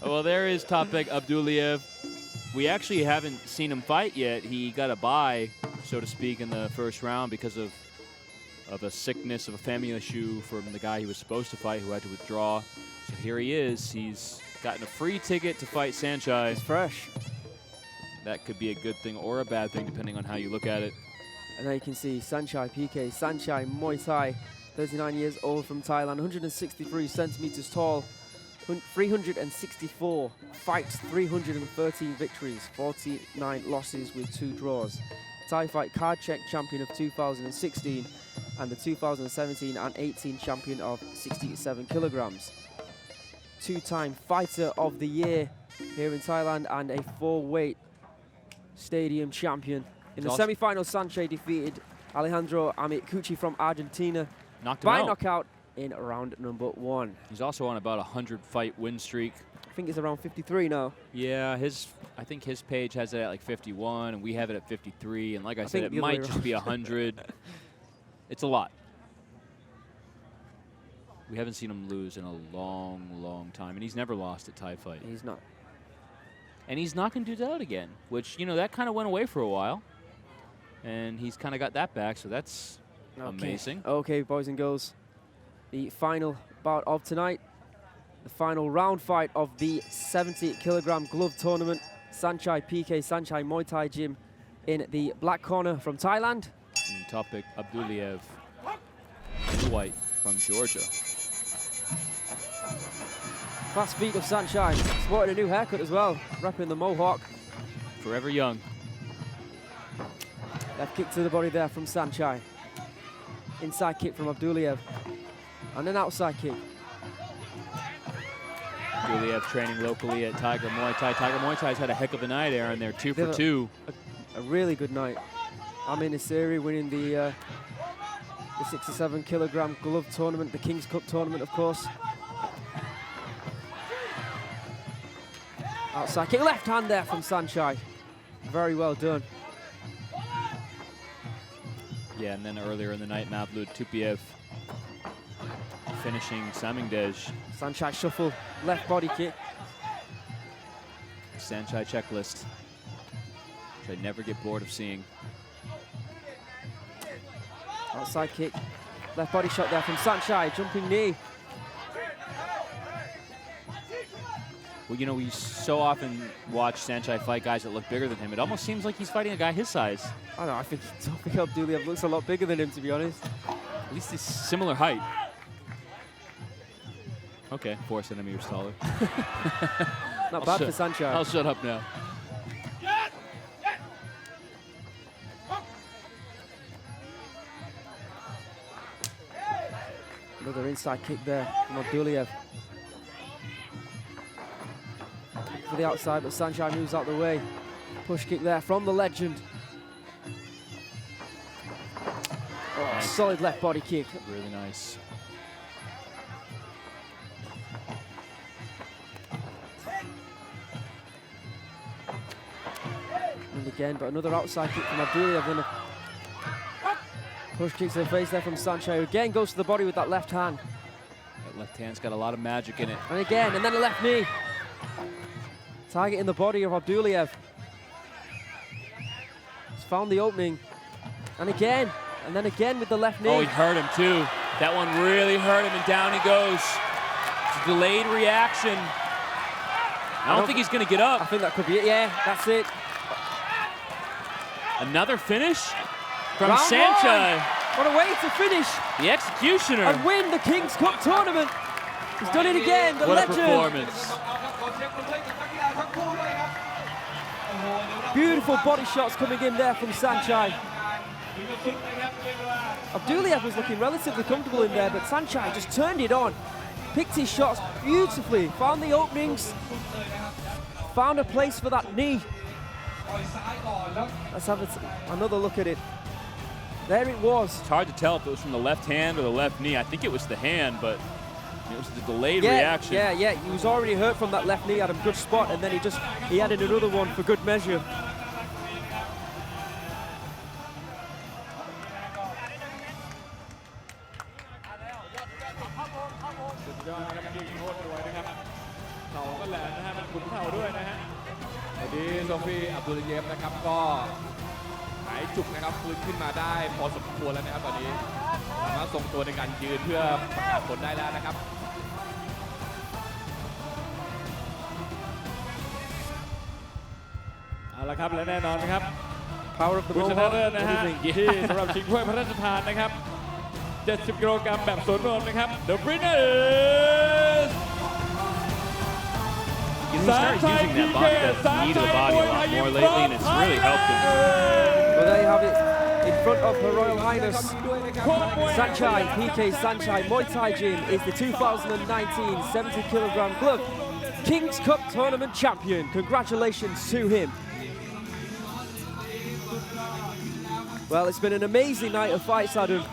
C: Well, there is Topik Abduliev. We actually haven't seen him fight yet. He got a bye, so to speak, in the first round because of a sickness, of a family issue from the guy he was supposed to fight who had to withdraw. So here he is. He's gotten a free ticket to fight SAENCHAI.
D: He's fresh.
C: That could be a good thing or a bad thing, depending on how you look at it.
D: And there you can see SAENCHAI PK, SAENCHAI Muay Thai, 39 years old from Thailand, 163 centimeters tall, 364 fights, 313 victories, 49 losses with 2 draws. Thai Fight Card Check champion of 2016 and the 2017 and 18 champion of 67 kilograms. 2-time fighter of the year here in Thailand and a 4-weight stadium champion. In the semi-final, SAENCHAI defeated Alejandro Amicucci from Argentina by knockout in round number 1.
C: He's also on about a 100-fight win streak.
D: I think it's around 53 now.
C: Yeah, I think his page has it at like 51, and we have it at 53. And like I said, it might just be 100. It's a lot. We haven't seen him lose in a long, long time, and he's never lost at Thai Fight.
D: He's not.
C: And he's knocking dudes out again, which, you know, that kind of went away for a while. And he's kind of got that back, so that's amazing.
D: Okay, boys and girls, the final bout of tonight, the final round fight of the 70-kilogram glove tournament. SAENCHAI PK, SAENCHAI Muay Thai Gym in the black corner from Thailand.
C: And Topik Abduliev in the white from Georgia.
D: Fast feet of SAENCHAI, sporting a new haircut as well, repping the mohawk.
C: Forever young.
D: Left kick to the body there from SAENCHAI. Inside kick from Abduliev. And an outside kick.
C: Abduliev training locally at Tiger Muay Thai. Tiger Muay Thai's had a heck of a night, Aaron. They're 2 for 2.
D: A really good night. AMIR NASERI winning the 67-kilogram glove tournament, the King's Cup tournament, of course. Outside kick, left hand there from SAENCHAI. Very well done.
C: Yeah, and then earlier in the night, MAVLUD TUPIEV finishing SAMINGDEJ.
D: SAENCHAI shuffle, left body kick.
C: SAENCHAI checklist, which I never get bored of seeing.
D: Outside kick, left body shot there from SAENCHAI, jumping knee.
C: Well, you know, we so often watch SAENCHAI fight guys that look bigger than him. It almost seems like he's fighting a guy his size.
D: I don't know, I think Topik Abduliev looks a lot bigger than him, to be honest.
C: At least he's similar height. Okay, 4 centimeters taller.
D: Not bad for SAENCHAI.
C: I'll shut up now.
D: Another inside kick there from Abduliev. To the outside, but SAENCHAI moves out the way. Push kick there from the legend. Oh, nice. Solid left body kick.
C: Really nice.
D: And again, but another outside kick from Abduliev. Then a push kick to the face there from SAENCHAI, who again goes to the body with that left hand.
C: That left hand's got a lot of magic in it.
D: And again, and then a left knee. Targeting the body of Abduliev. He's found the opening. And then again with the left knee.
C: Oh, he hurt him too. That one really hurt him, and down he goes. It's a delayed reaction. I don't think he's going to get up.
D: I think that could be it. Yeah, that's it.
C: Another finish from
D: Round
C: SAENCHAI.
D: What a way to finish.
C: The executioner.
D: And win the King's Cup tournament. He's done it again, the
C: what
D: legend.
C: a performance.
D: Beautiful body shots coming in there from SAENCHAI. Abduliev was looking relatively comfortable in there, but SAENCHAI just turned it on. picked his shots beautifully, found the openings, found a place for that knee. Let's have another look at it. There it was.
C: It's hard to tell if it was from the left hand or the left knee. I think it was the hand, but it was the delayed reaction.
D: Yeah, he was already hurt from that left knee, Adam. Good spot, and then he added another one for good measure.
B: โซฟีอับดุลเยฟนะครับก็หายจุกนะครับฟื้นขึ้นมาได้พอสมควรแล้วนะครับตอนนี้สามารถทรงตัวในการยืนเพื่อประกาศผลได้แล้วนะครับ
A: เอาละครับและแน่นอนนะครับ
D: Power of the
A: ผู้ชนะ
D: moment.
A: เลิศนะฮะ
D: What do you think?
A: ที่สำหรับชิงถ้วยพระราชทานนะครับ 70 กิโลกรัมแบบสวนรวมนะครับ The winner is
C: He's started using that knee to the body a lot more lately, and it's really helped him.
D: Well, there you have it. In front of Her Royal Highness, SAENCHAI, P.K. SAENCHAI Muay Thai Gym is the 2019 70-kilogram glove King's Cup Tournament champion. Congratulations to him. Well, it's been an amazing night of fights, Adam.